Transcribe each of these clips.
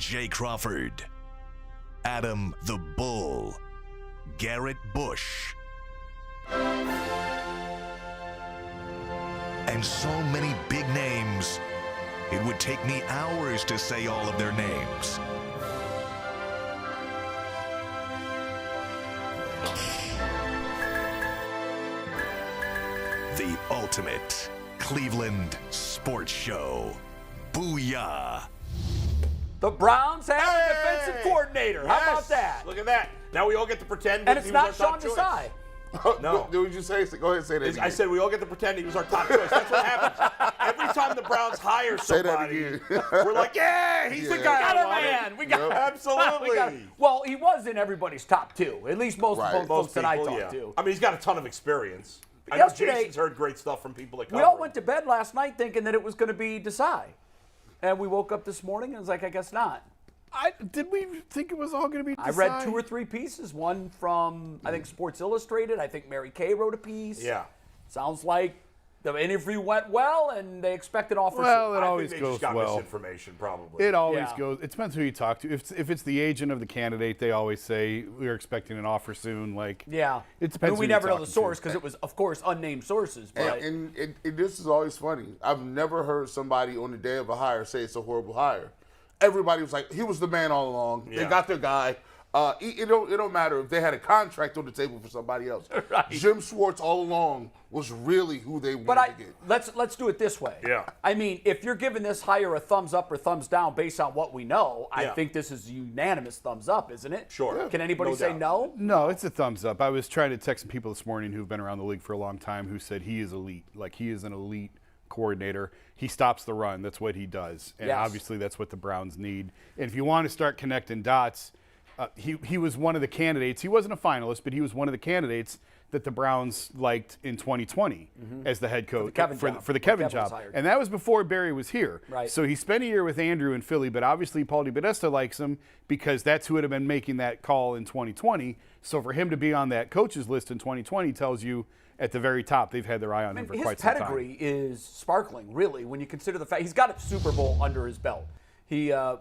Jay Crawford, Adam the Bull, Garrett Bush, and so many big names, it would take me hours to say all of their names. The ultimate Cleveland sports show. Booyah! The Browns have a defensive coordinator. How about that? Look at that. Now we all get to pretend And that it's he not was our Sean top choice. Desai. No. What did you say? Go ahead and say that again. I said we all get to pretend he was our top choice. That's what happens. Every time the Browns hire Say that somebody, again. we're like, yeah, he's the guy. Got I our wanted. man. We got Absolutely. we got- well, he was in everybody's top two. At least most Right. of the folks that I people, talked yeah. to. I mean, he's got a ton of experience. I know Yesterday- Jason's heard great stuff from people that cover We all him. went to bed last night thinking that it was going to be Desai. And we woke up this morning and was like, I guess not. Did we think it was all going to be I read 2 or 3 pieces. One from, I think, Sports Illustrated. I think Mary Kay wrote a piece. Yeah. Sounds like the interview went well and they expect an offer Well, soon. it I always think they goes just got well. misinformation, probably. It always Yeah. goes. It depends who you talk to. If it's the agent of the candidate, they always say we're expecting an offer soon. Like Yeah. it depends. I mean, who we you're never know the talking to. source because it was, of course, unnamed sources. But And this is always funny. I've never heard somebody on the day of a hire say it's a horrible hire. Everybody was like, he was the man all along. Yeah. They got their guy. It don't matter if they had a contract on the table for somebody else. Right. Jim Schwartz all along was really who they wanted to get. let's do it this way. Yeah. I mean, if you're giving this hire a thumbs up or thumbs down based on what we know, I Yeah. think this is a unanimous thumbs up, isn't it? Sure. Yeah. Can anybody No say doubt. no? No, it's a thumbs up. I was trying to text some people this morning who've been around the league for a long time who said he is elite. Like he is an elite coordinator. He stops the run. That's what he does. And Yes. obviously that's what the Browns need. And if you want to start connecting dots, he was one of the candidates. He wasn't a finalist, but he was one of the candidates that the Browns liked in 2020 as the head coach Kevin job. for the Kevin Kevin was job. hired. And that was before Barry was here. Right. So he spent a year with Andrew in Philly, but obviously Paul DiPodesta likes him because that's who would have been making that call in 2020. So for him to be on that coaches list in 2020 tells you at the very top they've had their eye on him for His quite some time. pedigree is sparkling, really, when you consider the fact he's got a Super Bowl under his belt. He Won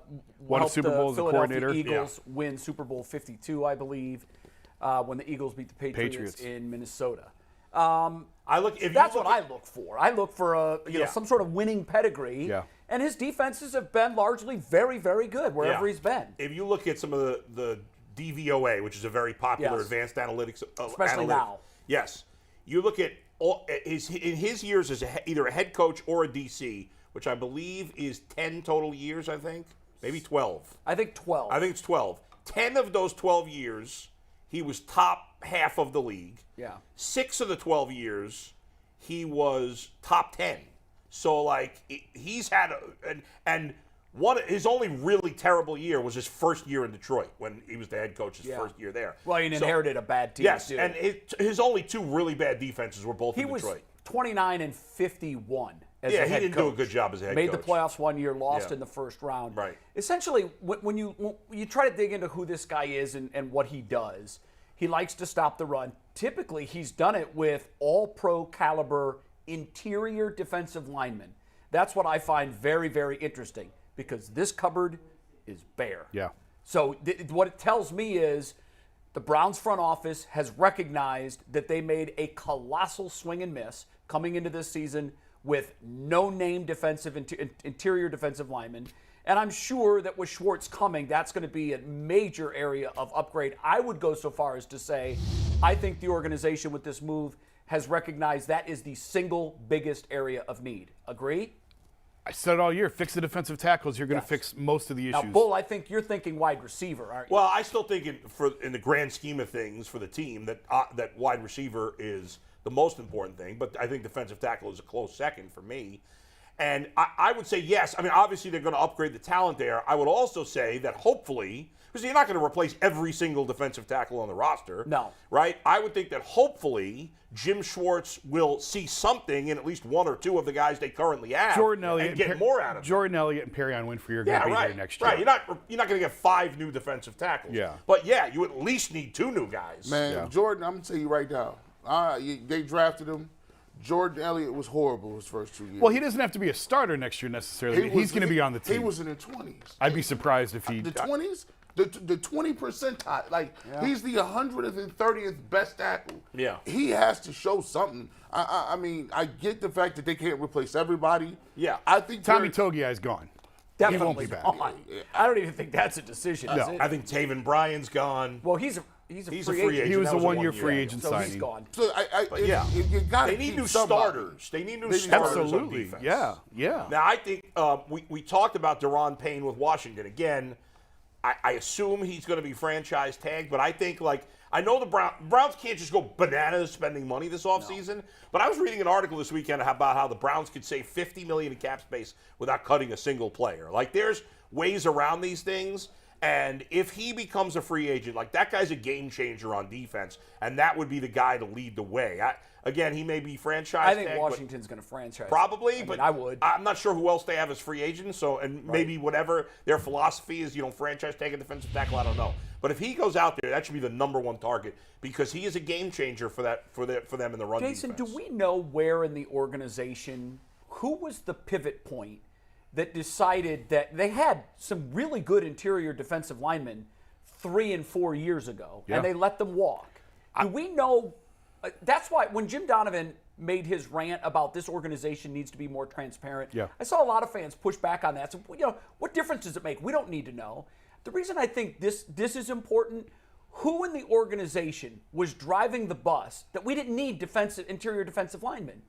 a helped Super the Bowl as a Philadelphia coordinator. Eagles win Super Bowl 52, I believe, when the Eagles beat the Patriots. In Minnesota. That's what I look for. I look for some sort of winning pedigree. Yeah. And his defenses have been largely very, very good wherever he's been. If you look at some of the DVOA, which is a very popular Yes. advanced analytics, Especially now. Yes, you look at in his years as either a head coach or a DC, which I believe is 10 total years. I think maybe 12. I think 12. I think it's 12. 10 of those 12 years, he was top half of the league. Yeah. 6 of the 12 years, he was top 10. So, like, he's had his only really terrible year was his first year in Detroit when he was the head coach his first year there. Well, he inherited a bad team, yes, too. and his only 2 really bad defenses were both in He was Detroit. 29-51 as a Yeah, head he didn't coach. do a good job as a head Made coach. the playoffs one year, lost Yeah. in the first round. Right. Essentially, when you try to dig into who this guy is and what he does, he likes to stop the run. Typically, he's done it with all-pro caliber interior defensive linemen. That's what I find very, very interesting because this cupboard is bare. Yeah. So what it tells me is the Browns front office has recognized that they made a colossal swing and miss coming into this season with no name defensive interior defensive linemen. And I'm sure that with Schwartz coming, that's going to be a major area of upgrade. I would go so far as to say I think the organization with this move has recognized that is the single biggest area of need. Agree? I said it all year. Fix the defensive tackles. You're going to fix most of the issues. Now, Bull, I think you're thinking wide receiver, aren't you? Well, I still think in the grand scheme of things for the team that wide receiver is the most important thing, but I think defensive tackle is a close second for me. And I would say yes. I mean, obviously they're going to upgrade the talent there. I would also say that hopefully, because you're not going to replace every single defensive tackle on the roster. No. Right? I would think that hopefully Jim Schwartz will see something in at least 1 or 2 of the guys they currently have Jordan Elliott and get more out of them. Jordan Elliott and Perrion Winfrey are going to be right. there next year. Right. You're not going to get 5 new defensive tackles. Yeah. But yeah, you at least need 2 new guys. Man, Yeah. Jordan, I'm going to tell you right now. They drafted him. Jordan Elliott was horrible his first 2 years. Well, he doesn't have to be a starter next year necessarily. He's going to be on the team. He was in the 20s. I'd be surprised if he. The 20s? The 20 percentile. Like, he's the 130th best tackle. Yeah. He has to show something. I mean, I get the fact that they can't replace everybody. Yeah. I think Tommy Togiai is gone. Definitely he won't be back. gone. I don't even think that's a decision, is it? I think Taven Bryan's gone. Well, he's a free agent. He was That a was one-year free agent So signing. he's gone. So you got They need new starters. They need new starters on Absolutely. defense. Yeah. Now, I think we talked about Daron Payne with Washington. Again, I assume he's going to be franchise tagged, but I think, I know the Browns can't just go bananas spending money this offseason, but I was reading an article this weekend about how the Browns could save $50 million in cap space without cutting a single player. There's ways around these things, and if he becomes a free agent, that guy's a game changer on defense, and that would be the guy to lead the way. Again, he may be franchise I think tagged, Washington's going to franchise. probably, but I would. I'm not sure who else they have as free agents. Maybe whatever their philosophy is, franchise tag a defensive tackle. I don't know. But if he goes out there, that should be the number one target because he is a game changer for them in the run Jason, defense. do we know where in the organization, who was the pivot point that decided that they had some really good interior defensive linemen 3 and 4 years ago, and they let them walk? Do we know? That's why when Jim Donovan made his rant about this organization needs to be more transparent, I saw a lot of fans push back on that. So, what difference does it make? We don't need to know. The reason I think this is important, who in the organization was driving the bus that we didn't need interior defensive linemen?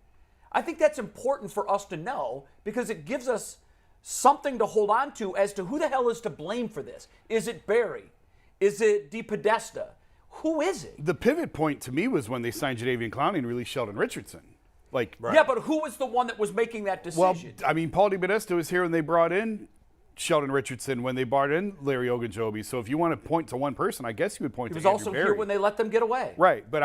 I think that's important for us to know because it gives us something to hold on to as to who the hell is to blame for this. Is it Barry? Is it DePodesta? Who is it? The pivot point to me was when they signed Jadeveon Clowney and released Sheldon Richardson. Yeah, but who was the one that was making that decision? Well, Paul DePodesta was here when they brought in Sheldon Richardson, when they brought in Larry Ogunjobi. So if you want to point to one person, I guess you would point he to was Andrew also Barry. here when they let them get away. Right, but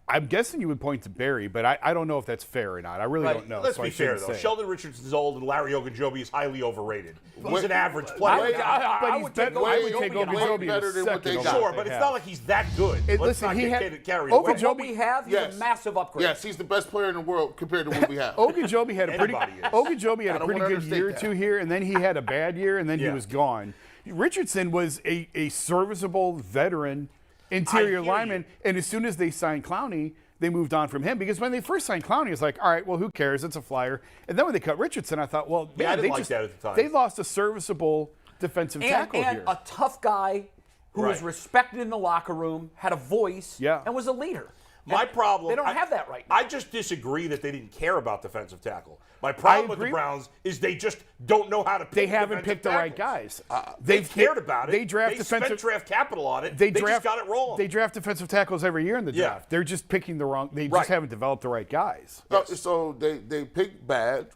I'm guessing you would point to Barry, but I don't know if that's fair or not. I really don't know. Let's so be I fair, shouldn't though. say. Sheldon Richardson's old and Larry Ogunjobi is highly overrated. He's an average player. But he's better. I would take Ogunjobi better than what they got. Sure, but it's not like he's that good. Let's listen, not he get had carried away. What we have, he's a massive upgrade. Yes, he's the best player in the world compared to what we have. Ogunjobi had a pretty Anybody is. pretty good year or two here, and then he had a bad year, and then he was gone. Richardson was a serviceable veteran interior lineman, and as soon as they signed Clowney, they moved on from him because when they first signed Clowney, it's like, all right, well, who cares? It's a flyer. And then when they cut Richardson, I thought, well, Yeah, I man, didn't they like just that at the time. they lost a serviceable defensive tackle and here. a tough guy who was Right. respected in the locker room, had a voice, and was a leader. My problem. They don't have that right now. I just disagree that they didn't care about defensive tackle. My problem with the agree. Browns is they just don't know how to pick They haven't defensive picked the right tackles. guys. They've cared about it. They draft they spent defensive draft capital on it. They just got it wrong. They draft defensive tackles every year in the draft. They're just picking the wrong. They just haven't developed the right guys. So they pick bad,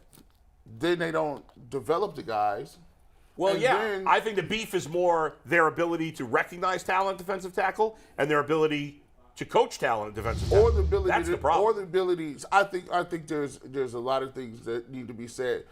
then they don't develop the guys. Well, and yeah. then- I think the beef is more their ability to recognize talent at defensive tackle and their ability to coach talent at defensive tackle. Or the ability, That's the problem. or the abilities. I think there's a lot of things that need to be said.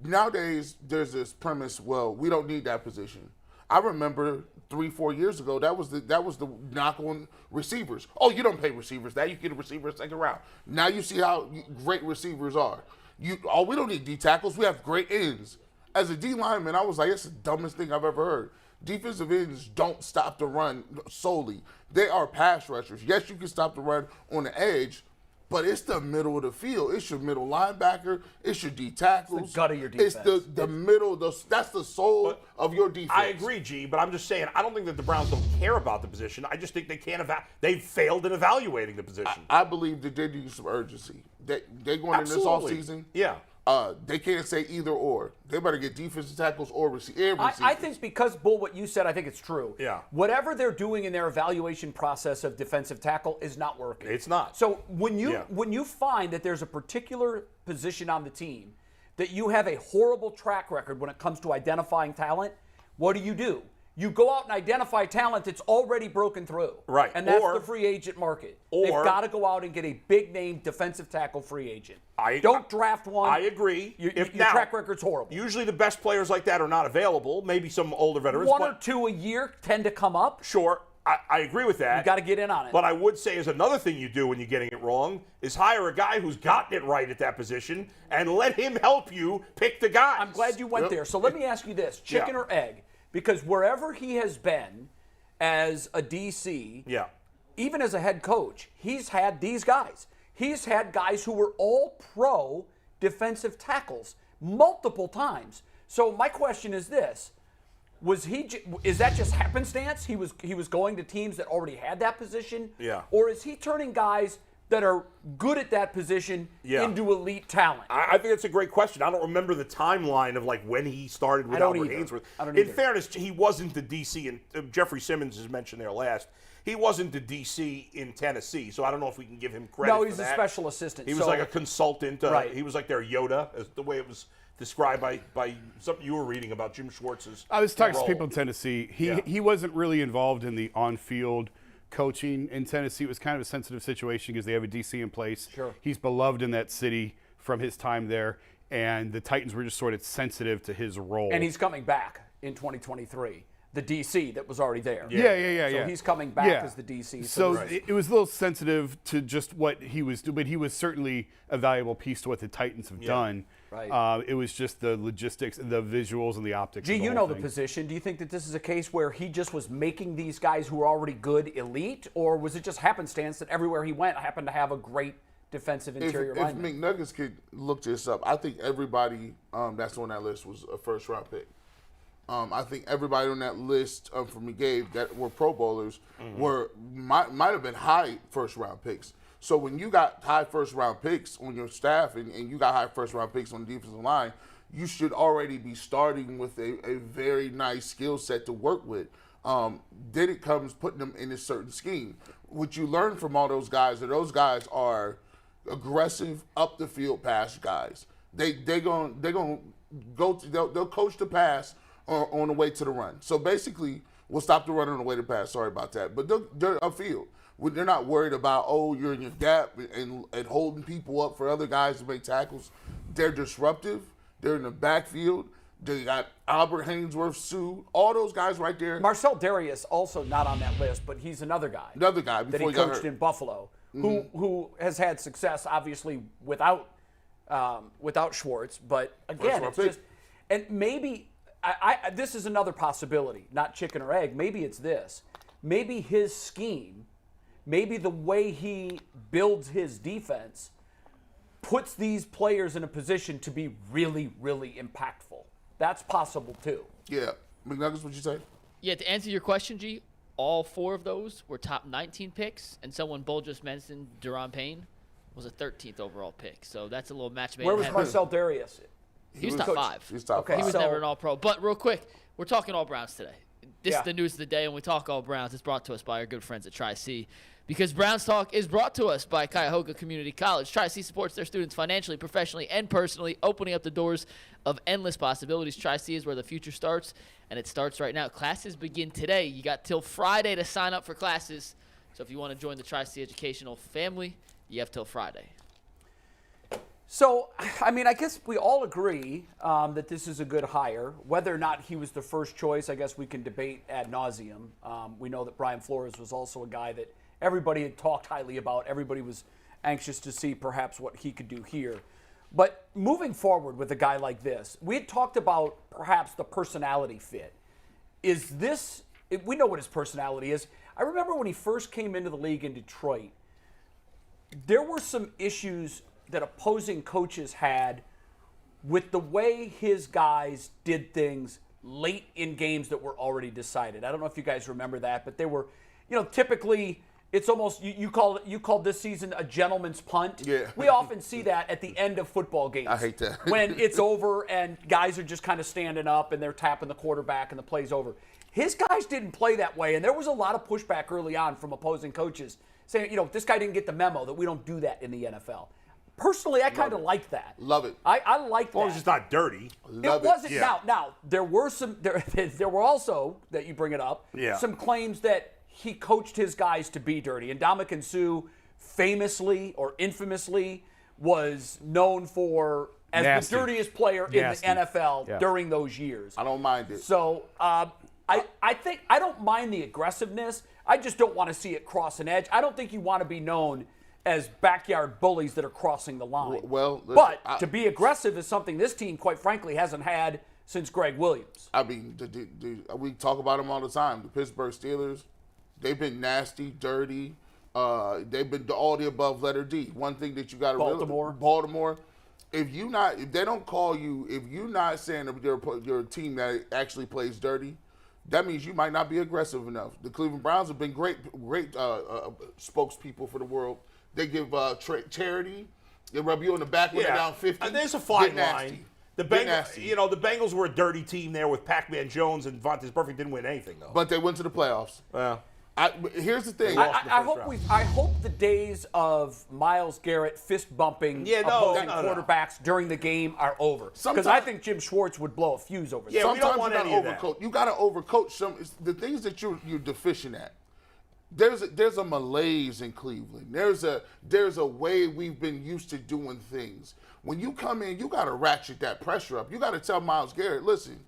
Nowadays, there's this premise. Well, we don't need that position. I remember 3-4 years ago that was the knock on receivers. Oh, you don't pay receivers that. You get a receiver second round. Now you see how great receivers are. We don't need D tackles. We have great ends. As a D lineman, I was like, it's the dumbest thing I've ever heard. Defensive ends don't stop the run solely. They are pass rushers. Yes, you can stop the run on the edge, but it's the middle of the field. It's your middle linebacker. It's your D tackles. It's the gut of your defense. It's the middle. That's the soul of your defense. I agree, G, but I'm just saying I don't think that the Browns don't care about the position. I just think they can't they've failed in evaluating the position. I believe that they need some urgency. They're going in this offseason. Yeah. They can't say either or. They better get defensive tackles or receivers. I think because, Bull, what you said, I think it's true. Yeah. Whatever they're doing in their evaluation process of defensive tackle is not working. It's not. So when you find that there's a particular position on the team that you have a horrible track record when it comes to identifying talent, what do? You go out and identify talent that's already broken through. Right. And that's the free agent market. They've got to go out and get a big-name defensive tackle free agent. Don't draft one. I agree. Your track record's horrible. Usually the best players like that are not available. Maybe some older veterans. One or two a year tend to come up. Sure. I agree with that. You got to get in on it. But I would say is another thing you do when you're getting it wrong is hire a guy who's gotten it right at that position and let him help you pick the guys. I'm glad you went there. So let me ask you this, chicken or egg? Because wherever he has been as a DC, even as a head coach, he's had these guys. He's had guys who were all pro defensive tackles multiple times. So my question is this. Is that just happenstance? He was going to teams that already had that position? Yeah. Or is he turning guys that are good at that position into elite talent? I think that's a great question. I don't remember the timeline of like when he started with Albert Ainsworth. In fairness, he wasn't the DC, and Jeffrey Simmons is mentioned there last. He wasn't the DC in Tennessee, so I don't know if we can give him credit for that. No, he's a special assistant. He was like a consultant. He was like their Yoda, as the way it was described by something you were reading about Jim Schwartz's I was talking role. to people in Tennessee. He wasn't really involved in the on-field coaching in Tennessee. It was kind of a sensitive situation because they have a DC in place. Sure. He's beloved in that city from his time there, and the Titans were just sort of sensitive to his role. And he's coming back in 2023. The DC that was already there. Yeah. So he's coming back as the DC. So it was a little sensitive to just what he was doing, but he was certainly a valuable piece to what the Titans have done. Right. It was just the logistics, the visuals, and the optics. Gee, you know the position. Do you think that this is a case where he just was making these guys who were already good elite, or was it just happenstance that everywhere he went happened to have a great defensive interior lineman? If McNuggets could look this up, I think everybody that's on that list was a first-round pick. I think everybody on that list from McGave that were Pro Bowlers might have been high first-round picks. So when you got high first-round picks on your staff and you got high first-round picks on the defensive line, you should already be starting with a very nice skill set to work with. Then it comes putting them in a certain scheme. What you learn from all those guys are aggressive up the field pass guys. They'll coach the pass on the way to the run. So basically, we'll stop the run on the way to pass. Sorry about that. But they're upfield. They're not worried about, you're in your gap and holding people up for other guys to make tackles. They're disruptive. They're in the backfield. They got Albert Hainsworth, Sue, all those guys right there. Marcel Darius also not on that list, but he's another guy. Another guy that before he got coached hurt. in Buffalo, who has had success, obviously, without Schwartz. But again, it's just, and maybe this is another possibility, not chicken or egg. Maybe it's this. Maybe his scheme, maybe the way he builds his defense puts these players in a position to be really, really impactful. That's possible too. Yeah. McNuggets, what'd you say? Yeah, to answer your question, G, all 4 of those were top 19 picks, and someone Bull just mentioned, Daron Payne, was a 13th overall pick. So that's a little match made. Where was Marcel Darius? He was top 5. He was top 5. He was never an All-Pro. But real quick, we're talking All Browns today. This is the news of the day, and we talk All Browns. It's brought to us by our good friends at Tri-C. Because Browns Talk is brought to us by Cuyahoga Community College. Tri-C supports their students financially, professionally, and personally, opening up the doors of endless possibilities. Tri-C is where the future starts, and it starts right now. Classes begin today. You got till Friday to sign up for classes. So if you want to join the Tri-C educational family, you have till Friday. So, I mean, I guess we all agree that this is a good hire. Whether or not he was the first choice, I guess we can debate ad nauseum. We know that Brian Flores was also a guy that everybody had talked highly about. Everybody was anxious to see perhaps what he could do here. But moving forward with a guy like this, we had talked about perhaps the personality fit. Is this, we know what his personality is. I remember when he first came into the league in Detroit, there were some issues that opposing coaches had with the way his guys did things late in games that were already decided. I don't know if you guys remember that, but they were, typically it's almost, you called this season a gentleman's punt. Yeah. We often see that at the end of football games. I hate that. When it's over and guys are just kind of standing up and they're tapping the quarterback and the play's over. His guys didn't play that way, and there was a lot of pushback early on from opposing coaches saying, this guy didn't get the memo that we don't do that in the NFL. Personally, I kind of like that. Love it. I like that. Well, it's just not dirty. Love it wasn't. Yeah. Now there were there were also, that you bring it up, some claims that he coached his guys to be dirty. And Ndamukong Suh famously or infamously was known for as Nasty. the dirtiest player Nasty. in the NFL during those years. I don't mind it. So I think I don't mind the aggressiveness. I just don't want to see it cross an edge. I don't think you want to be known as backyard bullies that are crossing the line. Well, listen, but to be aggressive is something this team, quite frankly, hasn't had since Greg Williams. I mean, we talk about them all the time. The Pittsburgh Steelers, they've been nasty, dirty. They've been all the above, letter D. One thing that you got to Baltimore. If they don't call you, if you're not saying that you're a team that actually plays dirty, that means you might not be aggressive enough. The Cleveland Browns have been great spokespeople for the world. They give charity. They rub you on the back when they're down 50. There's a fine line. The Bengals were a dirty team there with Pac-Man Jones and Vontaze Burfict didn't win anything though. But they went to the playoffs. Yeah. Here's the thing. I hope the days of Myles Garrett fist bumping opposing quarterbacks during the game are over. Because I think Jim Schwartz would blow a fuse over that. Yeah, we don't want any of that. You got to overcoach some the things that you're deficient at. There's a malaise in Cleveland. There's a way we've been used to doing things. When you come in, you got to ratchet that pressure up. You got to tell Myles Garrett, listen,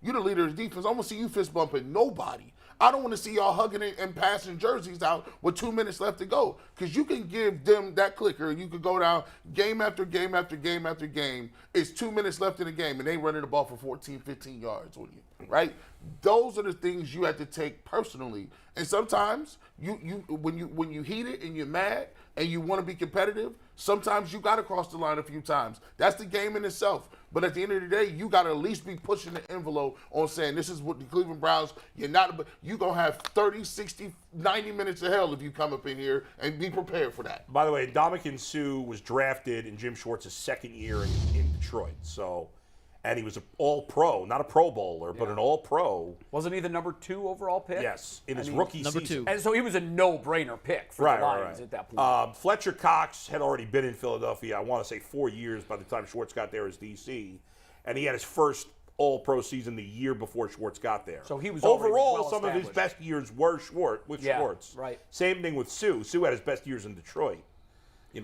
you're the leader of the defense. I don't want to see you fist bumping nobody. I don't want to see y'all hugging and passing jerseys out with 2 minutes left to go. Because you can give them that clicker and you could go down game after game after game after game. It's 2 minutes left in the game and they running the ball for 14, 15 yards on you, right? Those are the things you have to take personally. And sometimes when you heat it and you're mad and you want to be competitive, sometimes you got to cross the line a few times. That's the game in itself. But at the end of the day, you got to at least be pushing the envelope on saying this is what the Cleveland Browns, you're going to have 30, 60, 90 minutes of hell if you come up in here and be prepared for that. By the way, Ndamukong Suh was drafted in Jim Schwartz's second year in Detroit. And he was an all-pro, not a Pro Bowler, but an all-pro. Wasn't he the number 2 overall pick? Yes, in his rookie number season. 2. And so he was a no-brainer pick for the Lions at that point. Fletcher Cox had already been in Philadelphia, I want to say 4 years by the time Schwartz got there as DC. And he had his first all-pro season the year before Schwartz got there. So he was overall, some of his best years were Schwartz. Right. Same thing with Suh. Suh had his best years in Detroit.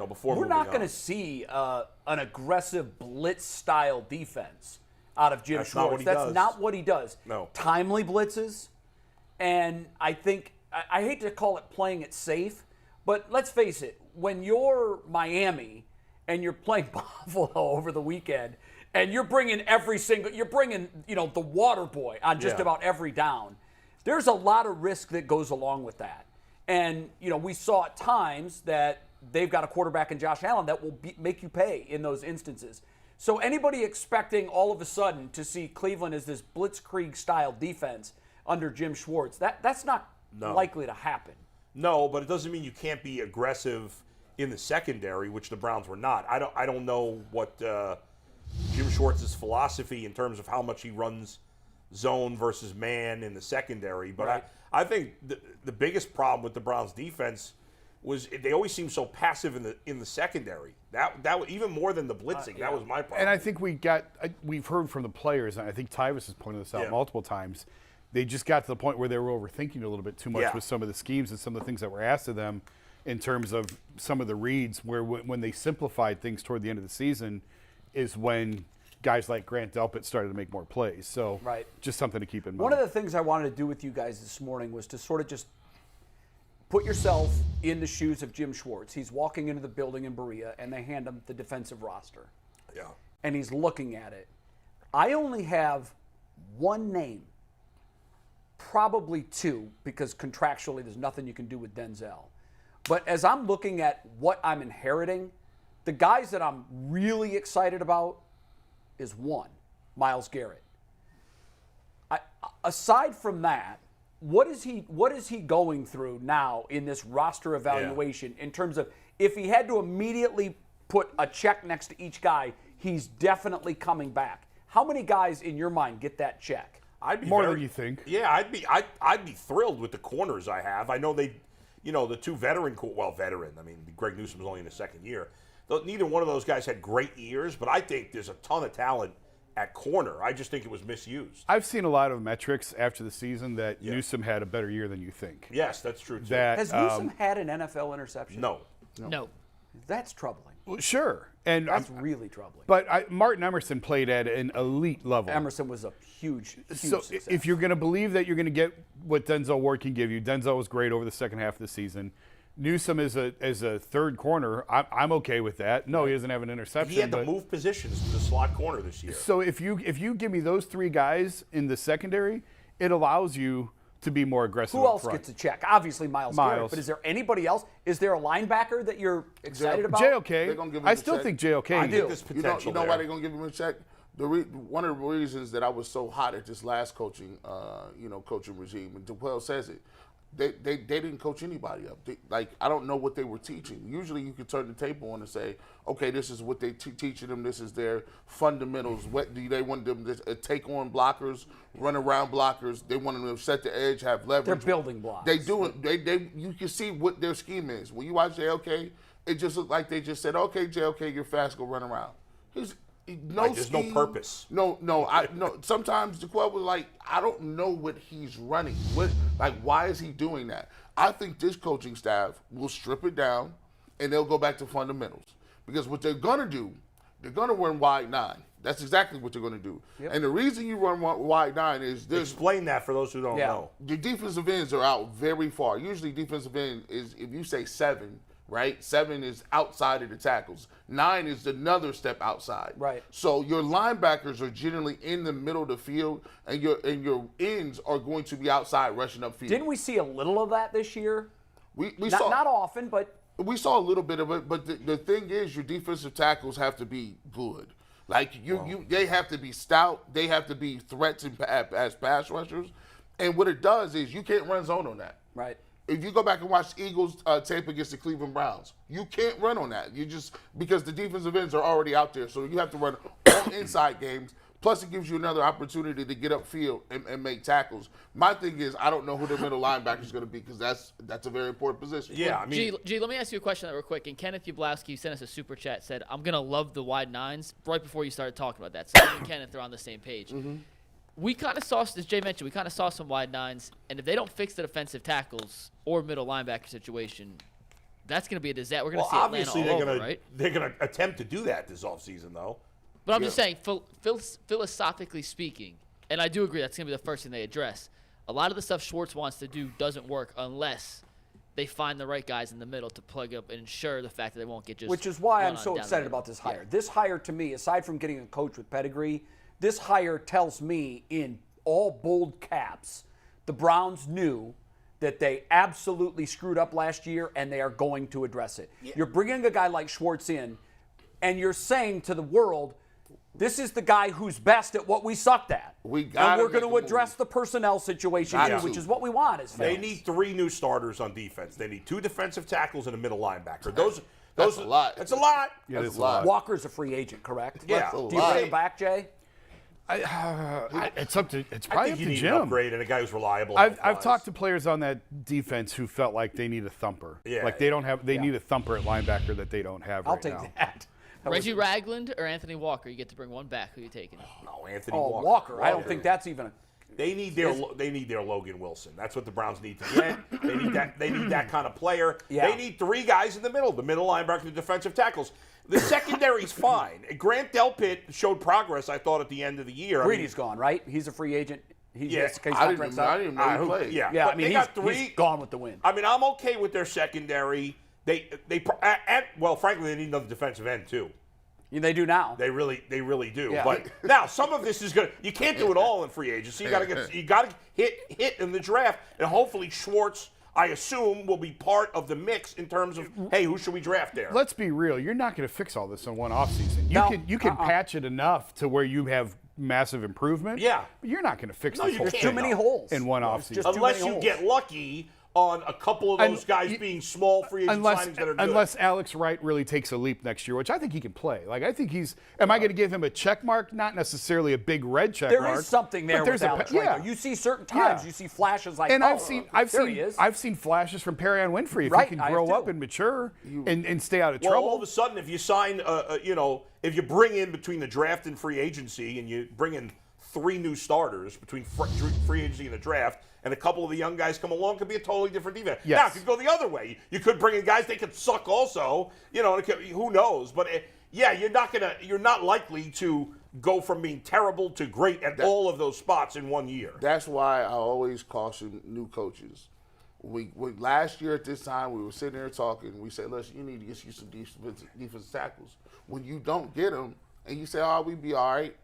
Before we're not going to see an aggressive blitz-style defense out of Jim Schwartz. That's not what he does. No. Timely blitzes, and I think I hate to call it playing it safe, but let's face it, when you're Miami and you're playing Buffalo over the weekend, and you're bringing the water boy on just about every down, there's a lot of risk that goes along with that. And we saw at times that they've got a quarterback in Josh Allen that will make you pay in those instances. So anybody expecting all of a sudden to see Cleveland as this blitzkrieg-style defense under Jim Schwartz, that's not likely to happen. No, but it doesn't mean you can't be aggressive in the secondary, which the Browns were not. I don't know what Jim Schwartz's philosophy in terms of how much he runs zone versus man in the secondary, but I think the biggest problem with the Browns defense was they always seemed so passive in the secondary. That even more than the blitzing. That was my problem. And I think we've heard from the players, and I think Tyvus has pointed this out multiple times. They just got to the point where they were overthinking a little bit too much with some of the schemes and some of the things that were asked of them in terms of some of the reads. Where when they simplified things toward the end of the season, is when guys like Grant Delpit started to make more plays. So just something to keep in mind. One of the things I wanted to do with you guys this morning was to sort of just put yourself in the shoes of Jim Schwartz. He's walking into the building in Berea, and they hand him the defensive roster. Yeah. And he's looking at it. I only have one name, probably 2, because contractually there's nothing you can do with Denzel. But as I'm looking at what I'm inheriting, the guys that I'm really excited about is 1, Myles Garrett. Aside from that, what is he going through now in this roster evaluation in terms of if he had to immediately put a check next to each guy, he's definitely coming back. How many guys in your mind get that check? I'd be more than you think. Yeah, I'd be thrilled with the corners I have. I know the 2 veteran. I mean, Greg Newsom's only in his second year. Neither one of those guys had great years, but I think there's a ton of talent at corner. I just think it was misused. I've seen a lot of metrics after the season that Newsom had a better year than you think. Yes, that's true too. Has Newsom had an NFL interception? No. No. That's troubling. Well, sure. And That's really troubling. But Martin Emerson played at an elite level. Emerson was a huge So success. if you're going to believe that you're going to get what Denzel Ward can give you, Denzel was great over the second half of the season. Newsome as a third corner, I'm okay with that. No, he doesn't have an interception. He had to move positions to the slot corner this year. So if you give me those three guys in the secondary, it allows you to be more aggressive. Who up else front. gets a check? Obviously Miles Garrett, Miles. but is there anybody else? Is there a linebacker that you're excited about? JOK. They're gonna give him I a still check. think JOK. I do. There's You know potential why there. they're gonna give him a check? One of the reasons that I was so hot at this last coaching regime, and DePuel says it, they didn't coach anybody up. I don't know what they were teaching. Usually, you could turn the tape on and say, okay, this is what they teaching them. This is their fundamentals. What do they want them to take on blockers, run around blockers? They want them to set the edge, have leverage. They're building blocks. They do it. You can see what their scheme is. When you watch JOK, it just looked like they just said, okay, JOK, you're fast, go run around. There's no scheme, no purpose. No. Sometimes DeQuell was like, I don't know what he's running. Why is he doing that? I think this coaching staff will strip it down, and they'll go back to fundamentals. Because what they're gonna do, they're gonna run wide 9. That's exactly what they're gonna do. Yep. And the reason you run wide 9 is this. Explain that for those who don't know. The defensive ends are out very far. Usually, defensive end is, if you say 7. Right, 7 is outside of the tackles. 9 is another step outside. Right. So your linebackers are generally in the middle of the field, and your ends are going to be outside rushing upfield. Didn't we see a little of that this year? We not, saw not often, but we saw a little bit of it. But the thing is, your defensive tackles have to be good. They have to be stout. They have to be threats as pass rushers. And what it does is you can't run zone on that. right. If you go back and watch Eagles tape against the Cleveland Browns, you can't run on that. You just because the defensive ends are already out there, so you have to run all inside games. Plus, it gives you another opportunity to get upfield and make tackles. My thing is, I don't know who the middle linebacker is going to be because that's a very important position. Yeah, I mean, G, let me ask you a question real quick. And Kenneth Yablowski sent us a super chat, said, I'm going to love the wide 9s right before you started talking about that. So me and Kenneth are on the same page. Mm-hmm. We kind of saw, as Jay mentioned, we kind of saw some wide 9s. And if they don't fix the defensive tackles or middle linebacker situation, that's going to be a disaster. We're going to see Atlanta obviously all over, right? they're going to attempt to do that this offseason, though. But I'm just saying, philosophically speaking, and I do agree that's going to be the first thing they address, a lot of the stuff Schwartz wants to do doesn't work unless they find the right guys in the middle to plug up and ensure the fact that they won't get just Which is why I'm run on so down excited the middle. about this hire. This hire, to me, aside from getting a coach with pedigree, this hire tells me in all bold caps, the Browns knew that they absolutely screwed up last year and they are going to address it. Yeah. You're bringing a guy like Schwartz in and you're saying to the world, this is the guy who's best at what we sucked at. And we're going to address the personnel situation, too, which is what we want as fans. They need 3 new starters on defense. They need 2 defensive tackles and a middle linebacker. That's a lot. That's a lot. Yeah, That's a lot. Walker's a free agent, correct? Yeah. Do you bring him back, Jay? It's probably I think up you to need Jim. an upgrade and a guy who's reliable. I've talked to players on that defense who felt like they need a thumper. Yeah. Like they need a thumper at linebacker that they don't have I'll right take now. that. Reggie Ragland or Anthony Walker? You get to bring one back. Who are you taking? No, Anthony Oh, Walker. I don't think that's even a. They need their Logan Wilson. That's what the Browns need to get. They need that kind of player. Yeah. They need 3 guys in the middle linebacker, the defensive tackles. The secondary's fine. Grant Delpit showed progress, I thought, at the end of the year. Brady's gone, right? He's a free agent. He's Yeah. I didn't even know he played. Yeah, Yeah, but I mean, they got 3. he's gone with the wind. I mean, I'm okay with their secondary. Well, frankly, they need another defensive end too. They do now. They really do. Yeah. But now some of this is good. You can't do it all in free agency. You got to hit in the draft, and hopefully Schwartz, I assume, will be part of the mix in terms of, hey, who should we draft there? Let's be real. You're not going to fix all this in one offseason. You can patch it enough to where you have massive improvement. Yeah. But you're not going to fix No, this you whole can't. Too thing many holes in one It's offseason. just too Unless many you holes. get lucky on a couple of those guys being small free agent signings that are good. Unless Alex Wright really takes a leap next year, which I think he can play. Like I think he's. Am I going to give him a check mark? Not necessarily a big red check mark. There is something there but with Alex Wright. Though. You see certain times, you see flashes like, and oh, I've seen flashes from Perrion Winfrey. If Right, he I can grow have up too. and mature and stay out of well, trouble. all of a sudden, if you sign, if you bring in between the draft and free agency, and you bring in 3 new starters between free agency and the draft, and a couple of the young guys come along, could be a totally different defense. Yes. Now, it could go the other way. You could bring in guys they could suck also. Who knows? But you're not likely to go from being terrible to great at all of those spots in 1 year. That's why I always caution new coaches. Last year at this time, we were sitting there talking. We said, listen, you need to get you some defensive tackles. When you don't get them, and you say, oh, we'd be all right,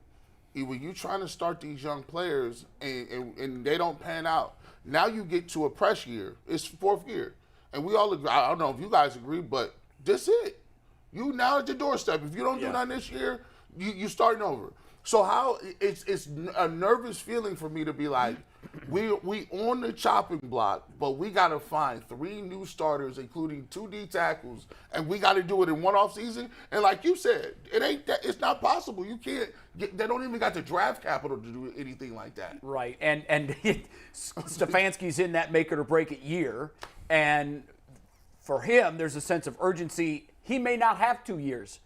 when you're trying to start these young players and they don't pan out, now you get to a press year. It's 4th year. And we all agree. I don't know if you guys agree, but this it. You now at your doorstep. If you don't do nothing this year, you starting over. So how it's a nervous feeling for me to be like, we on the chopping block, but we got to find 3 new starters, including 2 D tackles, and we got to do it in one off season. And like you said, it's not possible. You can't. They don't even got the draft capital to do anything like that. Right, and Stefanski's in that make it or break it year, and for him, there's a sense of urgency. He may not have 2 years,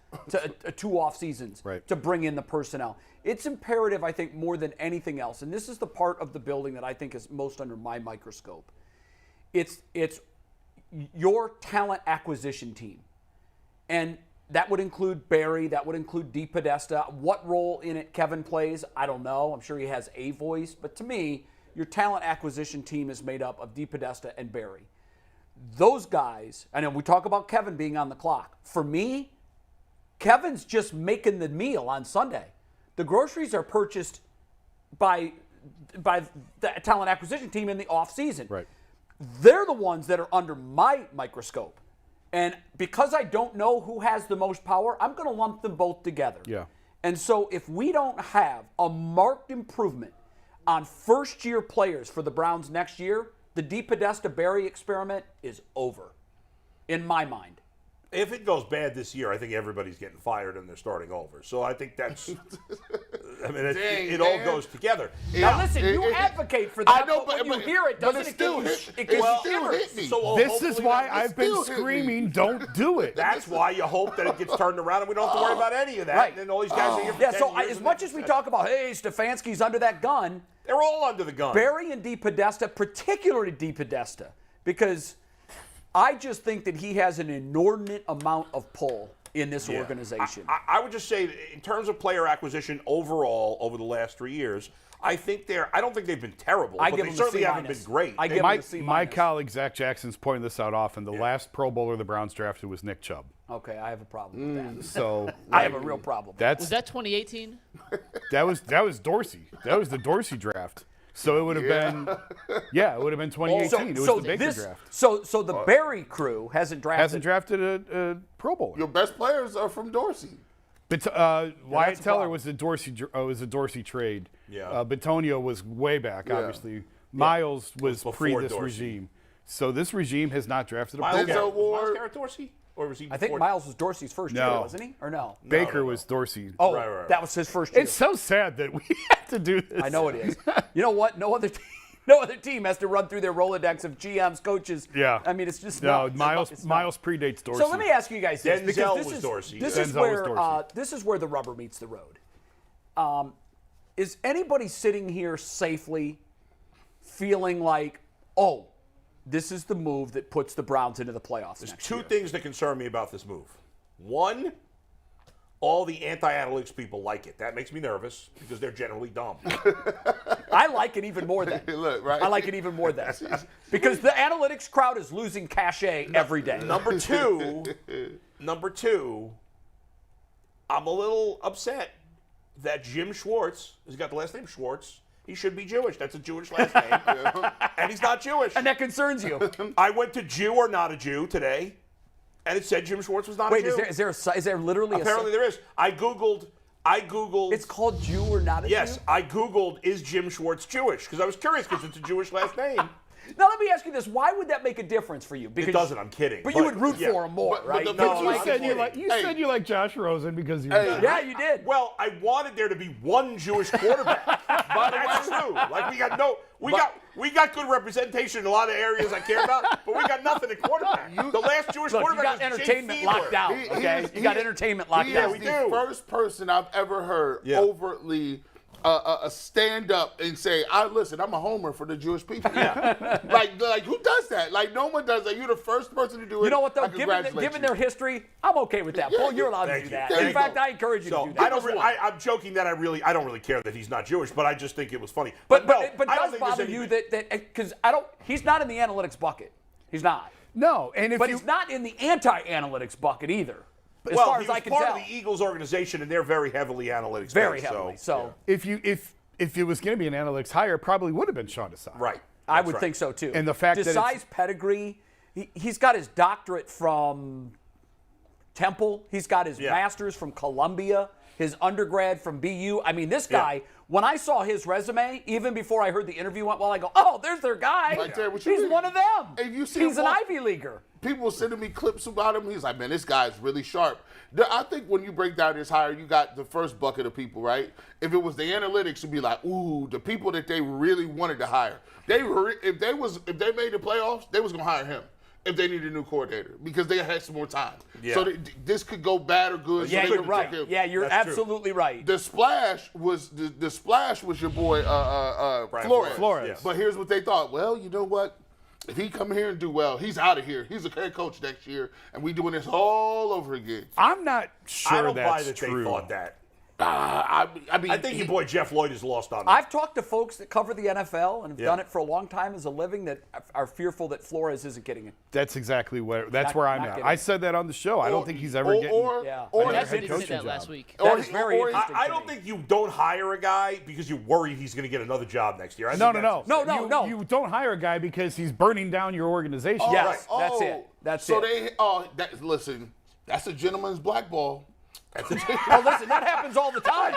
2 off seasons to bring in the personnel. It's imperative, I think, more than anything else, and this is the part of the building that I think is most under my microscope. It's your talent acquisition team, and that would include Barry, that would include DePodesta. What role in it Kevin plays, I don't know. I'm sure he has a voice, but to me, your talent acquisition team is made up of DePodesta and Barry. Those guys, I know we talk about Kevin being on the clock. For me, Kevin's just making the meal on Sunday. The groceries are purchased by the talent acquisition team in the offseason. Right. They're the ones that are under my microscope. And because I don't know who has the most power, I'm going to lump them both together. Yeah. And so if we don't have a marked improvement on first-year players for the Browns next year, the DePodesta-Barry experiment is over, in my mind. If it goes bad this year, I think everybody's getting fired and they're starting over. So I think that's, it all goes together. Now listen, you advocate for that, but when you hear it, doesn't it still get hit me. So This is why I've still been hit me. screaming, don't do it. That's why you hope that it gets turned around and we don't have to worry about any of that. Right. And then all these guys are here for Yeah, 10 so years as and much then- as we talk about, hey, Stefanski's under that gun, they're all under the gun. Barry and DePodesta, particularly DePodesta, because I just think that he has an inordinate amount of pull in this organization. I would just say, in terms of player acquisition overall over the last 3 years, I don't think they've been terrible, but they certainly haven't been great. I give them a C-. My colleague Zach Jackson's pointing this out often. The last Pro Bowler the Browns drafted was Nick Chubb. Okay, I have a problem with that. So I have a real problem. Was that 2018? That was Dorsey. That was the Dorsey draft. So it would have been, it would have been 2018. It was the Baker draft. So the Barry crew hasn't drafted a Pro Bowler. Your best players are from Dorsey. But Wyatt Teller was a Dorsey trade. Yeah. Batonio was way back, obviously. Miles was pre before this Dorsey. regime. So this regime has not drafted a Pro Miles Bowler. was Miles Garrett Dorsey? Or was he I think before- Miles was Dorsey's first year, No. wasn't he? Or no? Baker was Dorsey. Oh, Right. that was his first year. It's so sad that we have to do this. I know it is. You know what? No other team has to run through their Rolodex of GMs, coaches. Yeah. I mean, it's just No, not. Miles it's not. predates Dorsey. So let me ask you guys this, Denzel because this was is Dorsey. this Denzel is was where Dorsey. this is where the rubber meets the road. Is anybody sitting here safely feeling like, oh, this is the move that puts the Browns into the playoffs There's next 2 year? things that concern me about this move. One, all the anti-analytics people like it. That makes me nervous because they're generally dumb. I like it even more then. Look, right? I like it even more then. Because the analytics crowd is losing cachet every day. Number two, I'm a little upset that Jim Schwartz, he's got the last name Schwartz, he should be Jewish. That's a Jewish last name. And he's not Jewish. And that concerns you. I went to Jew or not a Jew today, and it said Jim Schwartz was not a Wait, Jew. is there literally Apparently there is. I Googled. It's called Jew or not a Yes, Jew? I Googled, is Jim Schwartz Jewish? Because I was curious because it's a Jewish last name. Now let me ask you this: why would that make a difference for you? It doesn't. I'm kidding. But you would root yeah. for him more, But right? the- But No, you I'm said kidding. said you like Josh Rosen because you. Yeah, you did. Well, I wanted there to be one Jewish quarterback. But that's true. Like we got good representation in a lot of areas I care about, but we got nothing at quarterback. The last Jewish Look, you quarterback got was entertainment Jay locked Fiedler. down. Okay, you got entertainment locked He down. is the first person I've ever heard overtly stand up and say, listen, I'm a homer for the Jewish people. Yeah. like who does that? Like no one does that. You're the first person to do it. You know what though? Given Given their history, I'm okay with that. Paul, you're allowed to do that. In fact, I encourage you to do that. I'm joking that I don't really care that he's not Jewish, but I just think it was funny. But no, it does bother you that because he's not in the analytics bucket. He's not. No, but he's not in the anti-analytics bucket either. As well, far he as was I can part tell. of the Eagles organization, and they're very heavily analytics. Very based, heavily. So if it was going to be an analytics hire, it probably would have been Sean Desai. right. I would think so too. And the fact that Desai's pedigree, he's got his doctorate from Temple. He's got his master's from Columbia. His undergrad from BU. I mean, this guy. When I saw his resume, even before I heard the interview went well, I go, "Oh, there's their guy. Right there, what you He's mean? one of them. Hey, you see He's him an walk- Ivy Leaguer." People were sending me clips about him. He's like, man, this guy's really sharp. I think when you break down this hire, you got the first bucket of people, right? If it was the analytics, it'd be like, ooh, the people that they really wanted to hire. If they made the playoffs, they was gonna hire him if they needed a new coordinator because they had some more time. Yeah. So this could go bad or good. Yeah, so they you're could right. take him. Yeah, you're That's true. absolutely right. The splash was your boy Flores. Flores. Yeah. But here's what they thought. Well, you know what? If he come here and do well, he's out of here. He's a head coach next year, and we doing this all over again. I'm not sure I don't buy that's that true. they thought that. I mean, I think your boy Jeff Lloyd is lost on that. I've talked to folks that cover the NFL and have done it for a long time as a living that are fearful that Flores isn't getting it. That's exactly that's Not- where I'm not at. getting I it. said that on the show. I don't think he's ever getting. Yeah. Or That's head did coaching say that job. last week. That is very interesting. I to don't me. think you don't hire a guy because you're worried he's going to get another job next year. I No. think that's- No. You don't hire a guy because he's burning down your organization. Yes, right. that's it. That's so it. listen, that's a gentleman's blackball. Oh, listen, that happens all the time.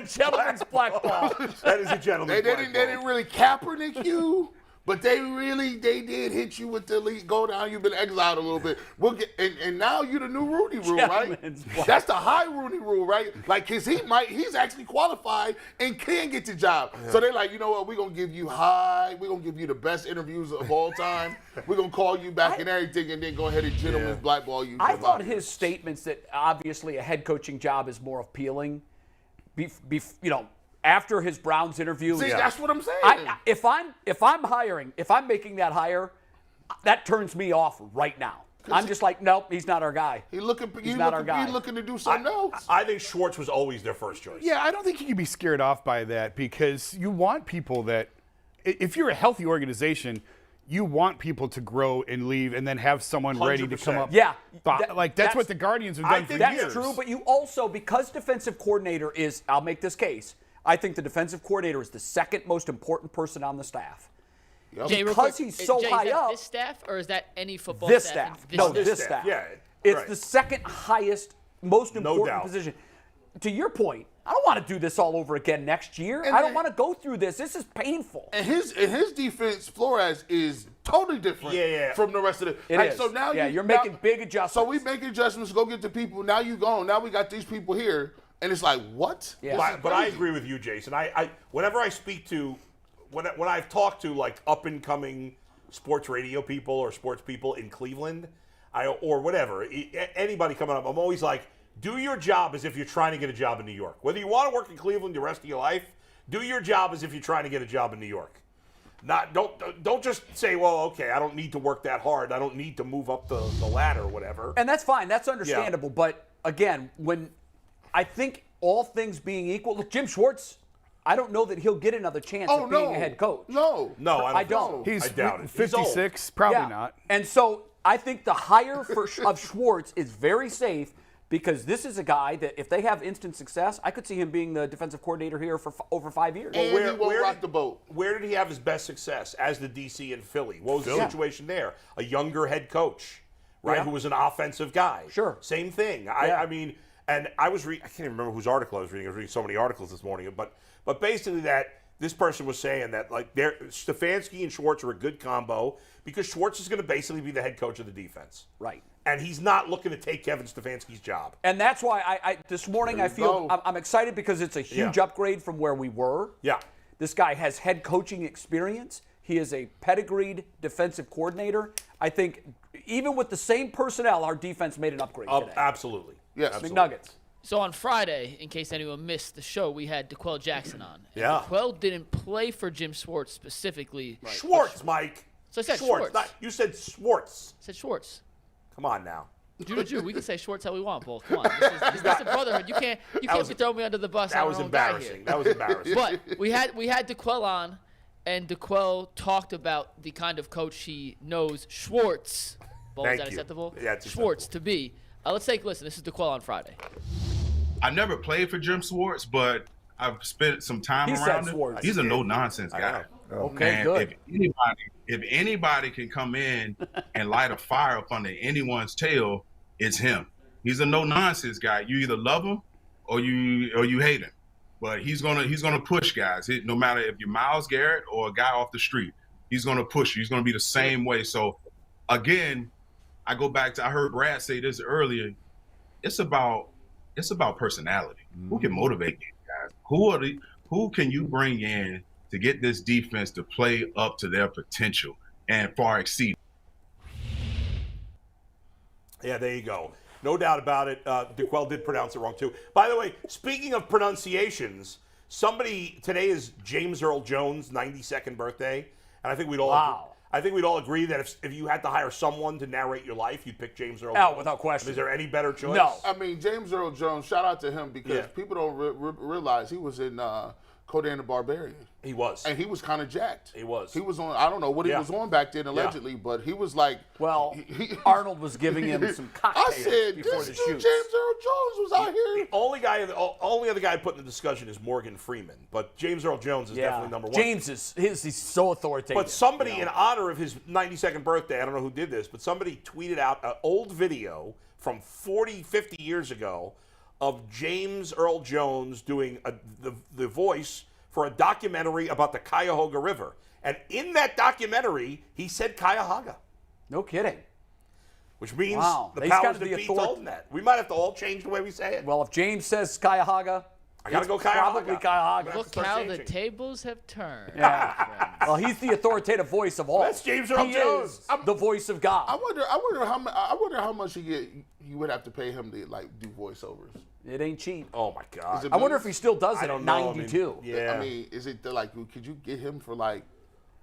Gentleman's blackball. That is a gentleman's They didn't really Kaepernick you, but they did hit you with the lead. Go down, you've been exiled a little bit. We'll get and now you're the new Rooney Rule, right? Gentleman's black. That's the high Rooney Rule, right? Like, cause he's actually qualified and can get the job. So they're like, you know what? We're gonna give you the best interviews of all time. We're gonna call you back and everything, and then go ahead and gentleman's blackball you. I thought his statements that obviously a head coaching job is more appealing. After his Browns interview. See, that's what I'm saying. If I'm making that hire, that turns me off right now. I'm just like, nope, he's not our guy. He's not our guy. looking to do something else. I think Schwartz was always their first choice. Yeah, I don't think you can be scared off by that because you want people that, if you're a healthy organization, you want people to grow and leave and then have someone ready to come 100%. up. Yeah. That's what the Guardians have done for That's years. true, but you also, because defensive coordinator is, I'll make this case, I think the defensive coordinator is the second most important person on the staff. Jay, real Because quick, he's so Jay, high is that up. This staff, or is that any football This staff? staff. in No, this this staff. Yeah, It's right. the second highest, most important doubt. position. To your point, I don't want to do this all over again next year. I don't want to go through this. This is painful. And his defense, Flores, is totally different from the rest of the. It is. So now you're making big adjustments. So we make adjustments. Go get the people. Now you gone. Now we got these people here, and it's like what? Yeah. But I agree with you, Jason. I whenever I speak to, when I've talked to like up and coming sports radio people or sports people in Cleveland, or whatever, anybody coming up, I'm always like, do your job as if you're trying to get a job in New York. Whether you want to work in Cleveland the rest of your life, do your job as if you're trying to get a job in New York. Don't just say, well, okay, I don't need to work that hard. I don't need to move up the ladder or whatever. And that's fine. That's understandable. Yeah. But again, when I think all things being equal, look, Jim Schwartz, I don't know that he'll get another chance at being a head coach. No, I don't. He's I doubt it. 56, probably Yeah. not. And so I think the hire of Schwartz is very safe because this is a guy that if they have instant success, I could see him being the defensive coordinator here for over 5 years. And he won't rock the boat. Where did he have his best success as the DC in Philly? What was the situation there? A younger head coach, right, Yeah. who was an offensive guy. Sure. Same thing. I mean, and I was I can't even remember whose article I was reading. I was reading so many articles this morning, but basically that this person was saying that like Stefanski and Schwartz are a good combo because Schwartz is going to basically be the head coach of the defense. Right. And he's not looking to take Kevin Stefanski's job. And that's why I this morning I feel I'm excited because it's a huge upgrade from where we were. Yeah. This guy has head coaching experience. He is a pedigreed defensive coordinator. I think even with the same personnel, our defense made an upgrade today. Absolutely. Yes. Absolutely. McNuggets. So on Friday, in case anyone missed the show, we had DeQuell Jackson on. And Yeah. DeQuell didn't play for Jim Schwartz specifically. Right. Schwartz, Mike. So I said Schwartz. You said Schwartz. I said Schwartz. Come on now. Jew to Jew. We can say Schwartz how we want, Bull. Come on. This is a brotherhood. You can't be throwing me under the bus. That was embarrassing. That was embarrassing. But we had DeQuell on, and DeQuell talked about the kind of coach he knows Schwartz. Bull, is that acceptable? Yeah, it's Schwartz acceptable. to be. Let's take a listen. This is DeQuell on Friday. I never played for Jim Schwartz, but I've spent some time He said around him. Schwartz. He's a no-nonsense guy. Okay, And good. if anybody can come in and light a fire up under anyone's tail, it's him. He's a no-nonsense guy. You either love him or you hate him. But he's gonna push guys. No matter if you're Myles Garrett or a guy off the street, he's gonna push you. He's gonna be the same way. So again, I go back to I heard Brad say this earlier. It's about personality. Who can motivate these guys? Who can you bring in to get this defense to play up to their potential and far exceed? Yeah, there you go. No doubt about it. DeQuell did pronounce it wrong, too. By the way, speaking of pronunciations, today is James Earl Jones' 92nd birthday. And I think we'd all agree that if you had to hire someone to narrate your life, you'd pick James Earl Jones. Without question. Is there any better choice? No. I mean, James Earl Jones, shout out to him because Yeah. people don't realize he was in Conan the Barbarian. He was. And he was kind of jacked. He was. He was on, I don't know what he Yeah. was on back then allegedly, but he was like. Well, he- Arnold was giving him some cocktails I said, before this the dude, shoot. James Earl Jones was out here. The only other guy put in the discussion is Morgan Freeman. But James Earl Jones is definitely number one. James he's so authoritative. But somebody, in honor of his 92nd birthday, I don't know who did this, but somebody tweeted out an old video from 40, 50 years ago of James Earl Jones doing the voice for a documentary about the Cuyahoga River. And in that documentary, he said Cuyahoga, No kidding. which means Wow. the He's powers got that the be authority- told him that. We might have to all change the way we say it. Well, if James says Cuyahoga, I got to it's go Cuyahoga. probably Cuyahoga. Look start how the changing. tables have turned. Yeah. Well, he's the authoritative voice of all. That's James Earl He Jones. is the voice of God. I wonder how much you would have to pay him to like do voiceovers. It ain't cheap. Oh, my God. Is it I wonder if he still does it I at don't know. I mean, 92. yeah. I mean, is it like could you get him for like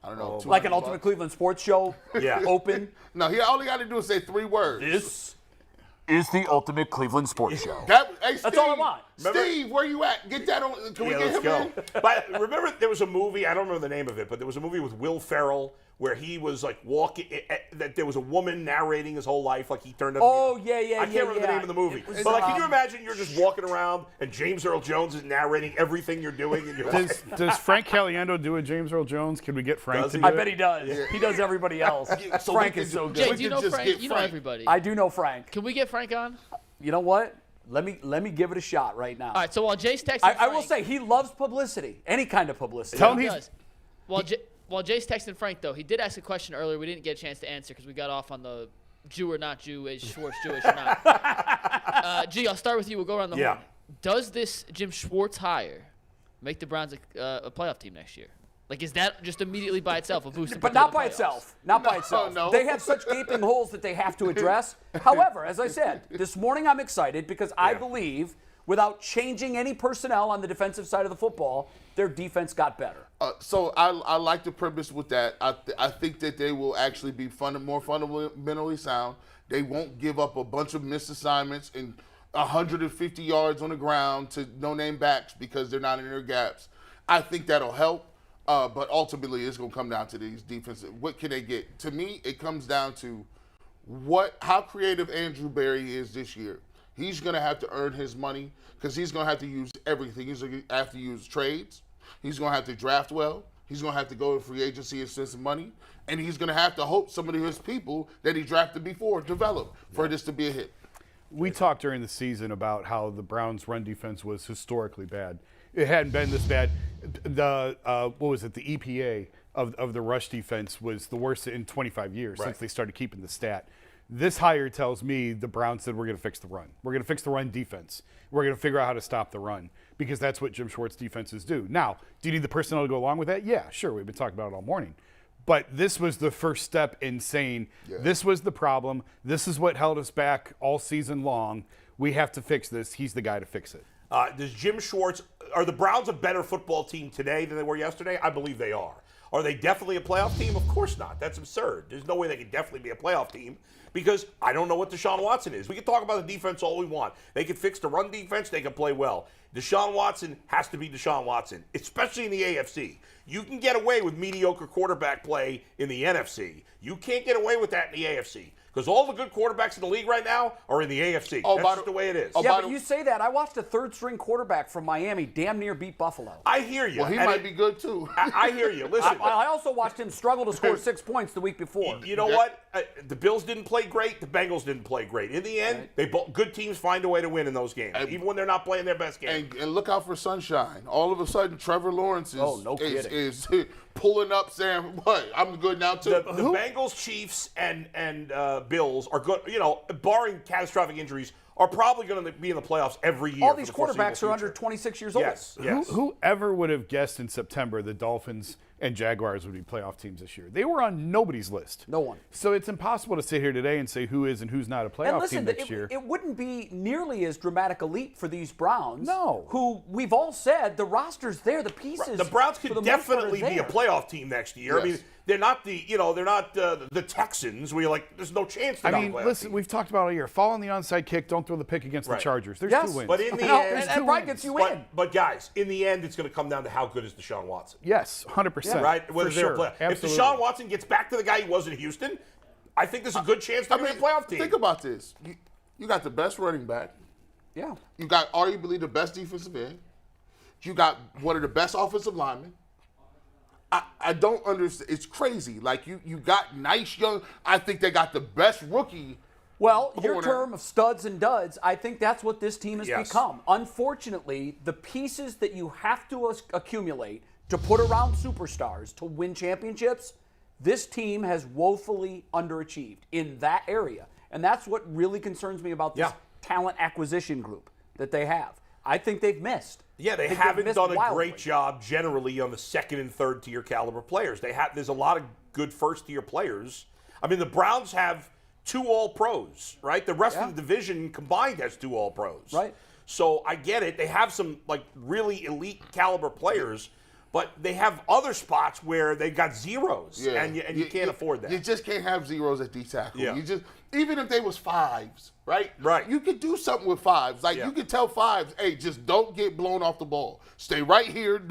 I don't know, Like an $200? Ultimate Cleveland Sports Show Yeah. open. No, he all he got to do is say 3 words. This is the Ultimate Cleveland Sports Show. Hey, That's all I want. Steve, where you at? Get that on. Can we Yeah, get let's him go. in? But remember, there was a movie. I don't remember the name of it, but there was a movie with Will Ferrell where he was like walking. That there was a woman narrating his whole life, like he turned up. Oh, yeah. I can't remember the name of the movie. It was, But like, can you imagine you're just walking around and James Earl Jones is narrating everything you're doing in your life? Does Frank Caliendo do a James Earl Jones? Can we get Frank Does to he? do I it? bet he does. He does everybody else. So Frank we is can so ju- good. Jay, we do you can know just Frank? get You know Frank. everybody. I do know Frank. Can we get Frank on? You know what? Let me give it a shot right now. All right, so while Jay's texting I Frank, will say he loves publicity, any kind of publicity. Tell him he he's does. While Jay's texting Frank, though, he did ask a question earlier. We didn't get a chance to answer because we got off on the Jew or not Jew, is Schwartz Jewish or not. G, I'll start with you. We'll go around the Yeah. horn. Does this Jim Schwartz hire make the Browns a playoff team next year? Like, is that just immediately by itself a boost? But not by itself. Not by itself. no. They have such gaping holes that they have to address. However, as I said, this morning I'm excited because I believe without changing any personnel on the defensive side of the football, their defense got better. So I like the premise with that. I think that they will actually be more fundamentally sound. They won't give up a bunch of missed assignments and 150 yards on the ground to no-name backs because they're not in their gaps. I think that'll help. But ultimately, it's going to come down to these defensive. What can they get? To me, it comes down to how creative Andrew Berry is this year. He's going to have to earn his money because he's going to have to use everything. He's going to have to use trades. He's going to have to draft well. He's going to have to go to free agency and spend some money. And he's going to have to hope some of his people that he drafted before develop for this to be a hit. We talked during the season about how the Browns' run defense was historically bad. It hadn't been this bad. The The EPA of the rush defense was the worst in 25 years since they started keeping the stat. This hire tells me the Browns said we're going to fix the run. We're going to fix the run defense. We're going to figure out how to stop the run because that's what Jim Schwartz defenses do. Now, do you need the personnel to go along with that? Yeah, sure. We've been talking about it all morning. But this was the first step in saying this was the problem. This is what held us back all season long. we have to fix this. He's the guy to fix it. Does Jim Schwartz, are the Browns a better football team today than they were yesterday? I believe they are. Are they definitely a playoff team? Of course not. That's absurd. There's no way they could definitely be a playoff team because I don't know what Deshaun Watson is. We can talk about the defense all we want. They can fix the run defense. They can play well. Deshaun Watson has to be Deshaun Watson, especially in the AFC. You can get away with mediocre quarterback play in the NFC. You can't get away with that in the AFC. Because all the good quarterbacks in the league right now are in the AFC. That's just the way it is. Yeah, but you say that. I watched a third-string quarterback from Miami damn near beat Buffalo. I hear you. Well, he might be good, too. I hear you. Listen. I also watched him struggle to score 6 points the week before. You know what? The Bills didn't play great. The Bengals didn't play great. In the end, good teams find a way to win in those games, even when they're not playing their best game. And look out for sunshine. All of a sudden, Trevor Lawrence is pulling up saying, what, I'm good now, too. The Bengals, Chiefs, and Bills are good. You know, barring catastrophic injuries, are probably going to be in the playoffs every year. All these quarterbacks are under 26 years old. Yes. Whoever would have guessed in September the Dolphins and Jaguars would be playoff teams this year? They were on nobody's list. No one. So it's impossible to sit here today and say who is and who's not a playoff team next year. It wouldn't be nearly as dramatic a leap for these Browns. No. Who we've all said the roster's there, the pieces. The Browns could definitely be a playoff team next year. Yes. I mean, they're not the Texans where you're like, there's no chance. I mean, listen, we've talked about it all year. Fall on the onside kick, don't throw the pick against the Chargers. There's 2 wins. But in the end, and right gets you in. But guys, in the end, it's going to come down to how good is Deshaun Watson. Yes, 100%. Right? Whether they're a playoff. If Absolutely. Deshaun Watson gets back to the guy he was in Houston, I think there's a good chance they're going to be a playoff team. Think about this. You got the best running back. Yeah. You got arguably the best defensive end. You got one of the best offensive linemen. I don't understand. It's crazy. Like, you got nice young. I think they got the best rookie. Well, your term of studs and duds, I think that's what this team has become. Unfortunately, the pieces that you have to accumulate to put around superstars to win championships, this team has woefully underachieved in that area. And that's what really concerns me about this talent acquisition group that they have. I think they've missed. Yeah, they haven't done a great job generally on the second and third tier caliber players. There's a lot of good first tier players. I mean, the Browns have 2 All-Pros, right? The rest of the division combined has 2 All-Pros. Right. So I get it. They have some really elite caliber players, but they have other spots where they've got zeros, and you can't afford that. You just can't have zeros at D tackle. Yeah. You just, even if they was 5s, right? Right. You could do something with 5s. Like, you could tell 5s, hey, just don't get blown off the ball. Stay right here.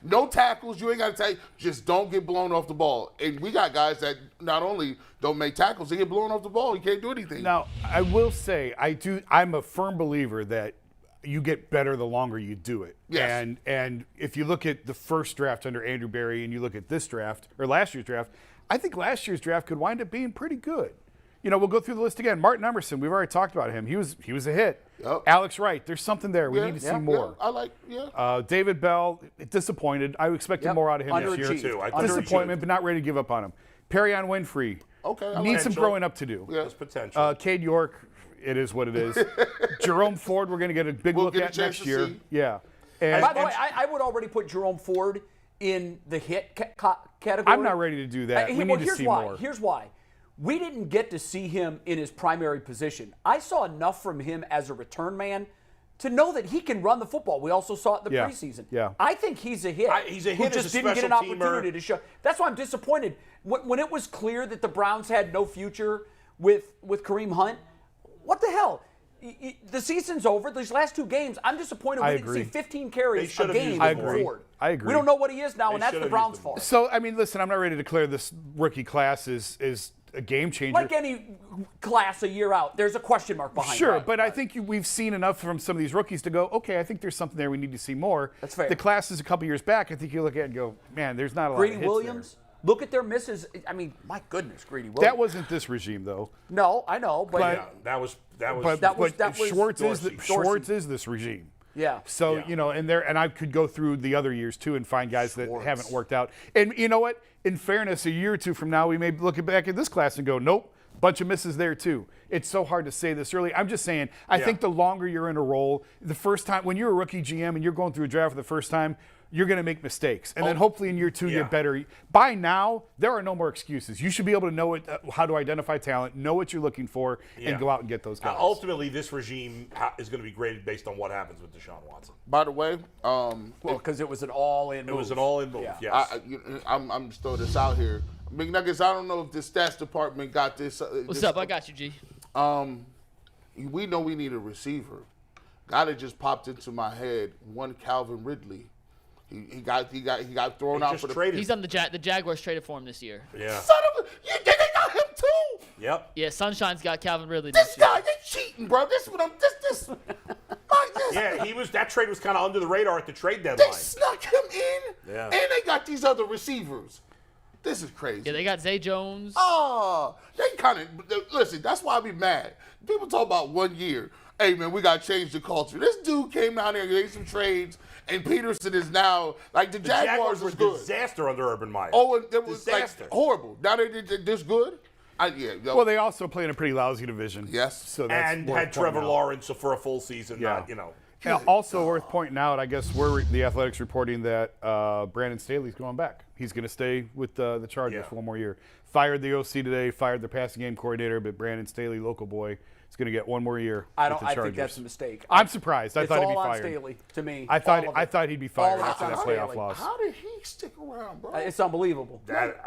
No tackles. You ain't got to take. Just don't get blown off the ball. And we got guys that not only don't make tackles, they get blown off the ball. You can't do anything. Now, I will say, I'm a firm believer that you get better the longer you do it. Yes. And if you look at the first draft under Andrew Berry and you look at this draft, or last year's draft, I think last year's draft could wind up being pretty good. You know, we'll go through the list again. Martin Emerson, we've already talked about him. He was a hit. Yep. Alex Wright, there's something there. We need to see more. David Bell, disappointed. I expected more out of him this year. Too. Disappointment, but not ready to give up on him. Perrion Winfrey, needs some growing up to do. There's potential. Cade York, it is what it is. Jerome Ford, we're going to get a big look at next year. Yeah. And by the way, I would already put Jerome Ford in the hit category. I'm not ready to do that. We need to see more. Here's why. We didn't get to see him in his primary position. I saw enough from him as a return man to know that he can run the football. We also saw it in the preseason. Yeah. I think he's a hit. He's a hit who as just a didn't get an special opportunity teamer. to show. That's why I'm disappointed. When it was clear that the Browns had no future with Kareem Hunt, what the hell? The season's over. These last 2 games, I'm disappointed we didn't see 15 carries a game with Ford. I agree. We don't know what he is now, and that's the Browns' fault. So, I mean, listen, I'm not ready to declare this rookie class is a game changer. Like any class a year out, there's a question mark behind it. Sure, but I think we've seen enough from some of these rookies to go, okay, I think there's something there we need to see more. That's fair. The class is a couple years back. I think you look at it and go, man, there's not a lot of hits Williams, there. look at their misses. I mean, my goodness, Greedy Williams. That wasn't this regime, though. No, I know, but that was Schwartz Dorsey. Schwartz is this regime. Yeah. So, you know, and I could go through the other years too and find guys that haven't worked out. And you know what? In fairness, a year or 2 from now, we may look back at this class and go, nope, bunch of misses there too. It's so hard to say this early. I'm just saying, I think the longer you're in a role, the first time, when you're a rookie GM and you're going through a draft for the first time, you're going to make mistakes. And then hopefully in year 2, you're better. By now, there are no more excuses. You should be able to know how to identify talent, know what you're looking for, and go out and get those guys. Ultimately, this regime is going to be graded based on what happens with Deshaun Watson. By the way, because it was an all-in move. It was an all-in move, yes. I'm just throwing this out here. McNuggets, I don't know if the stats department got this. What's up? I got you, G. We know we need a receiver. Guy that just popped into my head, one Calvin Ridley. He got thrown out for the traded. He's on the Jaguars traded for him this year. Yeah. Son of a, they got him too. Yep. Yeah, Sunshine's got Calvin Ridley This this year. guy, they cheating, bro. This what I'm this. Yeah, that trade was kind of under the radar at the trade deadline. They snuck him in, and they got these other receivers. This is crazy. Yeah, they got Zay Jones. Oh, they kind of listen. That's why I be mad. People talk about 1 year. Hey man, we got to change the culture. This dude came down there and made some trades, and Peterson is now like the Jaguars were was good. Disaster under Urban Meyer. Oh, and it was disaster. Like horrible. Now they did this good. Well, they also play in a pretty lousy division. Yes. So that's and had Trevor Lawrence for a full season. Yeah. And also worth pointing out, I guess the Athletics reporting that Brandon Staley's going back. He's going to stay with the Chargers for 1 more year. Fired the OC today, fired their passing game coordinator, but Brandon Staley, local boy, is going to get 1 more year. I with the Chargers. think that's a mistake. I'm surprised. I thought he'd be fired. fired. It's all on Staley to me. I thought he'd be fired after that playoff Staley. loss. How did he stick around, bro? It's unbelievable.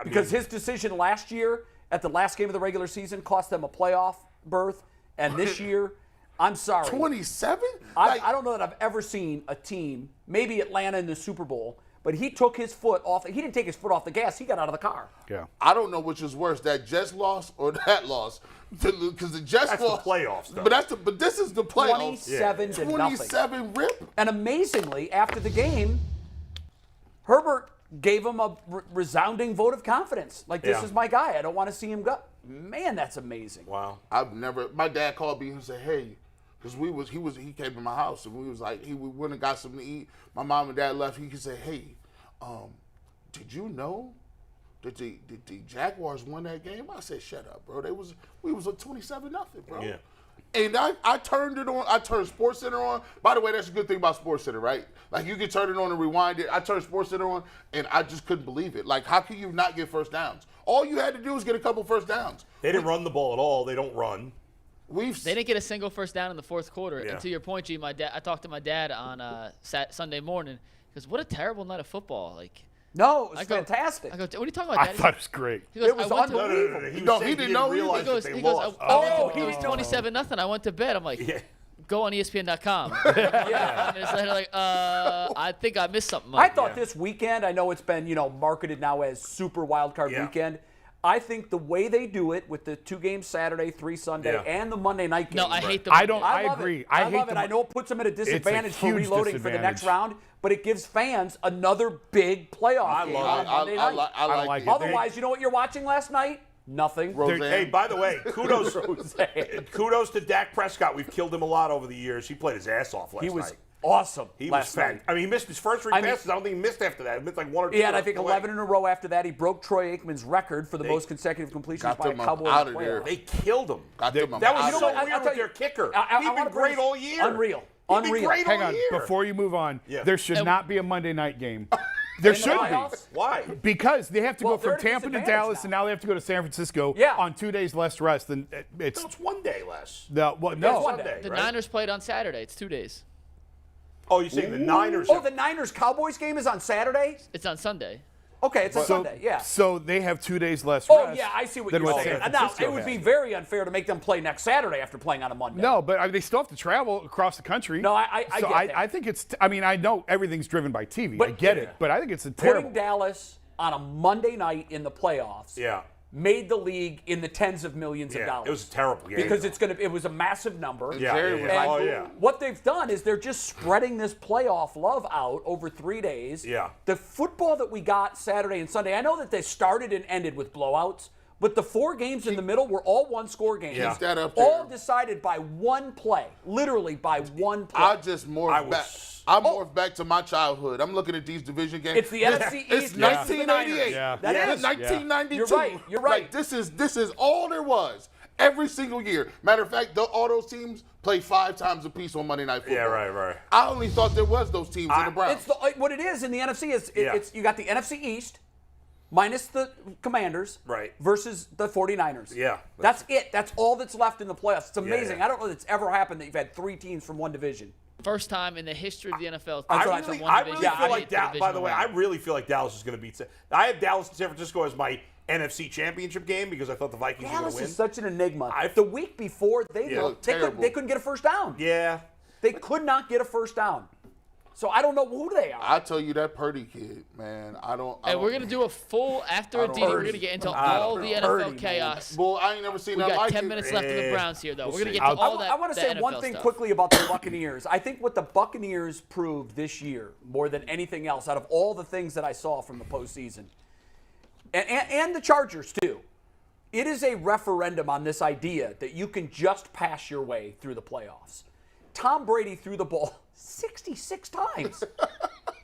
Because his decision last year at the last game of the regular season cost them a playoff berth, and this year, I'm sorry. 27? I don't know that I've ever seen a team, maybe Atlanta in the Super Bowl, but he took his foot off. He didn't take his foot off the gas. He got out of the car. Yeah. I don't know which is worse, that Jets loss or that loss. Because the Jets That's lost. the playoffs, though. But this is the playoffs. 27 to nothing. 27 rip. And amazingly, after the game, Herbert gave him a resounding vote of confidence. Like, this is my guy. I don't want to see him go. Man, that's amazing. Wow. My dad called me and said, hey, because he came to my house and we was like, we went and got something to eat. My mom and dad left. He could say, hey, did you know that the Jaguars won that game? I said, shut up, bro. We was like 27-0, bro. Yeah. And I turned it on. I turned SportsCenter on. By the way, that's a good thing about SportsCenter, right? Like, you can turn it on and rewind it. I turned SportsCenter on, and I just couldn't believe it. Like, how can you not get first downs? All you had to do was get a couple first downs. They didn't run the ball at all. They don't run. They didn't get a single first down in the fourth quarter. Yeah. And to your point, G, I talked to my dad on Sunday morning. Because what a terrible night of football. Like, no, it was fantastic. I go, what are you talking about, Daddy? I thought it was great. He goes, It was unbelievable. He didn't know realize He goes, that he they goes, lost. he was 27-0. I went to bed. I'm like, go on ESPN.com. And it's like, I think I missed something. I thought this weekend, I know it's been, marketed now as Super Wildcard Weekend. I think the way they do it with the 2 games Saturday, 3 Sunday, and the Monday night game. No, I hate the I Monday. agree. I love it. I know it puts them at a disadvantage for reloading for the next round, but it gives fans another big playoff game on Monday night. I like it. Otherwise, you know what you're watching last night? Nothing. Hey, by the way, kudos to Dak Prescott. We've killed him a lot over the years. He played his ass off last night. He was awesome. He last was fat. night. I mean, he missed his first 3 passes. I don't think he missed after that. He missed like 1 or 2. Yeah, and I think 11 in a row after that. He broke Troy Aikman's record for the most consecutive completions by a Cowboy out of player. there. They killed him. That was so weird with their kicker. He's been great all year. Unreal. He's been great Hang all on, year. before you move on, there should not be a Monday night game. There should be. Why? Because they have to go they're from at a Tampa to disadvantage Dallas, now. and now they have to go to San Francisco on 2 days less rest. Than it's No, it's 1 day less. no. Sunday, The right? Niners played on Saturday. It's 2 days. Oh, you're saying the Niners? Oh, the Niners-Cowboys game is on Saturday? It's on Sunday. Okay, it's on Sunday, yeah. So they have 2 days less Oh, rest. yeah, I see what than you're what saying. San Now, Francisco it would be has. very unfair to make them play next Saturday after playing on a Monday. No, but they still have to travel across the country. No, I so get that. I think it's. I mean, I know everything's driven by TV. But- I get it, but I think it's a terrible. Putting Dallas on a Monday night in the playoffs made the league in the tens of millions of dollars. It was a terrible game. Because it was a massive number. Yeah. What they've done is they're just spreading this playoff love out over 3 days. Yeah. The football that we got Saturday and Sunday, I know that they started and ended with blowouts, but the 4 games in the middle were all one-score games. Yeah. Keep that up there. All decided by one play, literally by one play. I just morphed back. I morphed back to my childhood. I'm looking at these division games. It's the NFC East. It's 1988. Yeah. That is. 1992. You're right. Like, this is all there was. Every single year. Matter of fact, all those teams play 5 times a piece on Monday Night Football. Yeah, right. I only thought there was those teams in the Browns. What it is in the NFC is it's you got the NFC East minus the Commanders versus the 49ers. Yeah. That's it. That's all that's left in the playoffs. It's amazing. Yeah. I don't know that it's ever happened that you've had 3 teams from one division. First time in the history of the NFL. I really feel like Dallas. By the way, I really feel like Dallas is going to beat. I have Dallas and San Francisco as my NFC Championship game because I thought the Vikings were going to win. Dallas is such an enigma. The week before, they couldn't get a first down. Yeah. They could not get a first down. So I don't know who they are. I tell you that Purdy kid, man. And we're gonna do a full after Aditi. We're gonna get into all the NFL chaos. Well, I ain't never seen that. We got like 10 it. minutes left in the Browns here, though. We're gonna get to all that. I want to say NFL one thing stuff. quickly about the Buccaneers. I think what the Buccaneers proved this year, more than anything else, out of all the things that I saw from the postseason, and the Chargers too, it is a referendum on this idea that you can just pass your way through the playoffs. Tom Brady threw the ball 66 times.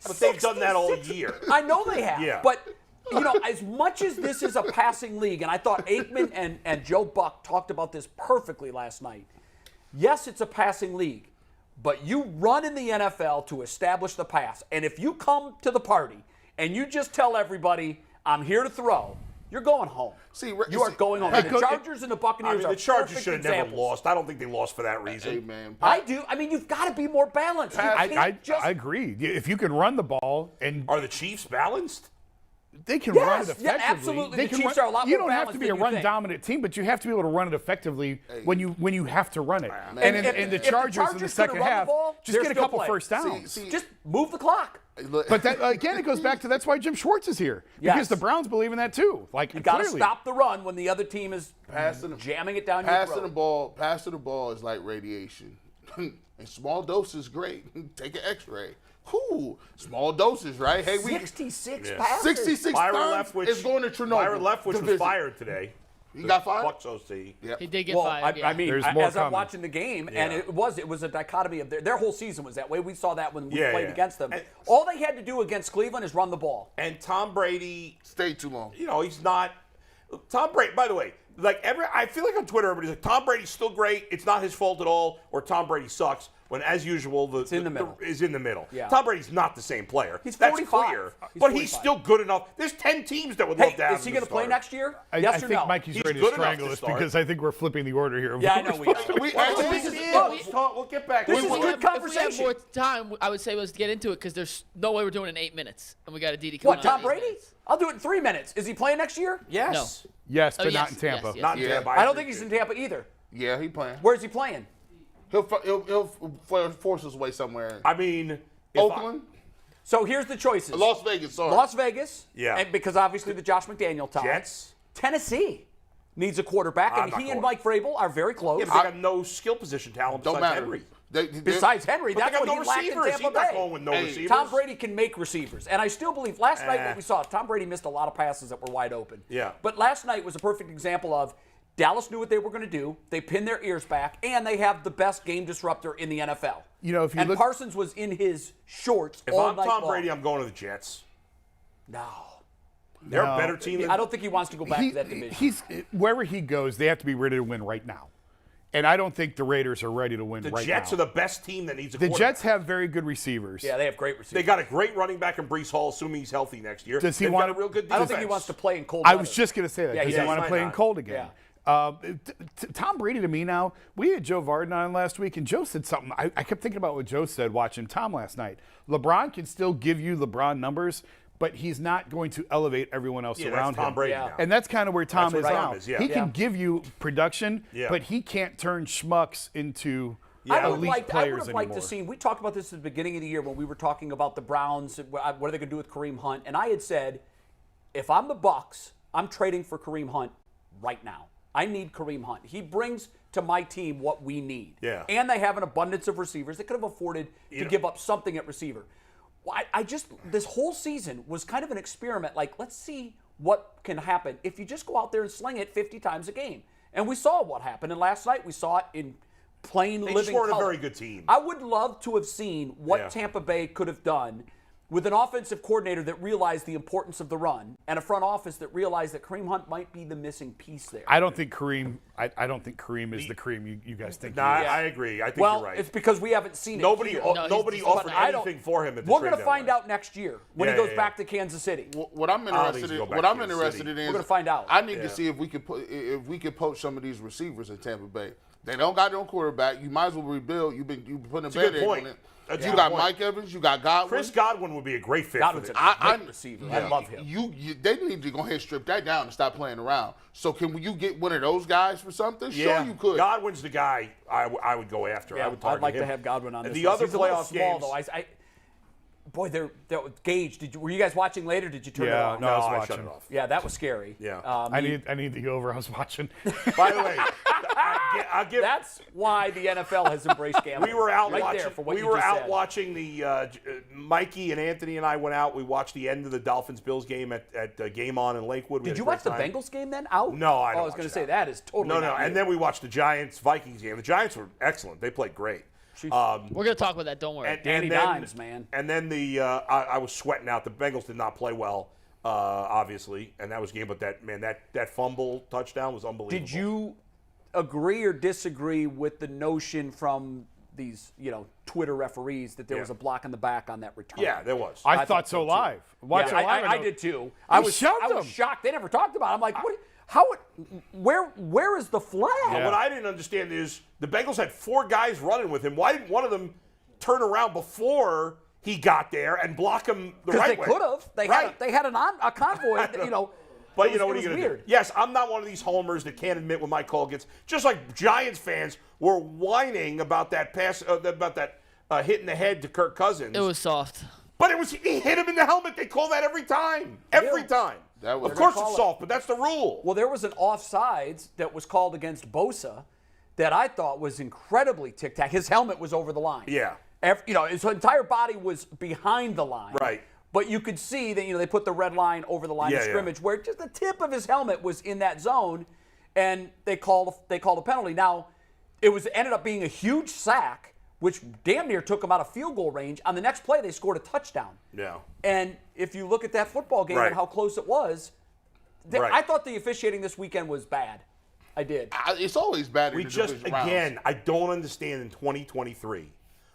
But they've done that all year. I know they have. Yeah. But, as much as this is a passing league, and I thought Aikman and Joe Buck talked about this perfectly last night. Yes, it's a passing league, but you run in the NFL to establish the pass. And if you come to the party and you just tell everybody, I'm here to throw, you're going home. You are going home. The Chargers and the Buccaneers the Chargers should have never examples. lost. I don't think they lost for that reason. Hey, man. I do. I mean, you've got to be more balanced. I agree. If you can run the ball and Are the Chiefs balanced? they can run it effectively. Yeah, absolutely. They The can Chiefs run, are a lot you more don't have to balanced be a than you think. run-dominant team, but you have to be able to run it effectively when you have to run it. And And the if the Chargers in the Chargers second could've run the half ball, just they're get a still couple playing. first downs. Just move the clock. But that, again, it goes back to that's why Jim Schwartz is here. Because Yes. the Browns believe in that too. You got to Clearly. stop the run when the other team is Passing- jamming it down your Passing throat. the ball is like radiation. In small doses, great. Take an X-ray. Whoo, small doses, right? Hey, 66 Yeah. passes. 66 Byron times Leftwich is going to Chernobyl. Byron Leftwich was Division. fired today. He got fired? Bucks OC. Yeah. He did get Well, fired. I mean, There's more as I'm coming. watching the game, and it was a dichotomy of their whole season was that way. We saw that when we Yeah, played yeah. against them. And- All they had to do against Cleveland is run the ball. And Tom Brady, Stayed too long. he's not. Tom Brady, by the way, I feel like on Twitter, everybody's like, Tom Brady's still great. It's not his fault at all, or Tom Brady sucks. When, as usual, in the middle. is in the middle. Yeah. Tom Brady's not the same player. He's That's 45. clear. He's But he's 45. still good enough. There's 10 teams that would Hey, love to have is he him going as to play starter. next year? I Yes or think no? Mikey's He's ready good to enough strangle to us start. because I think we're flipping the order here. Yeah, I know we are. We'll get back. This is We'll- good If we have conversation. more time, I would say let's get into it because there's no way we're doing it in 8 minutes, and we got a DD coming What, on Tom in 8 Brady? minutes. I'll do it in 3 minutes. Is he playing next year? Yes. Yes, but Oh, not yes, in Tampa. yes, yes. Not in Yeah. Tampa. I don't think he's in Tampa either. Yeah, he playing. Where's he playing? He'll force his way somewhere. I mean, if Oakland? So here's the choices. Las Vegas, sorry. Las Vegas. Yeah. And because obviously the Josh McDaniel tie. Jets. Tennessee needs a quarterback, I'm and not he and going. Mike Vrabel are very close. Yeah, but they got no skill position talent Don't besides matter. Henry. Besides Henry, But they that's got what no he lacked in receivers. He's Tampa not Bay. going with no Hey, receivers. Tom Brady can make receivers. And I still believe last night what we saw, Tom Brady missed a lot of passes that were wide open. Yeah. But last night was a perfect example of Dallas knew what they were going to do. They pinned their ears back, and they have the best game disruptor in the NFL. If you and look, Parsons was in his shorts If all I'm night Tom long. Brady, I'm going to the Jets. No. They're No. a better team than I don't think he wants to go back to that division. he's wherever he goes, they have to be ready to win right now. And I don't think the Raiders are ready to win the right Jets now. are the best team that needs a The quarterback. Jets have very good receivers. Yeah, they have great receivers. They got a great running back in Brees Hall, assuming he's healthy next year. Does he They've want got a real good defense. I don't think he wants to play in cold I weather. was just going to say that. Yeah, Does he he want to might play in not. cold again? Tom Brady to me now, we had Joe Varden on last week, and Joe said something. I kept thinking about what Joe said watching Tom last night. LeBron can still give you LeBron numbers, but he's not going to elevate everyone else Yeah, around that's Tom him. Brady Yeah. now. And that's kind of where Tom That's is where now. Tom is, yeah. He Yeah. can give you production, Yeah. but he can't turn schmucks into I would elite have players liked anymore. to see. We talked about this at the beginning of the year when we were talking about the Browns. What are they going to do with Kareem Hunt? And I had said, if I'm the Bucks, I'm trading for Kareem Hunt right now. I need Kareem Hunt. He brings to my team what we need. Yeah. And they have an abundance of receivers. They could have afforded to give up something at receiver. Well, I just this whole season was kind of an experiment. Like, let's see what can happen if you just go out there and sling it 50 times a game. And we saw what happened. And last night we saw it in plain They living just weren't color. a very good team. I would love to have seen what Yeah. Tampa Bay could have done with an offensive coordinator that realized the importance of the run and a front office that realized that Kareem Hunt might be the missing piece there. I don't think Kareem. I don't think Kareem is the Kareem you guys think. Nah, he is. I agree. I think well, you're right. it's because we haven't seen Nobody, it. nobody he's- offered I don't- anything for him at the We're trade going to find deadline. out next year when he Yeah, goes yeah, back to Kansas City. What I'm don't think interested he's in, going back what to I'm Kansas interested City. in is We're gonna find out. I need Yeah. to see if we could poach some of these receivers in Tampa Bay. They don't got no quarterback. You might as well rebuild. You've been putting a a good band-aid point. on it. That's a You good got point. Mike Evans. You got Godwin. Chris Godwin would be a great fit Godwin's for a this. great receiver. I love him. They need to go ahead and strip that down and stop playing around. So can you get one of those guys for something? Yeah, Sure, you could. Godwin's the guy I would go after. I would target I'd like him. to have Godwin on this. The list. other He's a little playoff small, games. though. Boy, they're Gage. Were you guys watching later? Did you turn it Yeah, off? no, I was I watching. shut it off. Yeah, that was scary. Yeah. I need the over. I was watching. By the way, I'll give. That's why the NFL has embraced gambling. We were out right watching. there for what We you were just out said. watching the Mikey and Anthony and I went out. We watched the end of the Dolphins-Bills game at Game On in Lakewood. We Did had a you great watch the time. Bengals game then? Out? No, I Oh, I don't was watch going to say that. that is totally No, not you. and then we watched the Giants-Vikings game. The Giants were excellent. They played great. We're going to talk about that. Don't worry. Danny then, Dimes, man. And then I was sweating out. The Bengals did not play well, obviously, and that was game. But that fumble touchdown was unbelievable. Did you agree or disagree with the notion from these, Twitter referees that there was a block in the back on that return? Yeah, there was. I thought so live. Watch Yeah, it live. I did too. I was shoved him. shocked. They never talked about it. I'm like, what? Where is the flag? Yeah. What I didn't understand is the Bengals had 4 guys running with him. Why didn't one of them turn around before he got there and block him the Because right they way? could have. They had a convoy. But It you know was- what it are you was going to weird. do? Yes, I'm not one of these homers that can't admit when my call gets. Just like Giants fans were whining about that pass, about that hit in the head to Kirk Cousins. It was soft. But he hit him in the helmet. They call that every time. Every time. That was- Of course call it's it. soft, but that's the rule. Well, there was an offsides that was called against Bosa that I thought was incredibly tic-tac. His helmet was over the line. Yeah. His entire body was behind the line. Right. But you could see that they put the red line over the line of Yeah, yeah. scrimmage where just the tip of his helmet was in that zone, and they called a penalty. Now, it ended up being a huge sack, which damn near took them out of field goal range. On the next play, they scored a touchdown. Yeah. And if you look at that football game Right. and how close it was, Right. I thought the officiating this weekend was bad. I did. It's always bad. in We the just, division rounds. again, I don't understand in 2023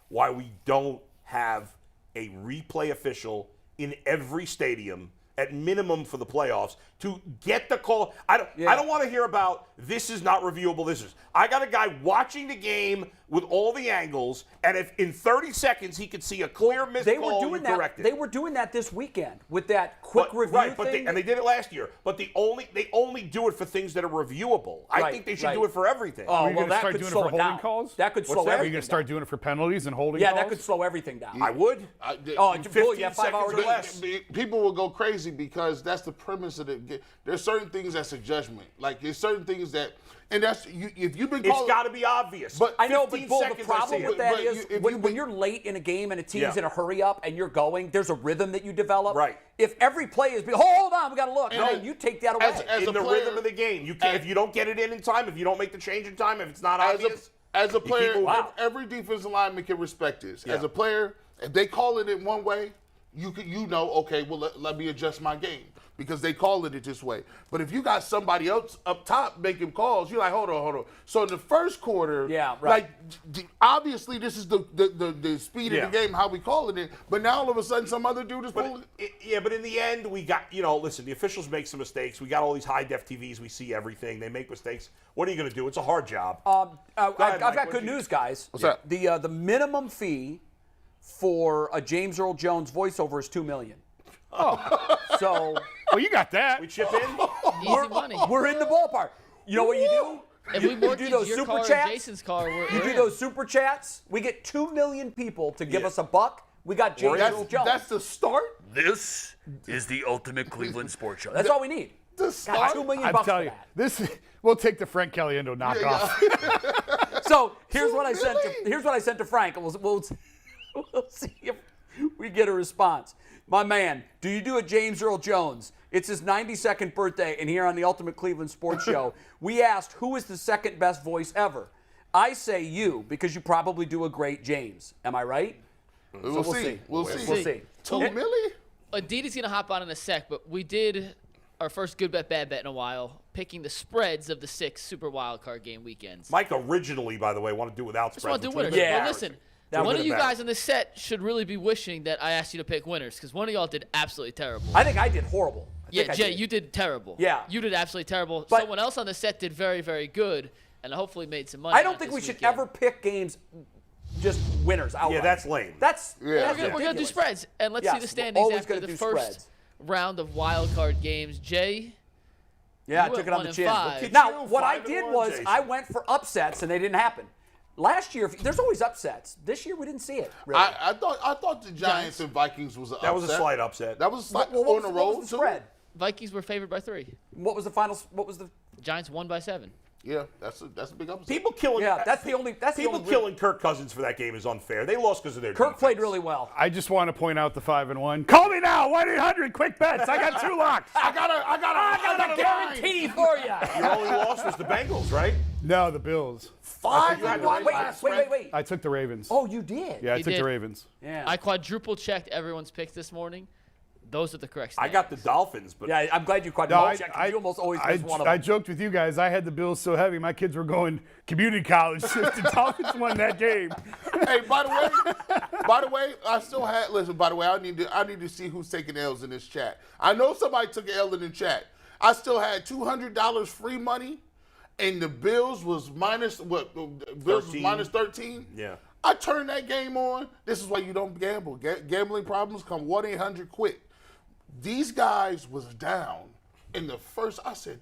why we don't have a replay official in every stadium at minimum for the playoffs to get the call. I don't want to hear about this is not reviewable. I got a guy watching the game with all the angles, and if in 30 seconds he could see a clear missed They were call, doing you that. correct it. They were doing that this weekend with that quick review right, thing. and they did it last year. But they only do it for things that are reviewable. I Right, think they should right. do it for everything. Oh, Are you well, gonna that start could doing it slow for it holding down. calls? That could What's slow that? Are you Are you everything going to start down. doing it for penalties and holding Yeah, calls? that could slow everything down. I would. Oh, 15 yeah, 5 hours seconds or less. People will go crazy because that's the premise of it. There's certain things that's a judgment. Like there's certain things that, and that's if you've been It's calling. got to be obvious. But I know, but 15 Bull, the seconds, I problem see with it. that But is if when you're late in a game and a team's Yeah. in a hurry up and you're going, there's a rhythm that you develop. Right. If every play is, hold on, we got to look. And No, then you take that away. as in a the player- rhythm of the game. You can, if you don't get it in time, if you don't make the change in time, if it's not as obvious, a keep player, moving. Wow. every defensive lineman can respect this. Yeah. As a player, if they call it in one way, okay, well let me adjust my game because they call it this way. But if you got somebody else up top making calls, you're like, hold on. So in the first quarter, Yeah, right. obviously this is the speed Yeah. of the game, how we calling it. But now all of a sudden some other dude is pulling. But in the end, we got, listen, the officials make some mistakes. We got all these high-def TVs. We see everything. They make mistakes. What are you going to do? It's a hard job. I've Mike, got good news, guys. What's that? The minimum fee for a James Earl Jones voiceover is $2 million. Oh, so Well, you got that. We chip in? Easy money. we're in the ballpark. You know what you do? If we You mortgage do those your super car or chats. Jason's car, we're You do in. those super chats. We get 2 million people to give Yeah. us $1. We got James Earl Jones. That's the start. This is the ultimate Cleveland sports show. That's all we need. The God, start. $2 million I'm bucks for telling you, that. we'll take the Frank Caliendo knockoff. So here's what I Really? sent to Frank. And we'll see if we get a response. My man, do you do a James Earl Jones? It's his 92nd birthday, and here on the Ultimate Cleveland Sports Show, we asked who is the second best voice ever. I say you because you probably do a great James. Am I right? We'll see. We'll see. $2 million? Adidas going to hop on in a sec, but we did our first good bet, bad bet in a while, picking the spreads of the 6 Super Wildcard game weekends. Mike originally, by the way, wanted to do without Just spreads. want to do winners. Yeah. Well, listen, one of you guys in this set should really be wishing that I asked you to pick winners because one of y'all did absolutely terrible. I think I did horrible. Yeah, Jay, you did terrible. Yeah. You did absolutely terrible. But someone else on the set did very, very good, and hopefully made some money. I don't think we should ever pick games just winners outright. Yeah, that's lame. That's We're going to do spreads, and let's see the standings after the first round of wild card games. Jay? Yeah, I You took it went on the 1 chin. and 5. Now, what I 5-1, did was Jason. I went for upsets, and they didn't happen. Last year, there's always upsets. This year, we didn't see it. Really. I thought the Giants and Vikings was an upset. That was a slight upset. That was a slight What on was the road, the spread? Vikings were favored by 3. What was the final? What was the? Giants won by 7. Yeah, that's a big upset. People killing. Yeah, that's the only. That's People the only. killing Kirk Cousins for that game is unfair. They lost because of their Kirk defense. played really well. I just want to point out the 5-1. Call me now, 1-800 quick bets. I got 2 locks. I got a guarantee for you. Your only loss was the Bengals, right? No, the Bills. 5-1. Wait. I took the Ravens. Oh, you did. Yeah, I He took did. the Ravens. Yeah. I quadruple checked everyone's picks this morning. Those are the correct I standings. got the Dolphins, but Yeah, I'm glad you quadruple checked. You almost always miss one of them. I joked with you guys. I had the Bills so heavy, my kids were going community college. The Dolphins won that game. Hey, by the way, I still had. Listen, by the way, I need to see who's taking L's in this chat. I know somebody took an L in the chat. I still had $200 free money, and the Bills was minus what? Bills was 13. minus 13. yeah. I turned that game on. This is why you don't gamble. Gambling problems come 1-800-QUIT. These guys was down in the first. I said,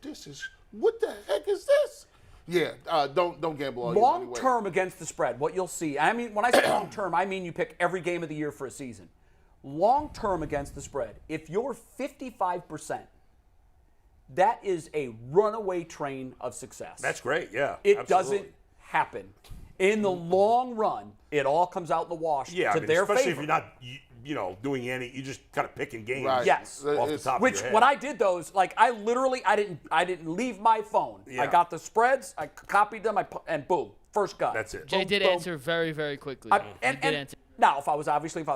what the heck is this? Yeah, don't gamble all your money Long away. term against the spread, what you'll see. I mean, when I say long term, I mean you pick every game of the year for a season. Long term against the spread, if you're 55%, that is a runaway train of success. That's great. Yeah. It absolutely. doesn't happen. In the long run, it all comes out in the wash Yeah, to I mean, their especially favor. if you're not, doing any. You just kind of picking games. Right. Yes. Off the It's- top Which of your head. when I did those, like I didn't leave my phone. Yeah. I got the spreads, I copied them, and boom, first cut. That's it. Jay did boom. answer very, very quickly. And He did answer. now, if I was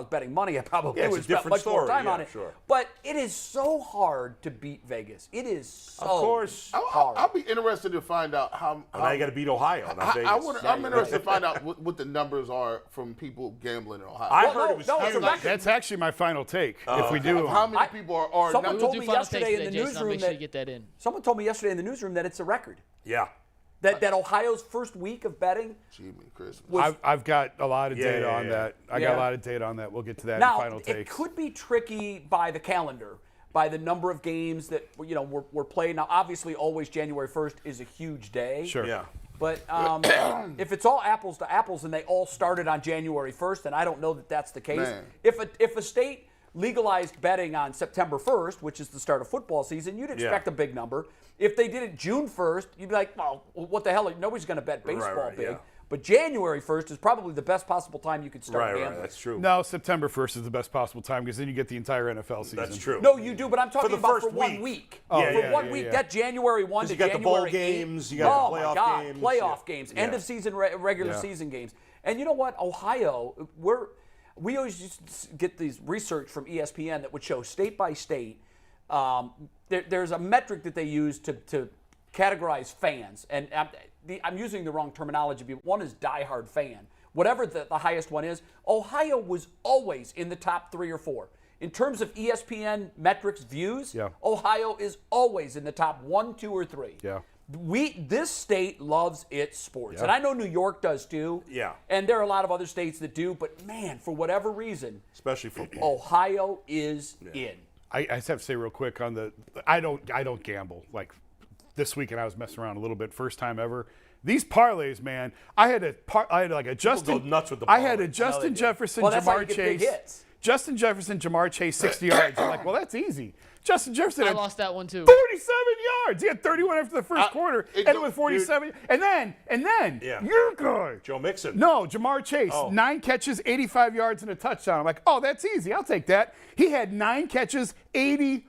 betting money, I probably Yeah, it's would a have spent different much more story. time Yeah, on it. sure. But it is so hard to beat Vegas. It is so Of course. hard. I'll be interested to find out how. Now you got to beat Ohio, not Vegas. I'm interested to find out what the numbers are from people gambling in Ohio. I Well, heard no, it was no, it's a huge. record. That's actually my final take. If we do, How many people are Someone not? told We'll me do final yesterday takes in the today, Jason. I'll newsroom make sure you that get that in. someone told me yesterday in the newsroom that it's a record. Yeah. That Ohio's first week of betting. Jimmy Christmas. I've got a lot of data on that. I got Yeah. a lot of data on that. We'll get to that Now, in final it takes. could be tricky by the calendar, by the number of games that were played. Now, obviously, always January 1st is a huge day. Sure. Yeah. But if it's all apples to apples and they all started on January 1st, then I don't know that that's the case. Man. If a state legalized betting on September 1st, which is the start of football season, you'd expect a big number. If they did it June 1st, you'd be like, well, what the hell? Nobody's going to bet baseball right, big. yeah. But January 1st is probably the best possible time you could start gambling. Right. That's true. No, September 1st is the best possible time because then you get the entire NFL season. That's true. No, you do, but I'm talking the about first for 1 week. week. Oh, for yeah, 1 yeah, week, yeah. that January 1 to you got the bowl January 8. games, you got the oh playoff my God, games, playoff yeah. games, Yeah. end of season regular Yeah. season games. And you know what? Ohio, we always used to get these research from ESPN that would show state by state. There's a metric that they use to categorize fans, and I'm using the wrong terminology, but one is diehard fan. Whatever the highest one is, Ohio was always in the top 3 or 4. In terms of ESPN metrics views, Yeah. Ohio is always in the top 1, 2, or 3. Yeah. This state loves its sports, Yeah. and I know New York does too. Yeah. And there are a lot of other states that do, but man, for whatever reason, Especially football. Ohio is in. I just have to say real quick on the I don't gamble. Like this weekend I was messing around a little bit, first time ever. These parlays, man. I had like a Justin. go nuts with the I had a parlays. Justin Jefferson, Well, that's how you Jamar get big Chase. hits. Justin Jefferson, Jamar Chase, 60 yards. I'm like, well, that's easy. Justin Jefferson I had lost that one too. 47 yards. He had 31 after the first quarter, it and it go- was 47. And then Yeah. your guy. Joe Mixon. No, Jamar Chase, Oh. 9 catches, 85 yards, and a touchdown. I'm like, oh, that's easy. I'll take that. He had 9 catches, 84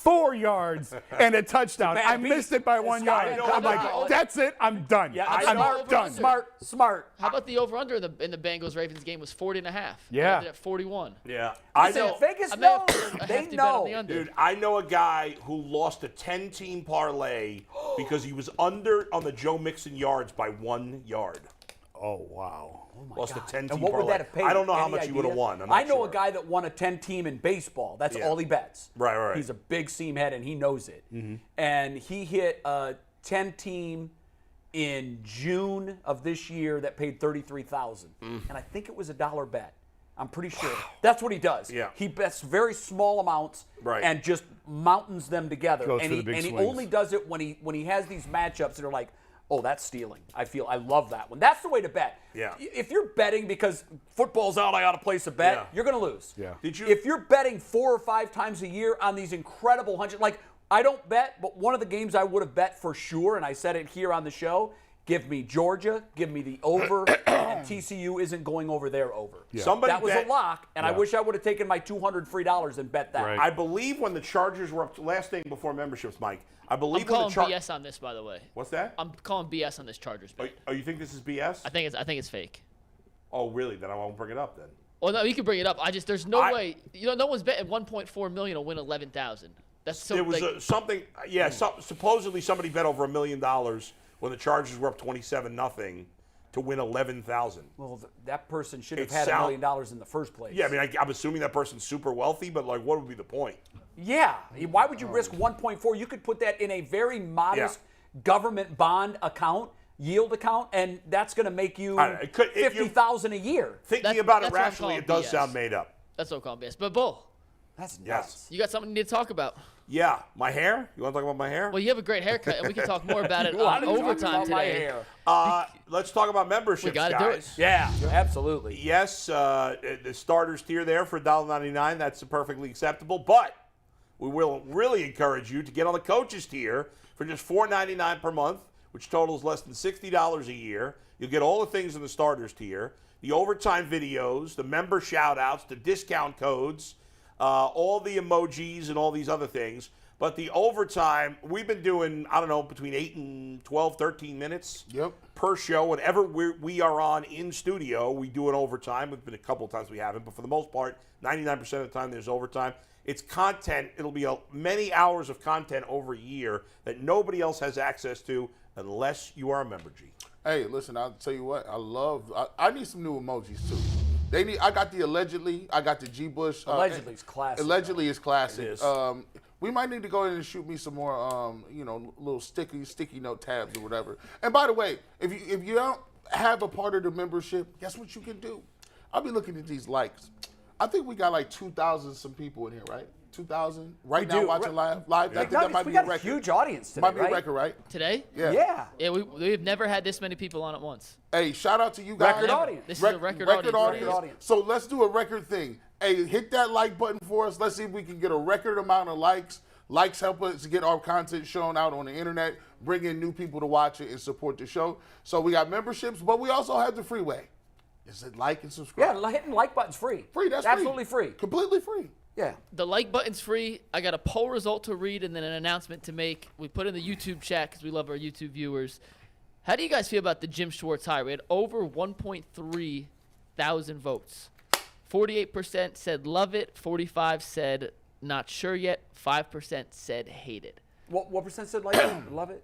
4 yards and a touchdown. bad I beat. missed it by 1 yard. I know I'm like, about- that's it. I'm done. Yeah, I'm done. Smart. How about the over/under in the Bengals-Ravens game was 40.5? Yeah. At 41. Yeah, I Listen, know. Vegas I may have knows. put a They hefty bet on the know. under. Dude, I know a guy who lost a 10-team parlay because he was under on the Joe Mixon yards by 1 yard. Oh, wow. Lost a 10-team And what parlay. would that have paid? I don't know how Any much he would have idea? won. I'm I not know sure. a guy that won a 10-team in baseball. That's Yeah. all he bets. Right. He's a big seam head, and he knows it. And he hit a 10-team in June of this year that paid $33,000, and I think it was $1 bet. I'm pretty sure. That's what he does. Yeah. He bets very small amounts Right. and just mountains them together. Goes and for he the big and he swings. only does it when he has these matchups that are like, oh, that's stealing. I love that one. That's the way to bet. Yeah. If you're betting because football's out, I got to place a bet, Yeah. you're going to lose. Yeah. Did you- If you're betting 4 or 5 times a year on these incredible hundreds, like I don't bet, but one of the games I would have bet for sure, and I said it here on the show, give me Georgia, give me the over, and TCU isn't going over their over. Somebody That was bet- a lock, and I wish I would have taken my $200 free dollars and bet that. Right. I believe when the Chargers were up, last thing before memberships, Mike. I believe I'm when the calling BS on this, by the way. What's that? I'm calling BS on this Chargers bet. Oh, you think this is BS? I think it's fake. Oh, really? Then I won't bring it up then. Well, no, you can bring it up. There's no I- way. No one's betting 1.4 million will win 11,000. That's so. It was like, something. Yeah, supposedly somebody bet over $1 million when the Chargers were up 27-0 to win 11,000. Well, that person should have It had $1 sound- million in the first place. Yeah, I mean, I'm assuming that person's super wealthy, but like, what would be the point? Yeah. Why would you risk 1.4? You could put that in a very modest government bond account, yield account, and that's going to make you I don't know, it could- if you- $50,000 a year. Thinking about it that's what I'm rationally, calling it does BS. sound made up. that's what I'm calling BS. But Bull, That's nuts. Yes. you got something you need to talk about. Yeah, my hair. You want to talk about my hair? Well, you have a great haircut, and we can talk more about it Why on did you talk overtime about my today. hair? Let's talk about memberships, We gotta do it. guys. Yeah, absolutely. Yes, the starters tier there for $1.99. That's perfectly acceptable. But we will really encourage you to get on the coaches tier for just $4.99 per month, which totals less than $60 a year. You'll get all the things in the starters tier, the overtime videos, the member shout-outs, the discount codes, all the emojis and all these other things. But the overtime, we've been doing, I don't know, between 8 and 12, 13 minutes per show. Whenever we are on in studio, we do an overtime. There's been a couple of times we haven't, but for the most part, 99% of the time there's overtime. It's content. It'll be many hours of content over a year that nobody else has access to unless you are a member, G. Hey, listen, I'll tell you what. I need some new emojis too. I got the allegedly. I got the G Bush. Allegedly is classic. Allegedly is classic. It is. We might need to go in and shoot me some more, little sticky note tabs or whatever. And by the way, if you don't have a part of the membership, guess what you can do? I'll be looking at these likes. I think we got like 2,000 some people in here, right? 2,000 right now do. watching live. I think that might we be a got record. huge audience today, Might be right? a record, right? Today? Yeah. Yeah, we've never had this many people on at once. Hey, shout out to you guys. Record audience. This is a record audience. So let's do a record thing. Hey, hit that like button for us. Let's see if we can get a record amount of likes. Likes help us to get our content shown out on the internet, bring in new people to watch it and support the show. So we got memberships, but we also have the free way. Is it like and subscribe? Yeah, hitting like button's free. Free, that's absolutely free. Completely free. Yeah. The like button's free. I got a poll result to read and then an announcement to make. We put in the YouTube chat because we love our YouTube viewers. How do you guys feel about the Jim Schwartz hire? We had over 1.3 thousand votes. 48% said love it. 45% said not sure yet. 5% said hate it. What percent said like it? Love it?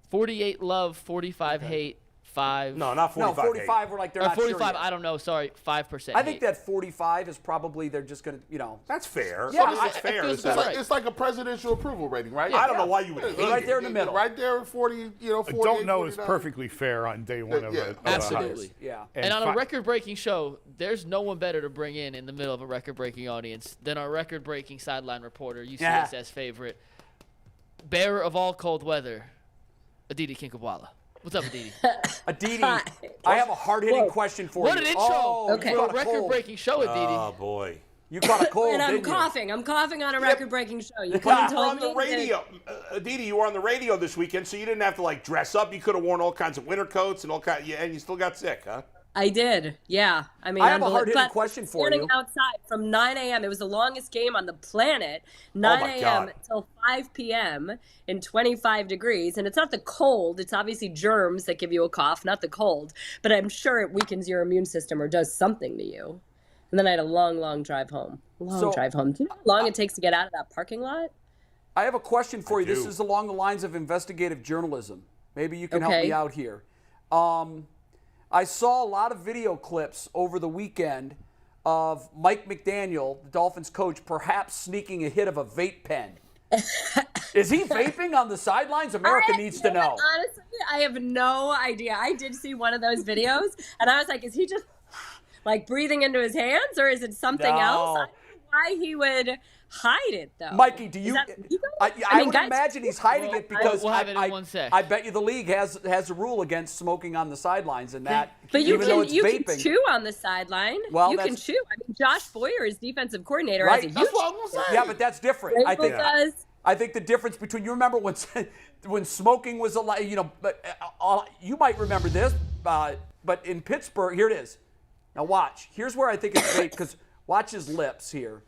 48 love, 45 hate, 5. No, not 45. No, 45 were like they're Or not 45, sure yet. I don't know. Sorry, 5%. I think hate. that 45 is probably they're just going to, That's fair. Yeah, That's it fair. feels Is that- about right. It's like a presidential approval rating, right? I don't know why you would hate right it. there in the middle. Right there at 40, 48, Don't know is 49. perfectly fair on day one of Yeah, a of a absolutely. hire. Yeah. And on a fi- record-breaking show, there's no one better to bring in the middle of a record-breaking audience than our record-breaking sideline reporter, UCSS favorite, bearer of all cold weather, Aditi Kinkabwala. What's up, Aditi? Aditi, I have a hard-hitting question for What you. an intro Oh, Okay. you for a caught a cold. record-breaking show, Aditi. Oh, boy. You caught a cold, And I'm didn't you? coughing. I'm coughing on a record-breaking show. You could But have you were told on me the that- radio. Aditi, you were on the radio this weekend, so you didn't have to, like, dress up. You could have worn all kinds of winter coats and all kinds, and you still got sick, huh? I did. Yeah. I mean, I have a hard-hitting but question for standing you. outside from 9 a.m. It was the longest game on the planet. 9 my a.m. God. till 5 p.m. in 25 degrees. And it's not the cold. It's obviously germs that give you a cough, not the cold. But I'm sure it weakens your immune system or does something to you. And then I had a long, long drive home. Drive home. Do you know how long it takes to get out of that parking lot? I have a question for you. This do. is along the lines of investigative journalism. Maybe you can help Okay. me out here. I saw a lot of video clips over the weekend of Mike McDaniel, the Dolphins coach, perhaps sneaking a hit of a vape pen. Is he vaping on the sidelines? America needs to know. Honestly, I have no idea. I did see one of those videos, and I was like, is he just like breathing into his hands, or is it something No. else? I don't know why he would hide it, though. Mikey, do you? Is that legal? I mean, would guys- imagine he's hiding it because We'll have it in 1 sec. I bet you the league has a rule against smoking on the sidelines, and that But you even though can it's you vaping, can chew on the sideline. Well, you can that's- chew. I mean, Josh Boyer is defensive coordinator. Right. Has a That's huge what I'm gonna say. yeah, but that's different. I Vrabel think does. I think the difference between, you remember when smoking was allowed, but you might remember this, but in Pittsburgh, here it is. Now watch. Here's where I think it's fake, because watch his lips here.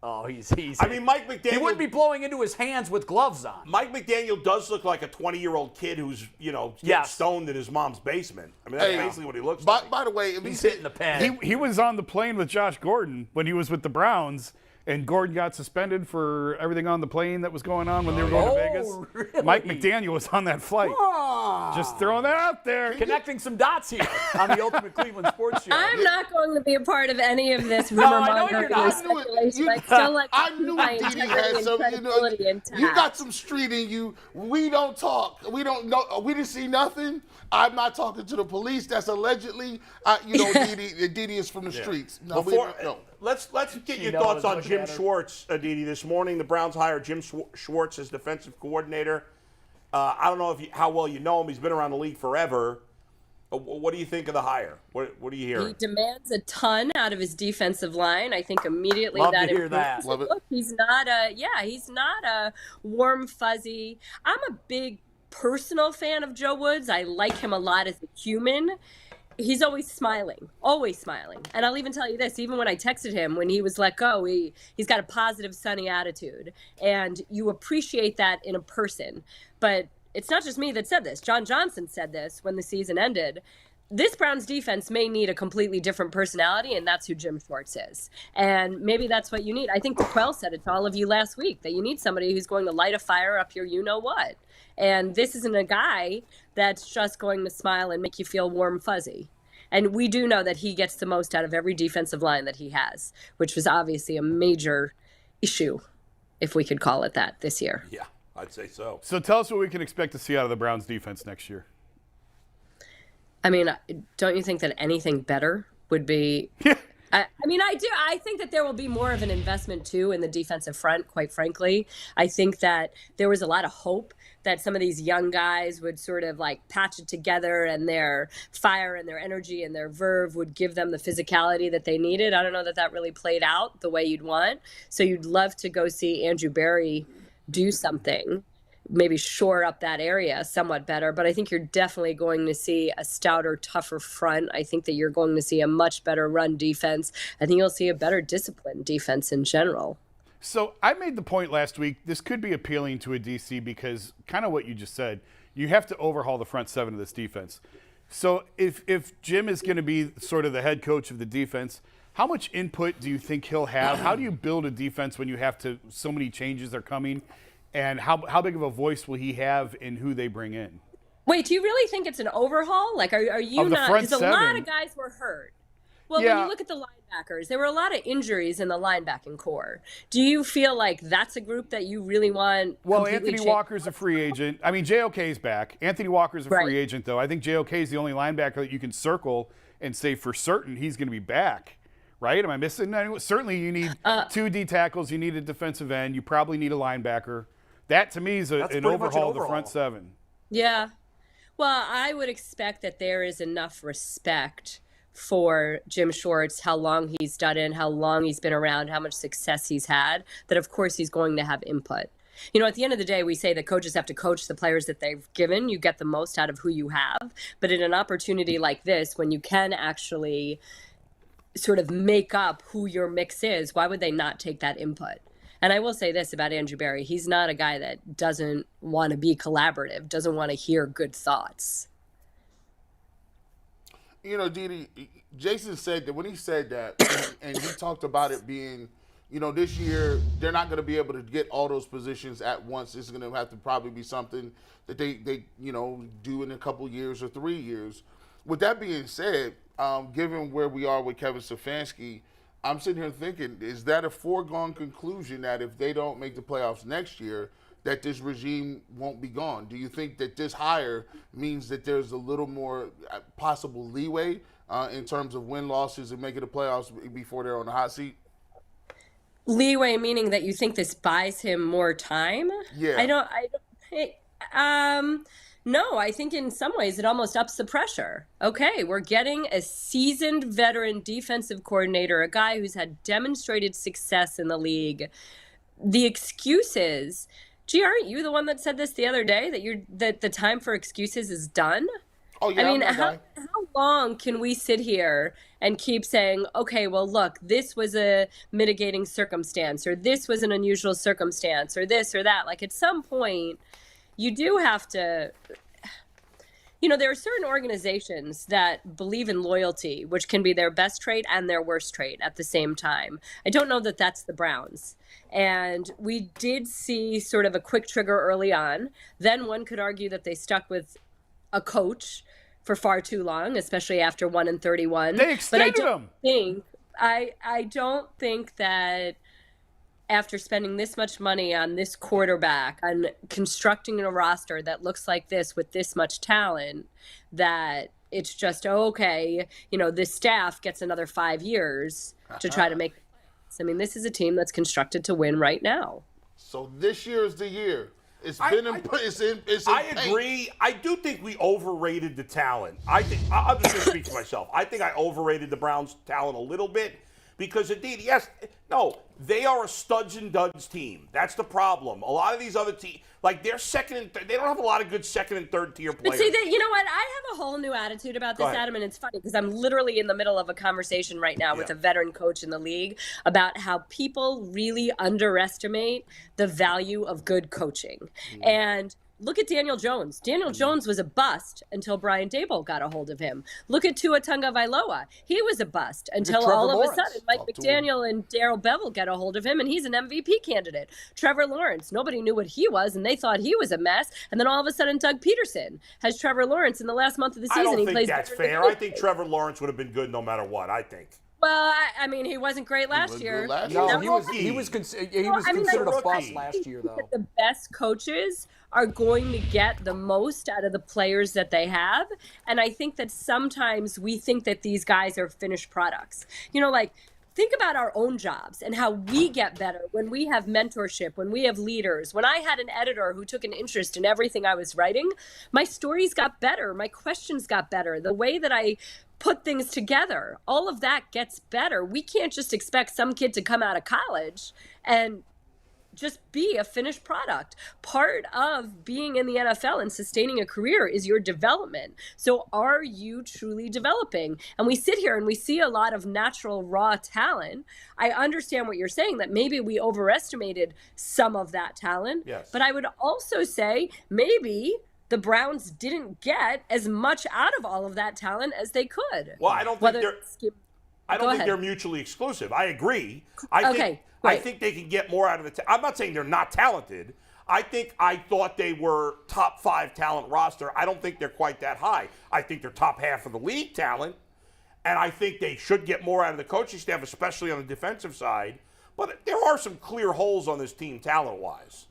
Oh, he's. I mean, Mike McDaniel. He wouldn't be blowing into his hands with gloves on. Mike McDaniel does look like a 20-year-old kid who's, getting Yes. stoned in his mom's basement. I mean, that's Hey, basically what he looks like. By the way, if He's hitting the pen. He was on the plane with Josh Gordon when he was with the Browns, and Gordon got suspended for everything on the plane that was going on when they were going to Vegas. really? Mike McDaniel was on that flight. Just throwing that out there. Connecting some dots here on the Ultimate Cleveland Sports Show. I'm not going to be a part of any of this No, rumor I know you're mongering not. speculation. I still like I to knew keep my Didi integrity had and some. credibility intact. You got some street in you. We don't talk. We don't know. We didn't see nothing. I'm not talking to the police. That's allegedly, Didi is from the streets. No, we Before, don't know. let's get your know thoughts I on was Jim looking at her. Schwartz, Aditi. This morning, the Browns hired Jim Schwartz as defensive coordinator. I don't know how well you know him. He's been around the league forever. What do you think of the hire? What are you He hearing? demands a ton out of his defensive line. I think immediately Love that to hear improves that. his Love it. look. He's not a warm fuzzy. I'm a big personal fan of Joe Woods. I like him a lot as a human. He's always smiling. And I'll even tell you this, even when I texted him when he was let go, he's got a positive, sunny attitude. And you appreciate that in a person. But it's not just me that said this. John Johnson said this when the season ended. This Browns defense may need a completely different personality, and that's who Jim Schwartz is. And maybe that's what you need. I think DeQuell said it to all of you last week, that you need somebody who's going to light a fire up your you-know-what. And this isn't a guy that's just going to smile and make you feel warm fuzzy. And we do know that he gets the most out of every defensive line that he has, which was obviously a major issue, if we could call it that, this year. Yeah, I'd say so. So tell us what we can expect to see out of the Browns defense next year. I mean, don't you think that anything better would be? I mean, I do. I think that there will be more of an investment, too, in the defensive front, quite frankly. I think that there was a lot of hope that some of these young guys would sort of like patch it together, and their fire and their energy and their verve would give them the physicality that they needed. I don't know that that really played out the way you'd want. So you'd love to go see Andrew Berry do something, maybe shore up that area somewhat better. But I think you're definitely going to see a stouter, tougher front. I think that you're going to see a much better run defense. I think you'll see a better disciplined defense in general. So I made the point last week, this could be appealing to a DC because kind of what you just said, you have to overhaul the front seven of this defense. So if Jim is going to be sort of the head coach of the defense, how much input do you think he'll have? How do you build a defense when you have to, so many changes are coming? And how big of a voice will he have in who they bring in? Wait, do you really think it's an overhaul? Like, are you Of the not? front Because a lot seven. of guys were hurt. Well, Yeah. when you look at the linebackers, there were a lot of injuries in the linebacking core. Do you feel like that's a group that you really want? Well, completely Anthony changed? Walker's a free agent. I mean, JOK's back. Anthony Walker's a free Right. agent, though. I think JOK is the only linebacker that you can circle and say for certain he's going to be back. Right? Am I missing anyone? Certainly you need 2 D tackles. You need a defensive end. You probably need a linebacker. That, to me, is That's an pretty much an overhaul of the overhaul. front seven. Yeah. Well, I would expect that there is enough respect for Jim Schwartz, how long he's done it, how long he's been around, how much success he's had, that of course he's going to have input. At the end of the day, we say that coaches have to coach the players that they've given. You get the most out of who you have. But in an opportunity like this, when you can actually sort of make up who your mix is, why would they not take that input? And I will say this about Andrew Berry. He's not a guy that doesn't want to be collaborative, doesn't want to hear good thoughts. Didi, Jason said that when he said that, and he talked about it being, this year they're not going to be able to get all those positions at once. It's going to have to probably be something that they do in a couple years or 3 years. With that being said, given where we are with Kevin Stefanski, I'm sitting here thinking, is that a foregone conclusion that if they don't make the playoffs next year, that this regime won't be gone? Do you think that this hire means that there's a little more possible leeway in terms of win-losses and making the playoffs before they're on the hot seat? Leeway meaning that you think this buys him more time? Yeah. No, I think in some ways it almost ups the pressure. Okay, we're getting a seasoned veteran defensive coordinator, a guy who's had demonstrated success in the league. The excuses, aren't you the one that said this the other day, that the time for excuses is done? Oh, yeah. I mean, how long can we sit here and keep saying, okay, well, look, this was a mitigating circumstance, or this was an unusual circumstance, or this or that? Like, at some point, you do have to, there are certain organizations that believe in loyalty, which can be their best trait and their worst trait at the same time. I don't know that that's the Browns. And we did see sort of a quick trigger early on. Then one could argue that they stuck with a coach for far too long, especially after 1-31. They extended him. I don't think that after spending this much money on this quarterback, on constructing a roster that looks like this with this much talent, that it's just, this staff gets another 5 years to try to make. I mean, this is a team that's constructed to win right now. So this year is the year. I agree. I do think we overrated the talent. I'm just going to speak for myself. I think I overrated the Browns' talent a little bit. Because indeed, they are a studs and duds team. That's the problem. A lot of these other teams, like they're they don't have a lot of good second and third tier players. But see, you know what? I have a whole new attitude about this, Adam, and it's funny because I'm literally in the middle of a conversation right now with a veteran coach in the league about how people really underestimate the value of good coaching. And look at Daniel Jones. Daniel Jones was a bust until Brian Daboll got a hold of him. Look at Tua Tagovailoa. He was a bust until all of a sudden Mike McDaniel and Darrell Bevell get a hold of him, and he's an MVP candidate. Trevor Lawrence, nobody knew what he was, and they thought he was a mess. And then all of a sudden, Doug Peterson has Trevor Lawrence in the last month of the season. I don't think that's fair. I think Trevor Lawrence would have been good no matter what, I think. Well, I mean, he wasn't great last year. He was considered a bust last year, though. The best coaches are going to get the most out of the players that they have. And I think that sometimes we think that these guys are finished products. Think about our own jobs and how we get better when we have mentorship, when we have leaders. When I had an editor who took an interest in everything I was writing, my stories got better. My questions got better. The way that I put things together, all of that gets better. We can't just expect some kid to come out of college and just be a finished product. Part of being in the NFL and sustaining a career is your development. So are you truly developing? And we sit here and we see a lot of natural raw talent. I understand what you're saying, that maybe we overestimated some of that talent. Yes. But I would also say maybe the Browns didn't get as much out of all of that talent as they could. Well, I don't think they're mutually exclusive. I agree. I think they can get more out of the I'm not saying they're not talented. I thought they were top 5 talent roster. I don't think they're quite that high. I think they're top half of the league talent. And I think they should get more out of the coaching staff, especially on the defensive side. But there are some clear holes on this team talent-wise.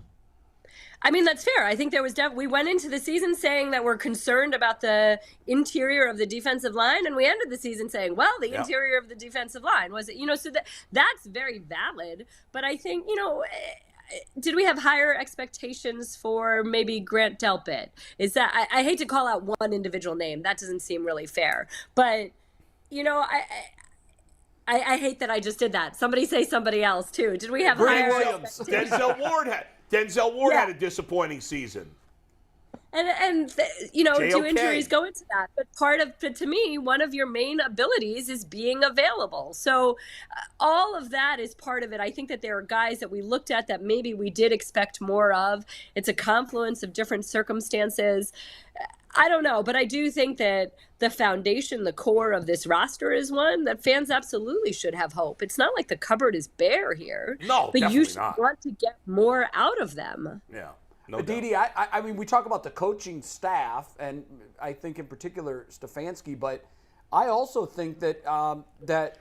I mean, that's fair. I think there was we went into the season saying that we're concerned about the interior of the defensive line, and we ended the season saying, well, the interior of the defensive line was it, so that's very valid. But I think, did we have higher expectations for maybe Grant Delpit? Is that I hate to call out one individual name. That doesn't seem really fair. But, I hate that I just did that. Somebody say somebody else, too. Did we have higher Williams, Denzel Ward had. Denzel Ward Yeah. had a disappointing season. And you know, do JOK. injuries go into that? But to me, one of your main abilities is being available. So all of that is part of it. I think that there are guys that we looked at that maybe we did expect more of. It's a confluence of different circumstances. I don't know, but I do think that the foundation, the core of this roster is one that fans absolutely should have hope. It's not like the cupboard is bare here. No, but you definitely should not. want to get more out of them. Yeah. No doubt. Didi, I mean, we talk about the coaching staff, and I think in particular Stefanski, but I also think that that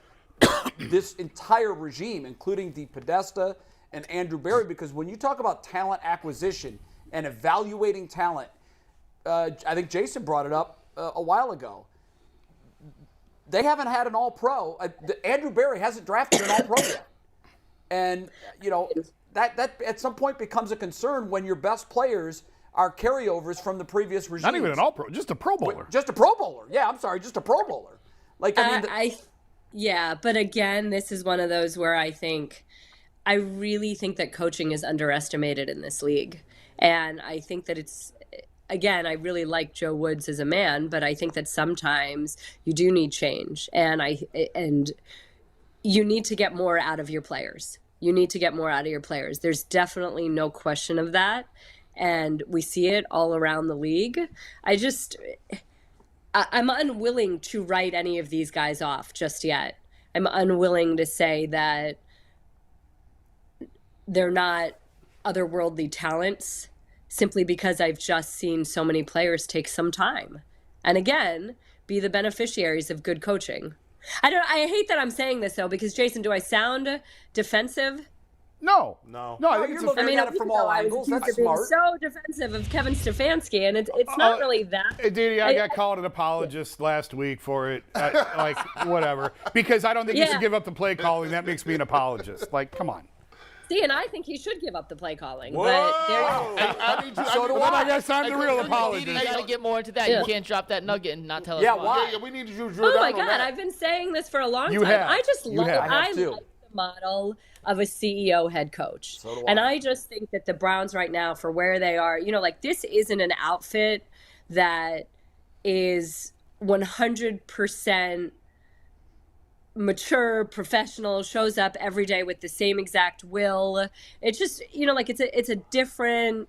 this entire regime, including the Podesta and Andrew Berry, because when you talk about talent acquisition and evaluating talent, I think Jason brought it up a while ago. They haven't had an All-Pro. Andrew Berry hasn't drafted an All-Pro yet, and you know. That at some point becomes a concern when your best players are carryovers from the previous regime. Not even an All-Pro, just a Pro Bowler. Just a Pro Bowler. Yeah, I'm sorry, just a Pro Bowler. Like Yeah, but again, this is one of those where I really think that coaching is underestimated in this league, and I think that again, I really like Joe Woods as a man, but I think that sometimes you do need change, and you need to get more out of your players. You need to get more out of your players. There's definitely no question of that. And we see it all around the league. I'm unwilling to write any of these guys off just yet. I'm unwilling to say that they're not otherworldly talents simply because I've just seen so many players take some time. And again, be the beneficiaries of good coaching. I hate that I'm saying this though, because Jason, do I sound defensive? No. I think you're it's looking at it from all angles. That's smart. So defensive of Kevin Stefanski, and it's not really that. Hey, Didi, I got called an apologist last week for it. Like, whatever. Because I don't think you should give up the play calling. That makes me an apologist. Like, come on. See, and I think he should give up the play calling. Whoa. But there you go. So do I guess I'm the real apologist. You got to get more into that. Yeah. You can't drop that nugget and not tell us Yeah, why. why? we need to Oh my God, I've been saying this for a long You time. have. I just You love have. I have too. like the model of a CEO head coach. So do And I. I just think that the Browns right now, for where they are, like this isn't an outfit that is 100% mature, professional, shows up every day with the same exact will. It's just, like it's a different.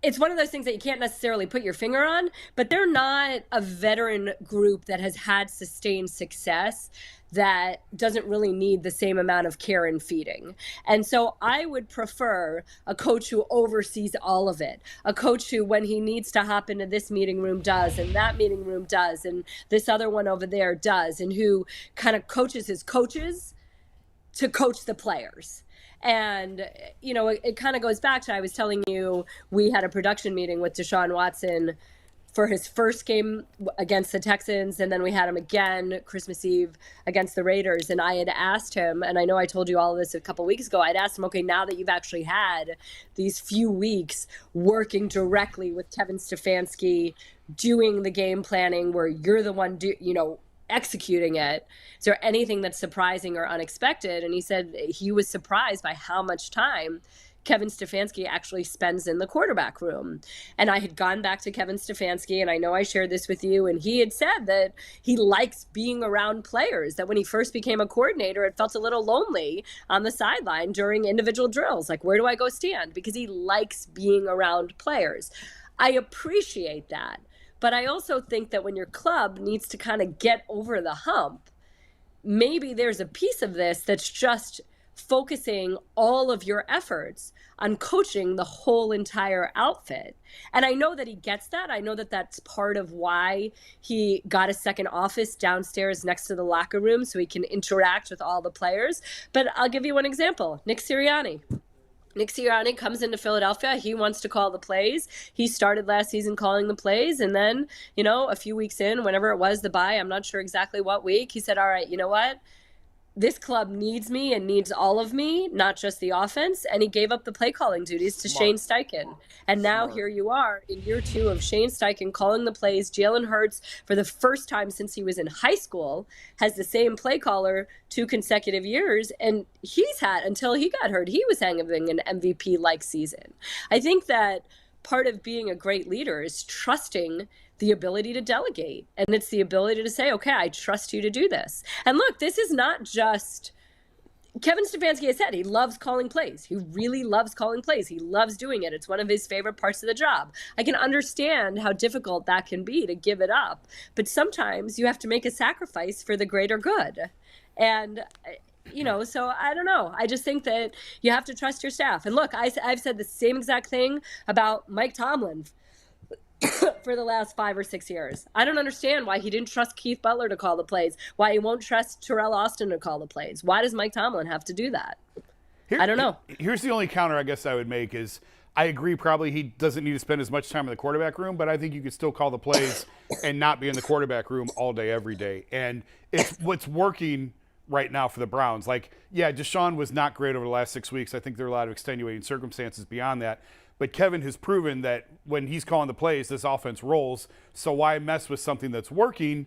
It's one of those things that you can't necessarily put your finger on, but they're not a veteran group that has had sustained success that doesn't really need the same amount of care and feeding. And so I would prefer a coach who oversees all of it, a coach who, when he needs to hop into this meeting room, does, and that meeting room does, and this other one over there does, and who kind of coaches his coaches to coach the players. And, it kind of goes back to, I was telling you, we had a production meeting with Deshaun Watson for his first game against the Texans, and then we had him again Christmas Eve against the Raiders. And I had asked him, and I know I told you all of this a couple weeks ago, I'd asked him, okay, now that you've actually had these few weeks working directly with Kevin Stefanski, doing the game planning where you're the one executing it, is there anything that's surprising or unexpected? And he said he was surprised by how much time Kevin Stefanski actually spends in the quarterback room. And I had gone back to Kevin Stefanski, and I know I shared this with you, and he had said that he likes being around players, that when he first became a coordinator, it felt a little lonely on the sideline during individual drills. Like, where do I go stand? Because he likes being around players. I appreciate that. But I also think that when your club needs to kind of get over the hump, maybe there's a piece of this that's just focusing all of your efforts on coaching the whole entire outfit. And I know that he gets that. I know that that's part of why he got a second office downstairs next to the locker room so he can interact with all the players. But I'll give you one example. Nick Sirianni. Nick Sirianni comes into Philadelphia. He wants to call the plays. He started last season calling the plays. And then, a few weeks in, whenever it was the bye, I'm not sure exactly what week, he said, all right, you know what? this club needs me and needs all of me, not just the offense. And he gave up the play calling duties to Shane Steichen. And now here you are in year 2 of Shane Steichen calling the plays. Jalen Hurts, for the first time since he was in high school, has the same play caller 2 consecutive years. And he's had, until he got hurt, he was having an MVP-like season. I think that part of being a great leader is trusting the ability to delegate. And it's the ability to say, okay, I trust you to do this. And look, this is not just Kevin Stefanski has said he loves calling plays. He really loves calling plays. He loves doing it. It's one of his favorite parts of the job. I can understand how difficult that can be to give it up. But sometimes you have to make a sacrifice for the greater good. And so I don't know. I just think that you have to trust your staff. And look, I've said the same exact thing about Mike Tomlin for the last 5 or 6 years. I don't understand why he didn't trust Keith Butler to call the plays, why he won't trust Terrell Austin to call the plays. Why does Mike Tomlin have to do that? I don't know. Here's the only counter I guess I would make is I agree probably he doesn't need to spend as much time in the quarterback room, but I think you could still call the plays and not be in the quarterback room all day, every day. And it's what's working right now for the Browns. Like, yeah, Deshaun was not great over the last 6 weeks. I think there are a lot of extenuating circumstances beyond that. But Kevin has proven that when he's calling the plays, this offense rolls. So why mess with something that's working?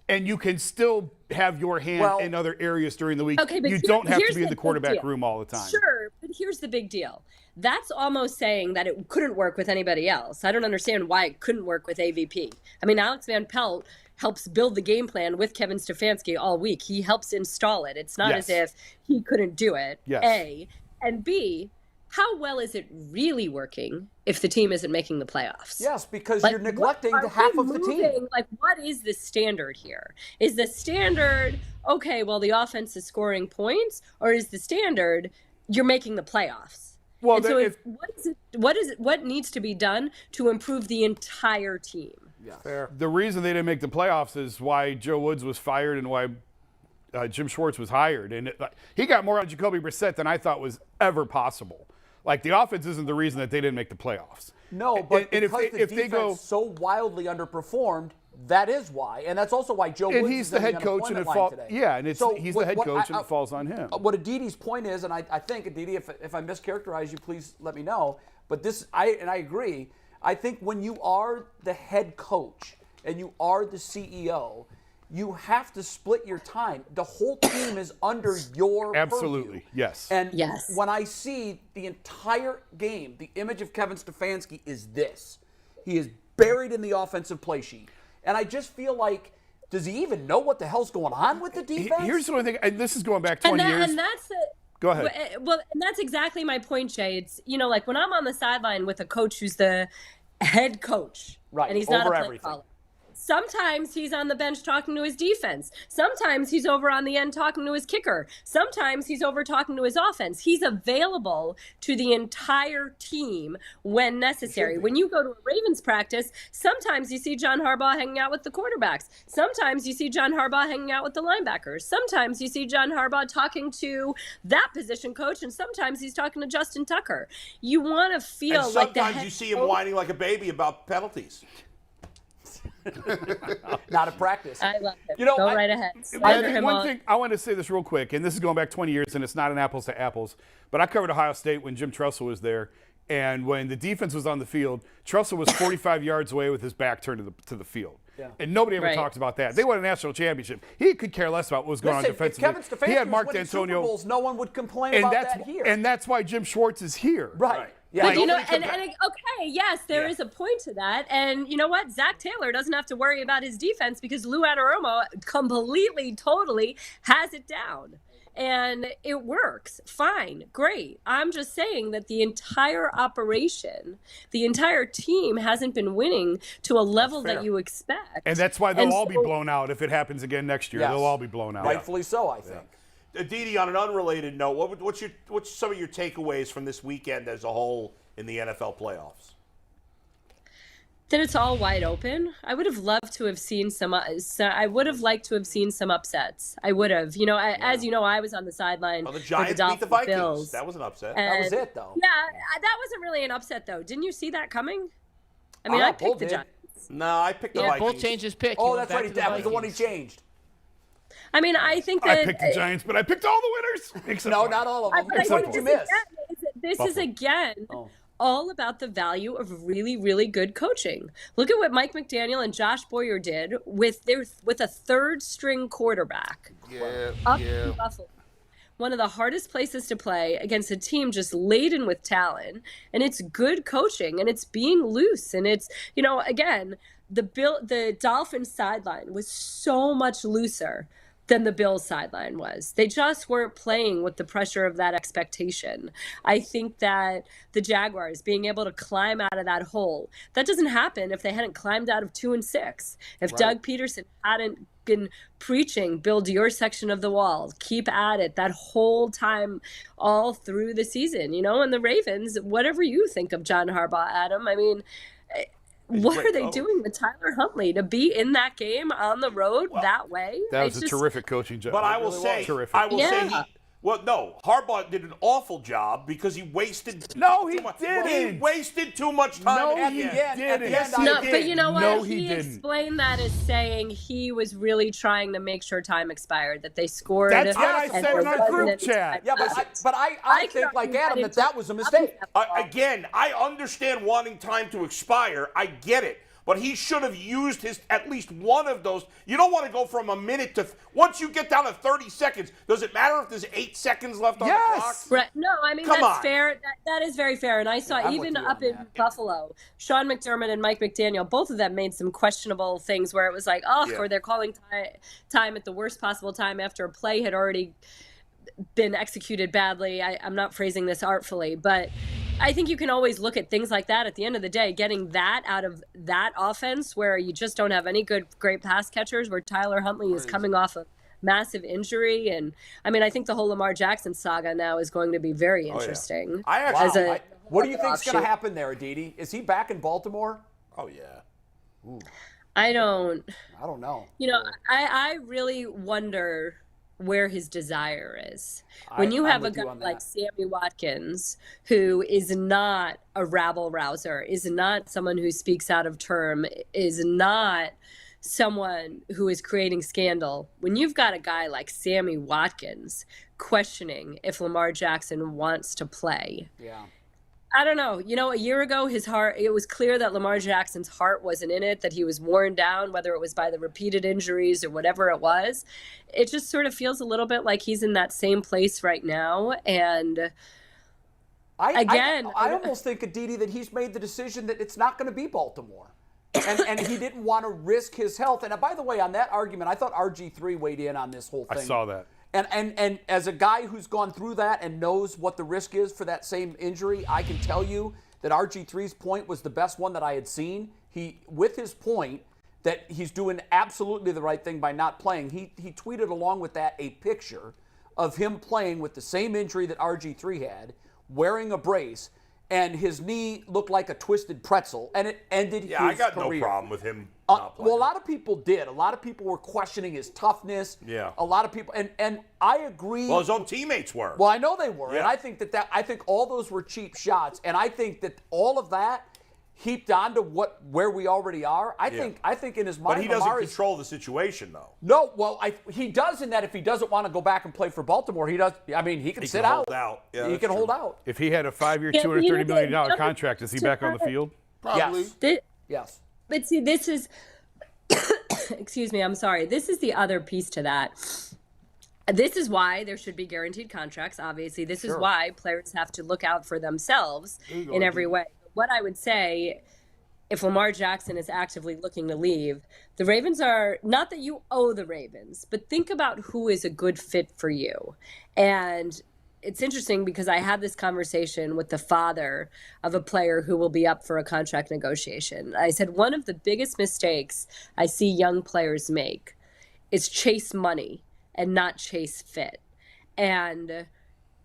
And you can still have your hand in other areas during the week. Okay, but you don't have to be in the big quarterback deal. room all the time. Sure, but here's the big deal. That's almost saying that it couldn't work with anybody else. I don't understand why it couldn't work with AVP. I mean, Alex Van Pelt helps build the game plan with Kevin Stefanski all week. He helps install it. It's not as if he couldn't do it, A. And B, how well is it really working if the team isn't making the playoffs? Yes, because you're neglecting the half of the team. Like, what is the standard here? Is the standard, okay, well, the offense is scoring points, or is the standard you're making the playoffs? Well, and so what needs to be done to improve the entire team? Yeah. Fair. The reason they didn't make the playoffs is why Joe Woods was fired and why Jim Schwartz was hired. And he got more out of Jacoby Brissett than I thought was ever possible. Like, the offense isn't the reason that they didn't make the playoffs. No, but and because if the they defense go so wildly underperformed, that is why. And that's also why Joe Woods and he's is the in head coach, and it falls. Yeah, and he's the head coach, and it falls on him. What Aditi's point is, and I think, Aditi, if I mischaracterize you, please let me know. But I agree. I think when you are the head coach and you are the CEO, you have to split your time. The whole team is under your Absolutely, purview. yes. And when I see the entire game, the image of Kevin Stefanski is this. He is buried in the offensive play sheet. And I just feel like, does he even know what the hell's going on with the defense? Here's the only thing, and this is going back 20 years. And that's it. Go ahead. Well, and that's exactly my point, Jay. It's, like when I'm on the sideline with a coach who's the head coach, right, and he's not a play everything. caller. Sometimes he's on the bench talking to his defense. Sometimes he's over on the end talking to his kicker. Sometimes he's over talking to his offense. He's available to the entire team when necessary. When you go to a Ravens practice, sometimes you see John Harbaugh hanging out with the quarterbacks. Sometimes you see John Harbaugh hanging out with the linebackers. Sometimes you see John Harbaugh talking to that position coach, and sometimes he's talking to Justin Tucker. You want to feel and like sometimes you see him whining like a baby about penalties. Not a practice. I love it. Go right ahead. One thing, I want to say this real quick, and this is going back 20 years, and it's not an apples to apples, but I covered Ohio State when Jim Tressel was there, and when the defense was on the field, Tressel was 45 yards away with his back turned to the field. Yeah. And nobody ever talked about that. They won a national championship. He could care less about what was going on defensively. If Kevin Stefanski he had Mark was winning D'Antonio. Super Bowls, no one would complain about that here. And that's why Jim Schwartz is here. Right. Yeah, but okay, yes, there is a point to that. And you know what? Zach Taylor doesn't have to worry about his defense because Lou Anarumo completely, totally has it down. And it works. Fine. Great. I'm just saying that the entire operation, the entire team hasn't been winning to a level that you expect. And that's why they'll all be blown out if it happens again next year. Yes. They'll all be blown out. Rightfully so, I think. Aditi, on an unrelated note, what's some of your takeaways from this weekend as a whole in the NFL playoffs? That it's all wide open. I would have loved to have seen I would have liked to have seen some upsets. I would have. As you know, I was on the sideline. Well, the Giants beat the Vikings. Bills. That was an upset. That was it, though. Yeah, that wasn't really an upset, though. Didn't you see that coming? I mean, I picked the Giants. No, I picked the Vikings. Both changed his pick. Oh, that's right. That was the one he changed. I mean, I think I that picked the Giants, but I picked all the winners. Except No, one. not all of them. but I What think did you this miss? is again all about the value of really, really good coaching. Look at what Mike McDaniel and Josh Boyer did with a third string quarterback up in Buffalo. One of the hardest places to play against a team just laden with talent, and it's good coaching, and it's being loose, and it's, again, the Dolphins sideline was so much looser than the Bills sideline was. They just weren't playing with the pressure of that expectation. I think that the Jaguars being able to climb out of that hole, that doesn't happen if they hadn't climbed out of 2-6. If Doug Peterson hadn't been preaching, build your section of the wall, keep at it that whole time all through the season, and the Ravens, whatever you think of John Harbaugh, Adam, I mean, what are they doing with Tyler Huntley to be in that game on the road that way? That was a terrific coaching job. But I will say, Harbaugh did an awful job because he wasted. No, he didn't. didn't. He wasted too much time. No, he didn't. Yes, No, he did. but you know what? No, he didn't. Explained that as saying he was really trying to make sure time expired, that they scored. That's what I and said there in our wasn't group any chat. time. Yeah, but I think, like Adam, that was a mistake. Again, I understand wanting time to expire. I get it. But he should have used at least one of those. You don't want to go from a minute to once you get down to 30 seconds. Does it matter if there's 8 seconds left on the clock? Right. No, I mean, that's fair. That is very fair. And I saw even up in Buffalo, Sean McDermott and Mike McDaniel, both of them made some questionable things where it was like, or they're calling time at the worst possible time after a play had already been executed badly. I'm not phrasing this artfully, but I think you can always look at things like that. At the end of the day, getting that out of that offense where you just don't have any great pass catchers, where Tyler Huntley is coming off a massive injury. And I mean, I think the whole Lamar Jackson saga now is going to be very interesting. What do you think is going to happen there, Aditi? Is he back in Baltimore? Oh, yeah. Ooh. I don't know. I really wonder where his desire is. When you have a guy like Sammy Watkins, who is not a rabble-rouser, is not someone who speaks out of term, is not someone who is creating scandal. When you've got a guy like Sammy Watkins questioning if Lamar Jackson wants to play, I don't know. A year ago, it was clear that Lamar Jackson's heart wasn't in it, that he was worn down, whether it was by the repeated injuries or whatever it was. It just sort of feels a little bit like he's in that same place right now. And I almost think, Aditi, that he's made the decision that it's not going to be Baltimore. And he didn't want to risk his health. And by the way, on that argument, I thought RG3 weighed in on this whole thing. I saw that. And as a guy who's gone through that and knows what the risk is for that same injury, I can tell you that RG3's point was the best one that I had seen. With his point that he's doing absolutely the right thing by not playing, he tweeted along with that a picture of him playing with the same injury that RG3 had, wearing a brace, and his knee looked like a twisted pretzel, and it ended his career. Yeah, I got no problem with him not playing. Well, a lot of people did. A lot of people were questioning his toughness. Yeah. A lot of people, and I agree. Well, his own teammates were. Well, I know they were, Yeah. and I think I think all those were cheap shots, and I think that all of that heaped onto where we already are. I think in his mind, but he doesn't control the situation, though. No, well, he does in that if he doesn't want to go back and play for Baltimore, he does. I mean, he can sit out. Hold out. Yeah, he can hold out. If he had a 5-year, $230 million contract, is he back on the field? Probably. Yes. But see, this is, excuse me, I'm sorry. This is the other piece to that. This is why there should be guaranteed contracts, obviously. This is why players have to look out for themselves in every way. What I would say, if Lamar Jackson is actively looking to leave, the Ravens are, not that you owe the Ravens, but think about who is a good fit for you. And it's interesting because I had this conversation with the father of a player who will be up for a contract negotiation. I said, one of the biggest mistakes I see young players make is chase money and not chase fit. And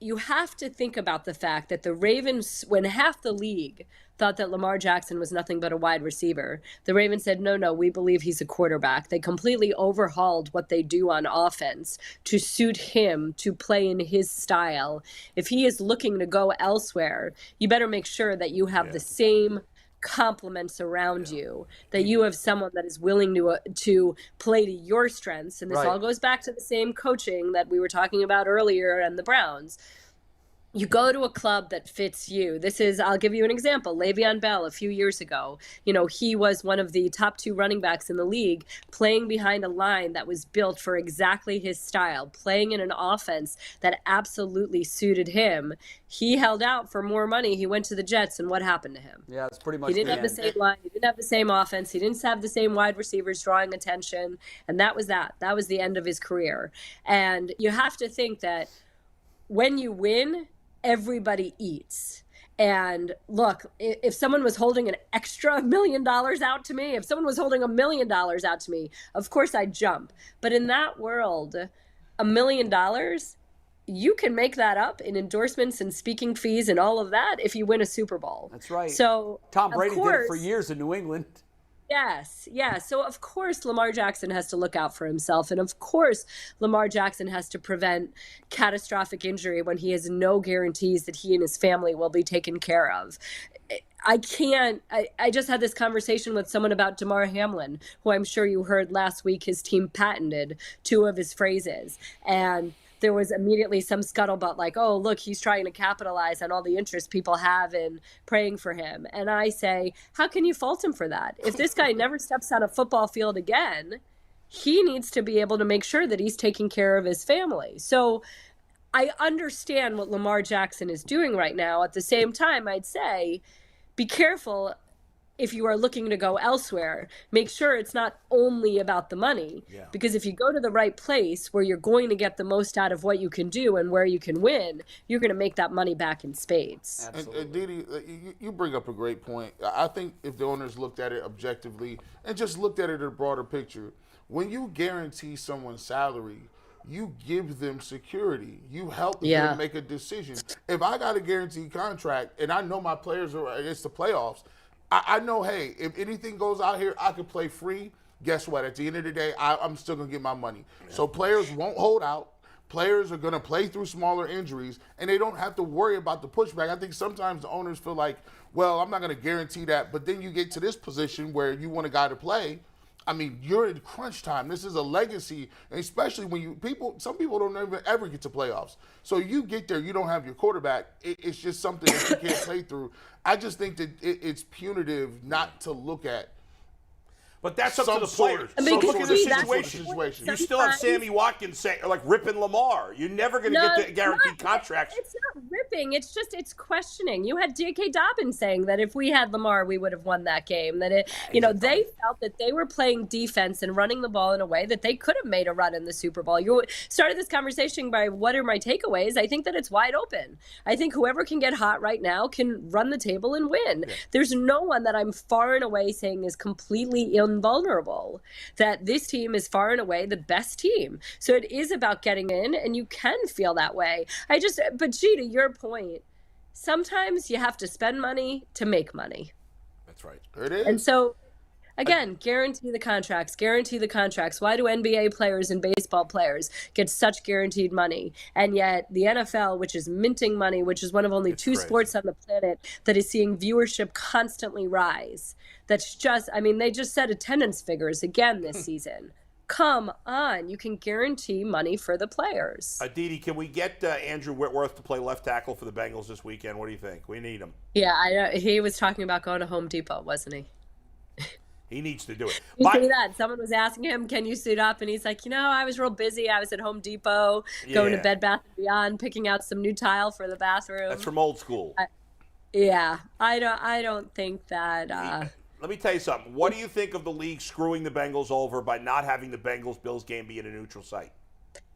you have to think about the fact that the Ravens, when half the league thought that Lamar Jackson was nothing but a wide receiver, the Ravens said, no, we believe he's a quarterback. They completely overhauled what they do on offense to suit him, to play in his style. If he is looking to go elsewhere, you better make sure that you have the same complements around you, that you have someone that is willing to play to your strengths. And this all goes back to the same coaching that we were talking about earlier and the Browns. You go to a club that fits you. I'll give you an example. Le'Veon Bell, a few years ago, he was one of the top 2 running backs in the league, playing behind a line that was built for exactly his style, playing in an offense that absolutely suited him. He held out for more money. He went to the Jets, and what happened to him? Yeah, it's pretty much He didn't have the same line. He didn't have the same offense. He didn't have the same wide receivers drawing attention. And that was that. That was the end of his career. And you have to think that when you win, everybody eats. And look, if someone was holding an extra $1 million out to me, if someone was holding $1 million out to me, of course I'd jump. But in that world, $1 million, you can make that up in endorsements and speaking fees and all of that if you win a Super Bowl. That's right. So Tom Brady did it for years in New England. Yes, yeah. So of course Lamar Jackson has to look out for himself, and of course Lamar Jackson has to prevent catastrophic injury when he has no guarantees that he and his family will be taken care of. I just had this conversation with someone about Damar Hamlin, who I'm sure you heard last week his team patented 2 of his phrases, and there was immediately some scuttlebutt like, oh, look, he's trying to capitalize on all the interest people have in praying for him. And I say, how can you fault him for that? If this guy never steps on a football field again, he needs to be able to make sure that he's taking care of his family. So I understand what Lamar Jackson is doing right now. At the same time, I'd say, be careful. If you are looking to go elsewhere, make sure it's not only about the money. Yeah. Because if you go to the right place where you're going to get the most out of what you can do and where you can win, you're going to make that money back in spades. And Didi, you bring up a great point. I think if the owners looked at it objectively and just looked at it in a broader picture, when you guarantee someone's salary, you give them security. You help them make a decision. If I got a guaranteed contract and I know my players are against the playoffs, I know, hey, if anything goes out here, I can play free. Guess what? At the end of the day, I'm still going to get my money. Yeah. So players won't hold out. Players are going to play through smaller injuries, and they don't have to worry about the pushback. I think sometimes the owners feel like, well, I'm not going to guarantee that. But then you get to this position where you want a guy to play. I mean, you're in crunch time. This is a legacy, and especially when some people don't ever get to playoffs. So you get there, you don't have your quarterback. It's just something that you can't play through. I just think that it's punitive not to look at. But that's up to the players. So look at the situation. You still have Sammy Watkins ripping Lamar. You're never going to get the guaranteed contracts. It's not ripping. It's questioning. You had J.K. Dobbins saying that if we had Lamar, we would have won that game. That they felt that they were playing defense and running the ball in a way that they could have made a run in the Super Bowl. You started this conversation by what are my takeaways? I think that it's wide open. I think whoever can get hot right now can run the table and win. Yeah. There's no one that I'm far and away saying is completely invulnerable, that this team is far and away the best team. So it is about getting in, and you can feel that way. But G, to your point, sometimes you have to spend money to make money. That's right. It is. And so, again, guarantee the contracts. Why do NBA players and baseball players get such guaranteed money? And yet the NFL, which is minting money, which is one of only two sports on the planet that is seeing viewership constantly rise. That's just, they just set attendance figures again this season. Come on, you can guarantee money for the players. Didi, can we get Andrew Whitworth to play left tackle for the Bengals this weekend? What do you think? We need him. Yeah, I know. He was talking about going to Home Depot, wasn't he? He needs to do it. You see that? Someone was asking him, can you suit up? And he's like, I was real busy. I was at Home Depot, going to Bed Bath & Beyond, picking out some new tile for the bathroom. That's from old school. I don't think that... Let me tell you something. What do you think of the league screwing the Bengals over by not having the Bengals-Bills game be at a neutral site?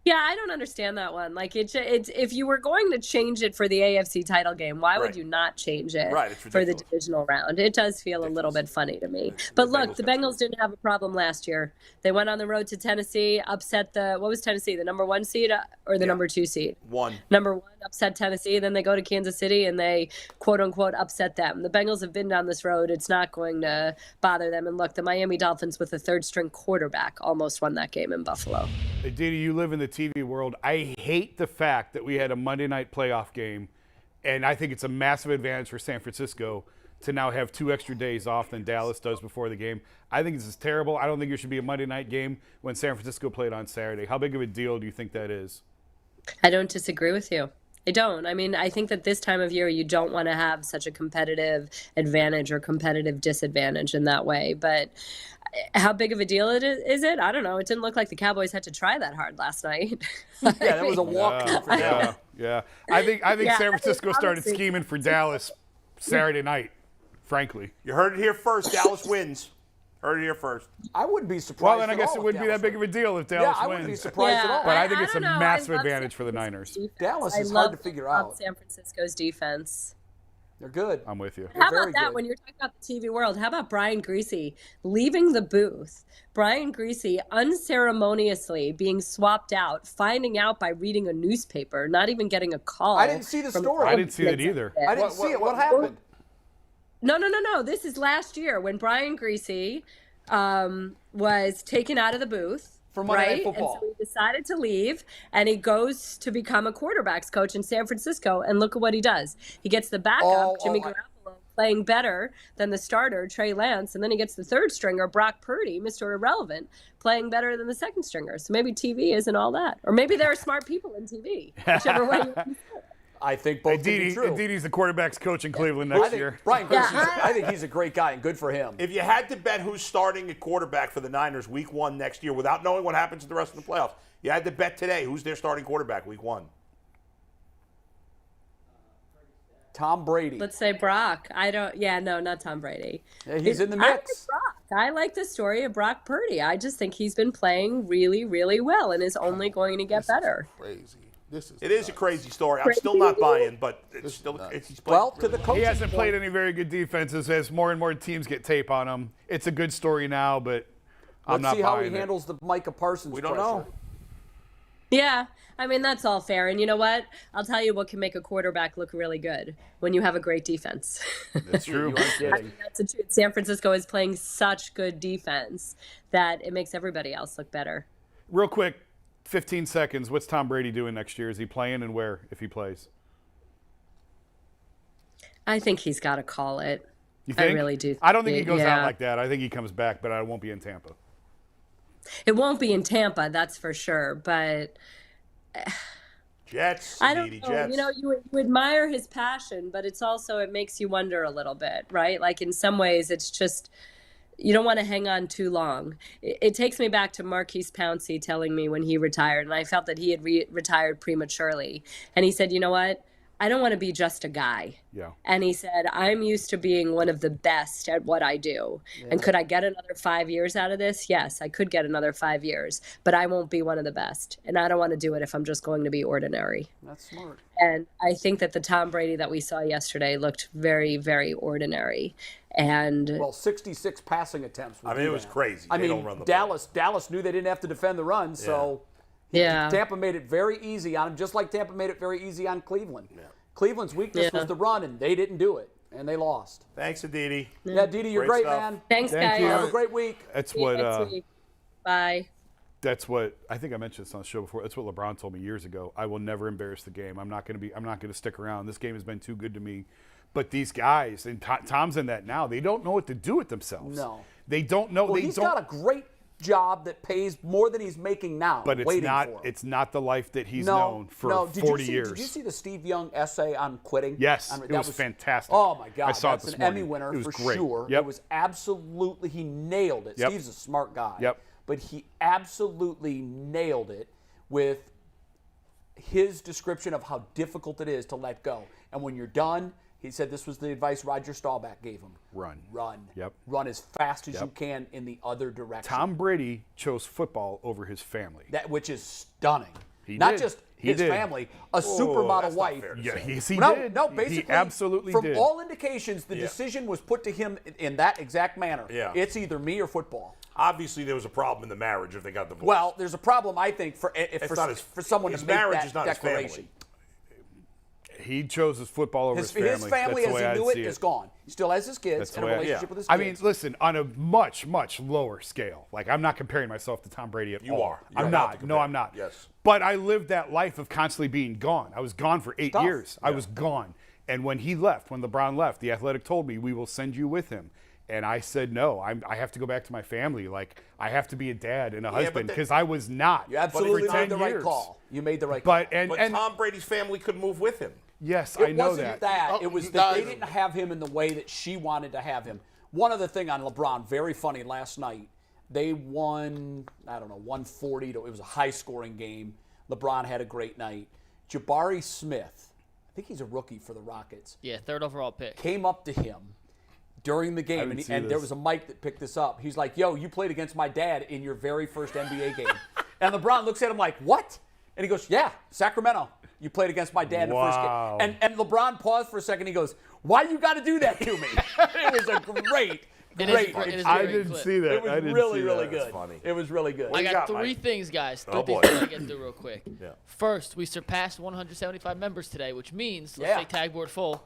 Yeah, I don't understand that one. Like, it's if you were going to change it for the AFC title game, why would you not change it for the divisional round? It does feel a little bit funny to me. But look, the Bengals didn't have a problem last year. They went on the road to Tennessee, upset what was Tennessee, the number 1 seed or the number 2 seed? Number 1, upset Tennessee. Then they go to Kansas City and they, quote unquote, upset them. The Bengals have been down this road. It's not going to bother them. And look, the Miami Dolphins with a third-string quarterback almost won that game in Buffalo. Hey, Didi, you live in the TV world. I hate the fact that we had a Monday night playoff game, and I think it's a massive advantage for San Francisco to now have 2 extra days off than Dallas does before the game. I think this is terrible. I don't think it should be a Monday night game when San Francisco played on Saturday. How big of a deal do you think that is? I don't disagree with you. I don't. I mean, I think that this time of year, you don't want to have such a competitive advantage or competitive disadvantage in that way. But how big of a deal is it? I don't know. It didn't look like the Cowboys had to try that hard last night. Yeah, that was a walk for them. Yeah. I think Yeah, San Francisco started honestly, scheming for Dallas Saturday night, frankly. You heard it here first. Dallas wins. Heard it here first. I wouldn't be surprised. Well, then I at guess all it if wouldn't be Dallas that big of a wins. deal if Dallas I wouldn't be wins. surprised at all. But I think it's a don't know. massive I love advantage for the San Niners. Francisco's Dallas defense. is I hard to love figure out. San Francisco's defense. They're good. I'm with you. How very about that good. when you're talking about the TV world? How about Brian Greasy leaving the booth? Brian Greasy unceremoniously being swapped out, finding out by reading a newspaper, not even getting a call. I didn't see the from story. I didn't see that either. I didn't see it. What happened? No. This is last year when Brian Greasy was taken out of the booth. For Monday Night right? Football. And so he decided to leave, and he goes to become a quarterbacks coach in San Francisco, and look at what he does. He gets the backup, Jimmy Garoppolo, playing better than the starter, Trey Lance, and then he gets the third stringer, Brock Purdy, Mr. Irrelevant, playing better than the second stringer. So maybe TV isn't all that. Or maybe there are smart people in TV, whichever way you want to say it. I think both can be true. Didi's the quarterback's coach in Cleveland I next think year. Brian Greasy, I think he's a great guy and good for him. If you had to bet who's starting at quarterback for the Niners week 1 next year without knowing what happens in the rest of the playoffs, you had to bet today who's their starting quarterback week 1. Tom Brady. Let's say Brock. Not Tom Brady. Yeah, he's in the I like mix. Brock. I like the story of Brock Purdy. I just think he's been playing really, really well and is only going to get better. Crazy. It is a crazy story. I'm still not buying, but it's still he's playing. Well, to the coaching He hasn't played point, any very good defenses as more and more teams get tape on him. It's a good story now, but I'm let's not see how he buying it. handles the Micah Parsons We don't pressure. know. Yeah, I mean, that's all fair. And you know what? I'll tell you what can make a quarterback look really good when you have a great defense. That's true. You aren't kidding. I mean, that's the truth. San Francisco is playing such good defense that it makes everybody else look better. Real quick, 15 seconds. What's Tom Brady doing next year? Is he playing, and where if he plays? I think he's got to call it. You think? I really do. I don't think he goes out Yeah. like that. I think he comes back, but I won't be in Tampa. It won't be in Tampa, that's for sure. But Jets. I don't Edie, know. Jets. You know, you admire his passion, but it's also, it makes you wonder a little bit, right? Like in some ways, it's just, you don't want to hang on too long. It takes me back to Marquise Pouncey telling me when he retired, and I felt that he had retired prematurely. And he said, you know what? I don't want to be just a guy. Yeah. And he said, I'm used to being one of the best at what I do. Yeah. And could I get another 5 years out of this? Yes, I could get another 5 years, but I won't be one of the best. And I don't want to do it if I'm just going to be ordinary. That's smart. And I think that the Tom Brady that we saw yesterday looked very, very ordinary. And well, 66 passing attempts. I mean, it was crazy. I They mean, don't run the ball. Dallas knew they didn't have to defend the run, so yeah. Tampa made it very easy on him, just like Tampa made it very easy on Cleveland. Yeah. Cleveland's weakness was the run, and they didn't do it, and they lost. Thanks, Aditi. Yeah, Didi, you're great, man. Thanks, Thank guys. you. Have a great week. That's See you next week. Bye. That's what I think I mentioned this on the show before. That's what LeBron told me years ago. I will never embarrass the game. I'm not going to stick around. This game has been too good to me. But these guys, and Tom's in that now, they don't know what to do with themselves. No. They don't know. Well, he's got a great job that pays more than he's making now. But it's not the life that he's known for 40 years. Did you see the Steve Young essay on quitting? Yes, it was fantastic. Oh my God, I saw that's it this an morning. Emmy winner It was for great. sure. Yep. It was absolutely, he nailed it. Yep. Steve's a smart guy. Yep. But he absolutely nailed it with his description of how difficult it is to let go. And when you're done, he said this was the advice Roger Staubach gave him. Run. Yep. Run as fast as you can in the other direction. Tom Brady chose football over his family. Which is stunning. He Not did. just He his did. family, a supermodel wife. Yeah, yes, he No, did. no, basically, he absolutely from did. all indications, the decision was put to him in that exact manner. Yeah. It's either me or football. Obviously, there was a problem in the marriage if they got divorced. Well, there's a problem, I think, for someone his to make marriage that is not his declaration. family. He chose his football over his family. His family, That's the as way he knew I it, see is gone. He still has his kids That's and a the way relationship with his I kids. mean, listen, on a much, much lower scale. Like, I'm not comparing myself to Tom Brady at all. You are. I'm You're not. allowed to No, compare. I'm not. Yes. But I lived that life of constantly being gone. I was gone for 8 years. I was gone. And when he left, when LeBron left, The Athletic told me, we will send you with him. And I said, no, I have to go back to my family. Like, I have to be a dad and a husband because I was not. You absolutely for made 10 the right years. call. You made the right call. But Tom Brady's family could move with him. Yes, It I know wasn't that. It was that they didn't have him in the way that she wanted to have him. One other thing on LeBron, very funny, last night, they won, 140. It was a high-scoring game. LeBron had a great night. Jabari Smith, I think he's a rookie for the Rockets. Yeah, 3rd overall pick. Came up to him during the game, and there was a mic that picked this up. He's like, yo, you played against my dad in your very first NBA game. And LeBron looks at him like, what? And he goes, yeah, Sacramento. You played against my dad in the first game. And LeBron paused for a second. He goes, why you got to do that to me? It was a great I didn't see that. It was really good. That's funny. It was really good. I got three things, guys. Three things I get through real quick. Yeah. First, we surpassed 175 members today, which means, let's Yeah. say tag board full,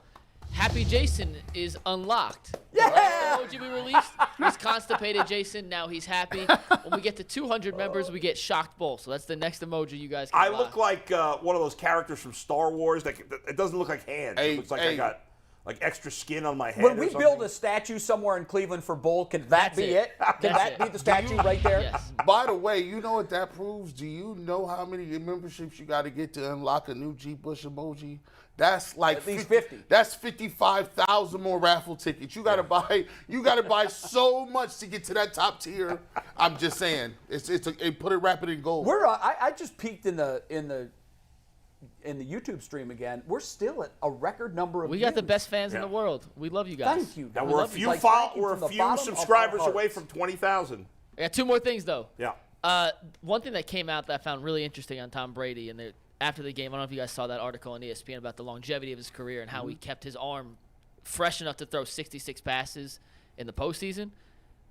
Happy Jason is unlocked. Yeah! The emoji we released was constipated Jason. Now he's happy. When we get to 200 members, we get shocked bull. So that's the next emoji you guys can I buy. look like one of those characters from Star Wars. That it doesn't look like hands. It looks like I got like extra skin on my head. When we build a statue somewhere in Cleveland for Bull, can that That's be it. it? Can That's that it. be the statue right there? Yes. By the way, you know what that proves? Do you know how many memberships you got to get to unlock a new G Bush emoji? That's like At least 50. That's 55,000 more raffle tickets. You got to buy. You got to buy so much to get to that top tier. I'm just saying, wrap it in gold. We're I just peeked in the YouTube stream again. We're still at a record number of We got the views. best fans in the world. We love you guys. Thank you. Now We we're a love you. few Like, thank you we're from a the few bottom of subscribers our away hearts. from 20,000. I got two more things, though. Yeah. One thing that came out that I found really interesting on Tom Brady, and after the game, I don't know if you guys saw that article on ESPN about the longevity of his career and how he kept his arm fresh enough to throw 66 passes in the postseason.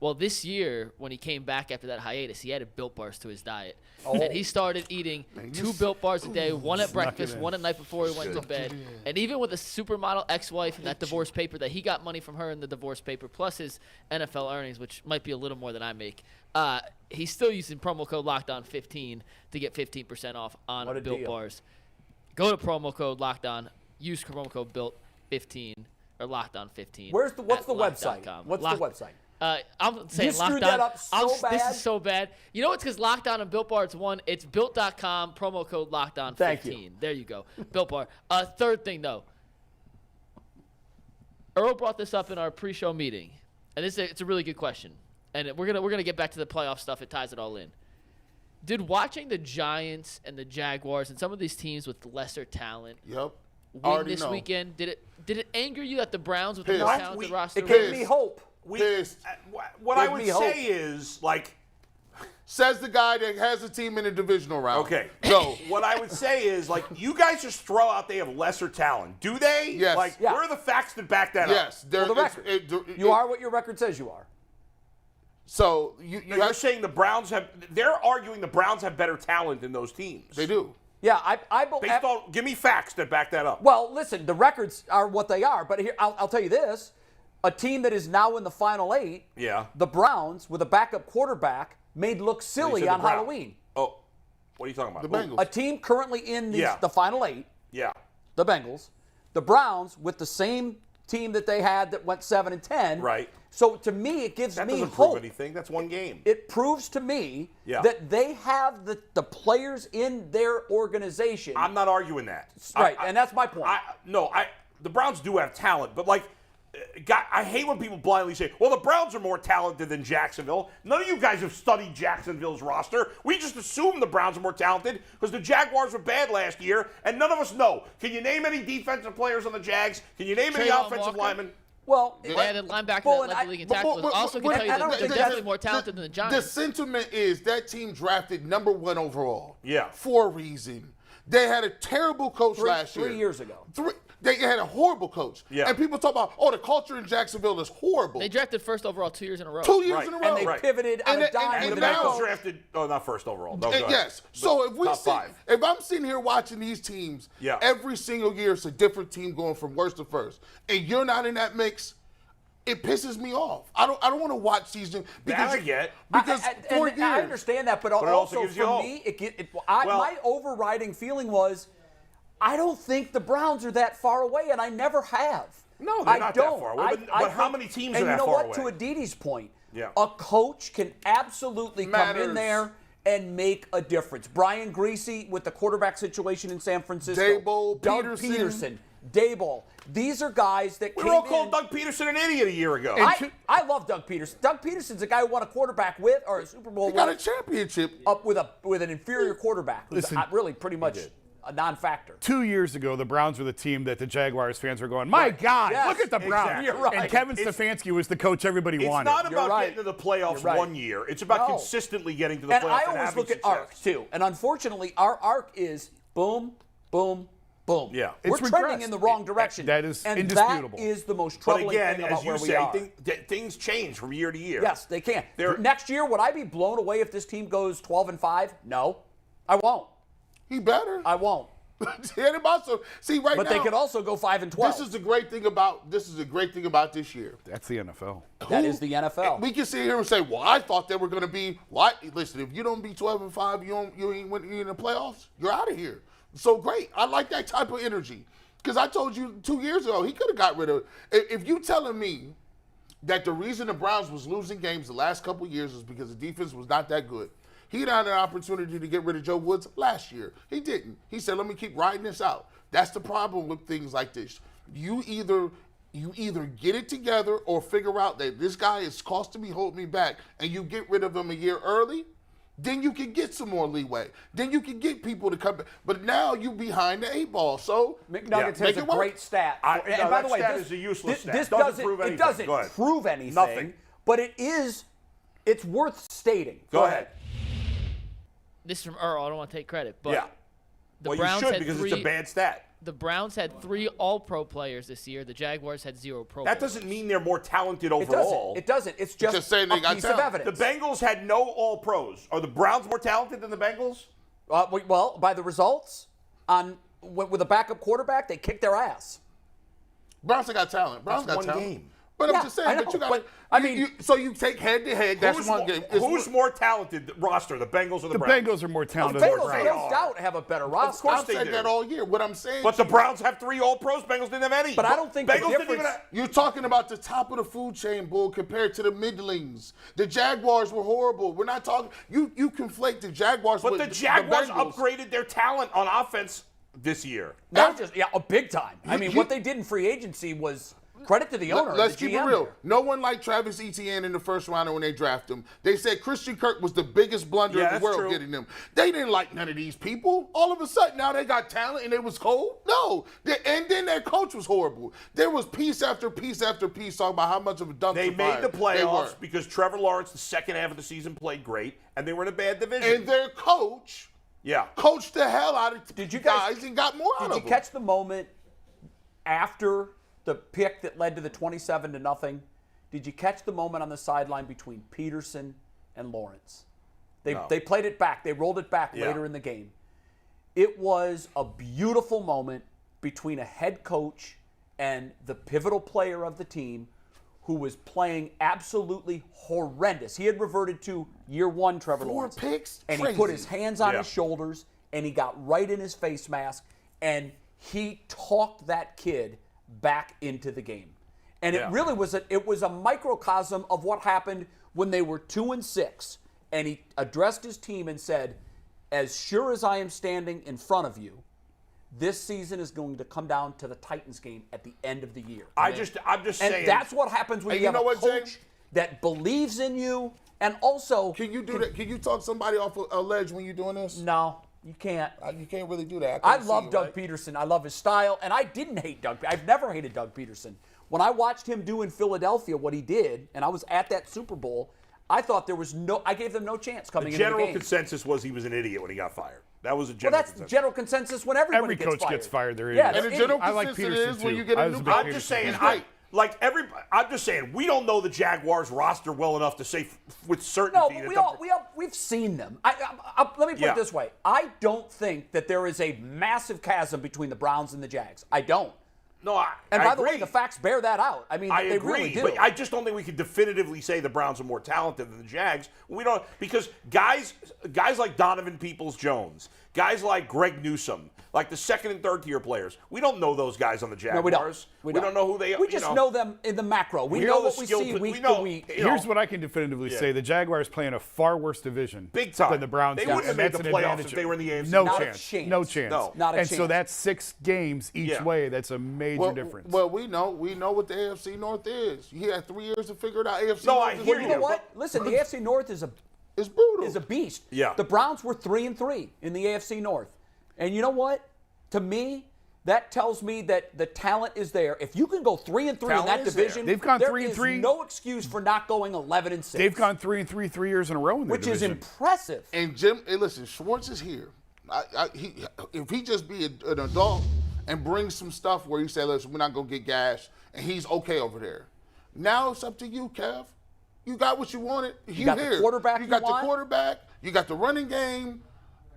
Well, this year, when he came back after that hiatus, he added Built Bars to his diet. And he started eating 2 Built Bars a day, one at breakfast, one at night before he went to bed. And even with a supermodel ex-wife and that divorce paper that he got money from her in the divorce paper, plus his NFL earnings, which might be a little more than I make, he's still using promo code LOCKEDON15 to get 15% off on What a Built deal. Bars. Go to promo code LOCKEDON, use promo code BUILT15 or LOCKEDON15. What's the at website? locked.com. What's the website? I'm saying You screwed Lockdown. that up so This bad. is so bad. You know it's because Lockdown and Built Bar, it's one. It's built.com, promo code Lockdown15. Thank you. There you go. Built Bar. Third thing, though. Earl brought this up in our pre-show meeting, and it's a really good question. And we're gonna get back to the playoff stuff. It ties it all in. Did watching the Giants and the Jaguars and some of these teams with lesser talent Yep. win Already this know. weekend, did it anger you that the Browns with the Pissed. most talented roster? It gave me hope. Pissed. What I Give would me hope. say is, like, Says the guy that has a team in a divisional round. okay, Go. what I would say is, like, you guys just throw out they have lesser talent. Do they? Yes. Like, Yeah. where are the facts that back that up? Yes. For the record, you are what your record says you are. So you You're saying the Browns have. They're arguing the Browns have better talent than those teams. They do. Yeah, I believe. Based on, give me facts that back that up. Well, listen, the records are what they are, but here I'll tell you this: a team that is now in the final 8, Yeah. the Browns with a backup quarterback, made look You silly said on the Browns. Halloween. Oh, what are you talking about? The Bengals. A team currently in Yeah. the final 8, Yeah. the Bengals, the Browns with the same team that they had that went 7-10. Right. So to me, it gives That me doesn't hope. prove anything. That's one game. It proves to me Yeah. that they have the players in their organization. I'm not arguing that. Right, and that's my point. The Browns do have talent, but like, I hate when people blindly say, well, the Browns are more talented than Jacksonville. None of you guys have studied Jacksonville's roster. We just assume the Browns are more talented because the Jaguars were bad last year, and none of us know. Can you name any defensive players on the Jags? Can you name any Trayvon offensive Walker? linemen? Well, They added linebacker Well, that led and the league in But- tackles. but- Also, can but- tell you I don't that they're think definitely more talented than the The Giants. sentiment is that team drafted number 1 overall. Yeah. For a reason. They had a terrible coach last year. 3 years ago. They had a horrible coach. Yeah. And people talk about, oh, the culture in Jacksonville is horrible. They drafted first overall 2 years in a row. 2 years Right. in a row. And they Right. pivoted on And a it- dime And with the an Bengals arrow. drafted, not first overall. No, go ahead. Yes. So if we top see, 5. if I'm sitting here watching these teams, Yeah. every single year it's a different team going from worst to first, and you're not in that mix, it pisses me off. I don't want to watch these because I get. because And 4 years. I understand that, but it also also gives you for hope. me, Well- my overriding feeling was I don't think the Browns are that far away, and I never have. No, they're not that don't. far away. But how many teams are that And far you know what? away? To Aditi's point, Yeah. a coach can absolutely come in Matters. there and make a difference. Brian Greasy with the quarterback situation in San Francisco. Dable, Doug Peterson. Peterson. Daboll. These are guys that We came were all called in. Doug Peterson an idiot a year ago. I love Doug Peterson. Doug Peterson's a guy who won a quarterback with, or a Super Bowl He got a with, championship. up with an inferior quarterback who's Listen, really pretty much a non-factor. 2 years ago, the Browns were the team that the Jaguars fans were going, my God, Yes, look at the Browns. exactly. You're right. And Kevin Stefanski was the coach everybody It's wanted. not about right. getting to the playoffs You're right. one year. It's about No. consistently getting to the And playoffs I and always having look at success. arc too. And unfortunately, our arc is boom, boom, boom. Yeah. We're It's trending regressed. in the wrong direction. That is and indisputable. that is the most But troubling again, thing about as you where we say, are. things change from year to year. Yes, they can. They're- Next year, would I be blown away if this team goes 12-5? No, I won't. He better. I won't. And also, see right But now, they could also go 5-12. this is the great thing about this year. That's the NFL. That is the NFL. We can sit here and say, "Well, I thought they were going to be." Well, listen, if you don't be 12-5, you ain't in the playoffs. You're out of here. So great. I like that type of energy because I told you 2 years ago he could have got rid of. If you telling me that the reason the Browns was losing games the last couple years is because the defense was not that good. He'd had an opportunity to get rid of Joe Woods last year. He didn't. He said, let me keep riding this out. That's the problem with things like this. You either get it together or figure out that this guy is costing me, holding me back, and you get rid of him a year early, then you can get some more leeway. Then you can get people to come back. But now you behind the 8 ball. So McNuggets make has a it work. great stat. No, and by the that way, stat this is a useless stat. This Doesn't prove anything. It doesn't Go ahead. prove anything. Nothing. But it's worth stating. Go ahead. This is from Earl. I don't want to take credit, but Yeah. the Well, Browns you should had because three. it's a bad stat. The Browns had 3 All-Pro players this year. The Jaguars had 0 Pro. That Bowlers. doesn't mean they're more talented It overall. doesn't. It's just saying they a got piece of talent. The evidence. Bengals had no All-Pros. Are the Browns more talented than the Bengals? Well, by the results, with a backup quarterback, they kicked their ass. Browns got talent. Browns That's got one talent. game. But Yeah, I'm just saying, I but know, you got but, I mean- so you take head to head. That's one game. Who's more talented roster, the Bengals or the The Browns? Bengals are more talented The than the Bengals, Browns. no doubt, have a better roster. course I've they said do. that all year. What I'm saying, But the Browns have 3 All-Pros. Bengals didn't have any. But I don't think the Bengals didn't even difference- have. you're talking about the top of the food chain, bull, compared to the middlings. The Jaguars were horrible. We're not talking. You conflate the Jaguars But with the Jaguars Bengals. upgraded their talent on offense this year. Not just a big time. I mean, you- what they did in free agency was credit to the owner. Let's the keep GM it real. there. No one liked Travis Etienne in the first round when they drafted him. They said Christian Kirk was the biggest blunder Yeah, in the that's world true. getting them. They didn't like none of these people. All of a sudden, now they got talent and it was cold? No. And then their coach was horrible. There was piece after piece after piece talking about how much of a dumpster They made the fire they were. playoffs because Trevor Lawrence, the second half of the season, played great, and they were in a bad division. And their coach yeah. coached the hell out of Did you guys and got more out Did of you them. catch the moment after the pick that led to the 27-0? Did you catch the moment on the sideline between Peterson and Lawrence? They played it back. They rolled it back Yeah. later in the game. It was a beautiful moment between a head coach and the pivotal player of the team who was playing absolutely horrendous. He had reverted to year one Trevor 4 Lawrence. picks? And he Crazy. put his hands on Yeah. his shoulders and he got right in his face mask and he talked that kid back into the game. And Yeah. it really was a microcosm of what happened when they were 2-6. And he addressed his team and said, as sure as I am standing in front of you, this season is going to come down to the Titans game at the end of the year. I'm just And saying. that's what happens when And you you have know a what, Jay? coach that believes in you and also Can you do that? Can you talk somebody off a ledge when you're doing this? No, you can't. You can't really do that. I couldn't see love you, Doug right? Peterson. I love his style, and I didn't hate Doug. I've never hated Doug Peterson. When I watched him do in Philadelphia what he did, and I was at that Super Bowl, I thought there was I gave them no chance coming the into the general game. consensus was he was an idiot when he got fired. That was a Well, general that's the consensus. general consensus when everybody Every gets coach fired. gets fired, they're Yeah, idiots. And the they're general I like consensus Peterson, is when too. you get I a was new a big I'm coach. just saying, He's great. I'm just saying, we don't know the Jaguars roster well enough to say with certainty. No, that but we've seen them. Let me put Yeah. it this way. I don't think that there is a massive chasm between the Browns and the Jags. I don't. No, And I by the way, agree. the facts bear that out. I mean, I they agree, really do. but I just don't think we can definitively say the Browns are more talented than the Jags. We don't, because guys like Donovan Peoples-Jones, guys like Greg Newsome, like the second and third tier players. We don't know those guys on the Jaguars. No, we don't. We don't know who they are. We just know them in the macro. We know what we see week to week. Here's what I can definitively say. The Jaguars play in a far worse division Big time. than the Browns. They do, wouldn't have and made the that's an playoffs advantage. if they were in the AFC. No Not a chance. chance. No chance. No. Not a and so chance. that's 6 games each way. That's a major difference. Well, we know what the AFC North is. You had 3 years to figure it out. AFC No, North I is hear You brutal. know what? Listen, the AFC North is It's brutal. a beast. Yeah. The Browns were 3-3 in the AFC North. And you know what? To me, that tells me that the talent is there. If you can go 3-3 in Talent that is there. division, They've gone there 3-3. is no excuse for not going 11-6. They've gone 3-3 3 years in a row in their which is division. impressive. And Jim, hey, listen, Schwartz is here. If he just be an adult and bring some stuff where he said, listen, we're not going to get gashed, and he's okay over there. Now it's up to you, Kev. You got what you wanted. You got the quarterback You got you want. the quarterback. You got the running game.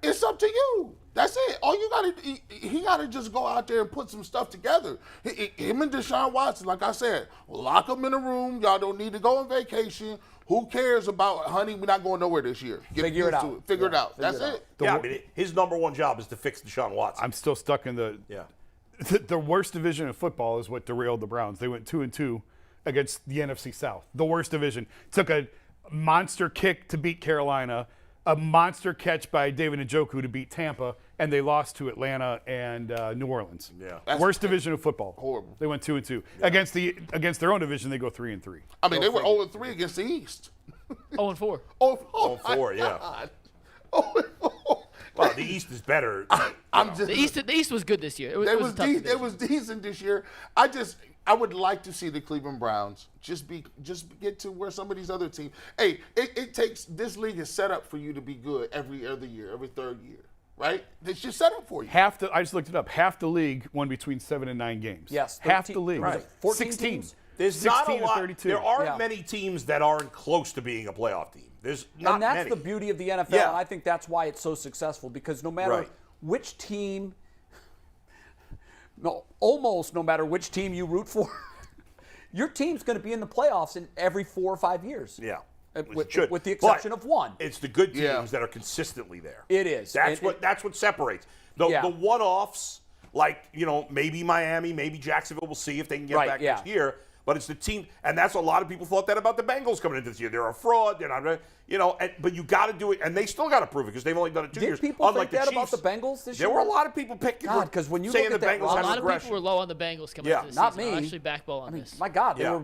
It's up to you. That's it. All you got to he got to just go out there and put some stuff together. Him and Deshaun Watson, like I said, lock them in a room. Y'all don't need to go on vacation. Who cares about, honey, we're not going nowhere this year. Figure it used out. to Figure it out. Figure That's it out. it. Yeah, I mean, his number one job is to fix Deshaun Watson. I'm still stuck in the worst division of football is what derailed the Browns. They went 2-2 against the NFC South. The worst division. Took a monster kick to beat Carolina, a monster catch by David Njoku to beat Tampa, and they lost to Atlanta and New Orleans. Yeah. Worst division of football. Horrible. They went 2-2. Against their own division, they go 3-3. I mean, they were 0-3 against the East. 0-4. Oh, 0-4, yeah. 0-4. Well, the East is better. The East was good this year. It was a tough division. It was decent this year. I would like to see the Cleveland Browns just get to where some of these other teams. Hey, it takes, this league is set up for you to be good every other year, every third year, right? It's just set up for you. I just looked it up. Half the league won between 7 and 9 games. Yes. Half 13 the league. right. 14 16. teams? There's 16 not a to lot. 32. There aren't Yeah. many teams that aren't close to being a playoff team. There's not And that's many. the beauty of the NFL, Yeah. and I think that's why it's so successful, because no matter Right. which team, almost no matter which team you root for, your team's going to be in the playoffs in every 4 or 5 years. Yeah. With Should. the exception But of one. It's the good teams Yeah. that are consistently there. It is. That's And what separates. The one-offs, like, maybe Miami, maybe Jacksonville, we'll see if they can get back next year. But it's the team, and that's a lot of people thought that about the Bengals coming into this year. They're a fraud. They're not, but you got to do it, and they still got to prove it because they've only done it 2 years. Did people Unlike think that Chiefs, about the Bengals this there year? were a lot of people picking. God, 'cause when you saying look the at that Bengals A have lot of regression. people were low on the Bengals coming Yeah. into this Not season. me. I'll actually backball on this. My God, Yeah.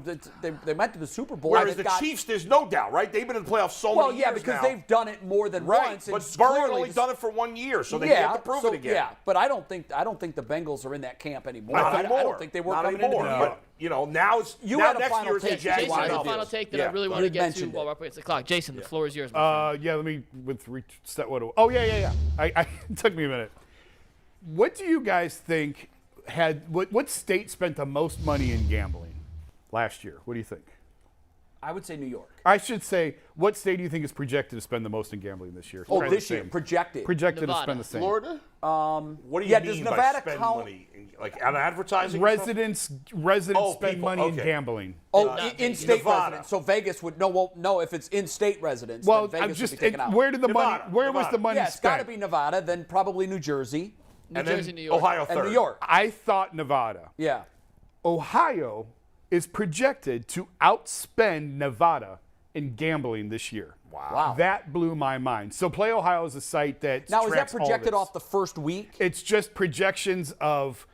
they went to the Super Bowl. Whereas They've the got- Chiefs, there's no doubt, right? They've been in the playoffs so well, many yeah, years because now. they've done it more than Right, once. but and Burrow clearly only done it for 1 year, so they yeah, have to prove so, it again. Yeah, but I don't think the Bengals are in that camp anymore. Not I anymore. don't think they were Not coming anymore. into the year. But now it's You now had a next final year it's the take. Jason Jaguars. has a Jaguars. final take that Yeah. I really You want to get to mentioned while it. we're up against the clock. Jason, the floor is yours. my friend. Yeah, let me reset what. Oh, yeah. It took me a minute. What do you guys think what state spent the most money in gambling last year? What do you think? I would say New York. I should say, what state do you think is projected to spend the most in gambling this year? Oh, Kind of this the year, same. projected. Projected to Nevada. spend the same. Florida? What do you Yeah, mean does by Nevada spend count- money? Like on advertising? Residents Oh, spend people, money in okay. gambling. Oh, Not in-state Nevada. residents. So Vegas would no. If it's in-state residents, Well, then I'm Vegas just would be taken out. where did the Nevada, money? Where was Nevada. the money Yeah, it's got spent? to be Nevada, then probably New Jersey New And then Jersey, New York. Ohio third. and New York. I thought Nevada. Yeah. Ohio is projected to outspend Nevada in gambling this year. Wow. That blew my mind. So Play Ohio is a site that Now, is that tracks all projected this. off the first week? It's just projections of.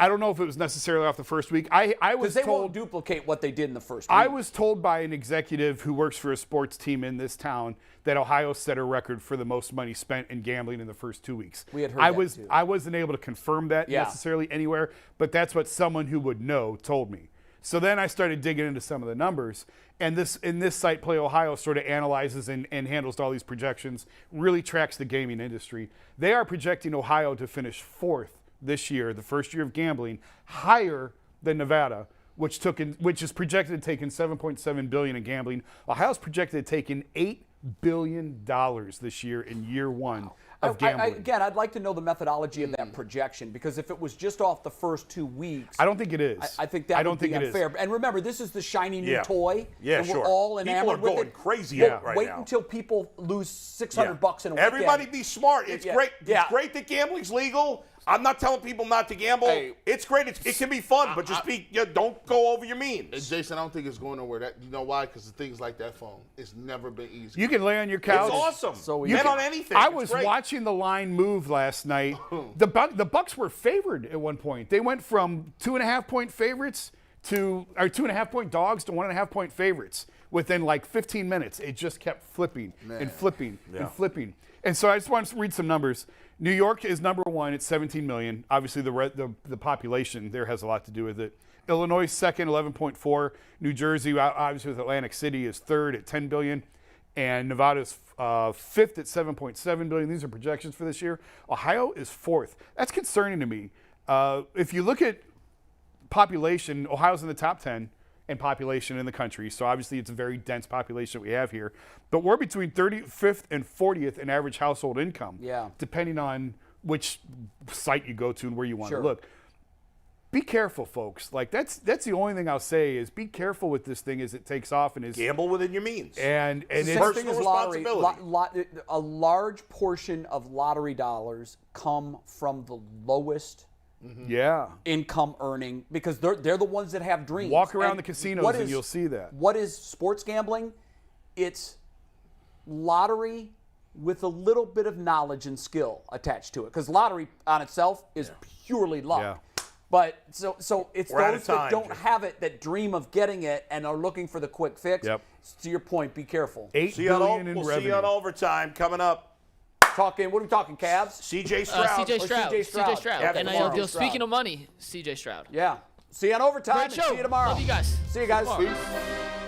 I don't know if it was necessarily off the first week. I was Because they told won't duplicate what they did in the first week. I was told by an executive who works for a sports team in this town that Ohio set a record for the most money spent in gambling in the first 2 weeks. We had heard I that, was too. I wasn't able to confirm that Yeah. necessarily anywhere, but that's what someone who would know told me. So then I started digging into some of the numbers, and this site, Play Ohio, sort of analyzes and handles all these projections, really tracks the gaming industry. They are projecting Ohio to finish 4th this year, the first year of gambling, higher than Nevada, which is projected to take in $7.7 billion in gambling. Ohio's projected to take in $8 billion this year in year one of gambling. Again, I'd like to know the methodology of that projection, because if it was just off the first 2 weeks, I don't think it is. I think that would be it is. unfair. And remember, this is the shiny new Yeah. toy. Yeah, and we're sure. all People enamored are with going it. crazy Well, right wait now. until people lose $600 in a weekend. Everybody be smart. It's Yeah. great. Yeah. It's great that gambling's legal. I'm not telling people not to gamble. Hey. It's great. It can be fun, but just don't go over your means. Jason, I don't think it's going nowhere. You know why? Because things like that phone, it's never been easy. You can lay on your couch. It's awesome. So Bet on anything. I It's was great. watching the line move last night. The Bucks were favored at one point. They went from 2.5-point favorites to 2.5-point dogs to 1.5-point favorites within like 15 minutes. It just kept flipping and flipping and flipping. And so I just wanted to read some numbers. New York is number one at 17 million. Obviously, the population there has a lot to do with it. Illinois second, 11.4. New Jersey, obviously with Atlantic City, is third at 10 billion. And Nevada's fifth at 7.7 billion. These are projections for this year. Ohio is fourth. That's concerning to me. If you look at population, Ohio's in the top 10 in population in the country. So obviously it's a very dense population that we have here. But we're between 35th and 40th in average household income. Yeah. Depending on which site you go to and where you want Sure. to look. Be careful, folks. Like that's the only thing I'll say is be careful with this thing as it takes off and is Gamble within your means. and The it's same thing personal as lottery. responsibility. A large portion of lottery dollars come from the lowest yeah. income earning because they're the ones that have dreams. Walk around And the casinos what and is- you'll see that. What is sports gambling? It's lottery with a little bit of knowledge and skill attached to it. Because lottery on itself is purely luck. Yeah. But so it's We're out those of that time, don't Jim. have it that dream of getting it and are looking for the quick fix. Yep. To your point, be careful. $8 See you on, billion in we'll revenue. see you on overtime coming up. What are we talking, Cavs? CJ Stroud. CJ Or Stroud. CJ Stroud. CJ Stroud. Yeah, NIL tomorrow. deal. Stroud. Speaking of money, CJ Stroud. Yeah. See you on overtime. Great And show. see you tomorrow. Love you guys. See you guys. Tomorrow. Peace.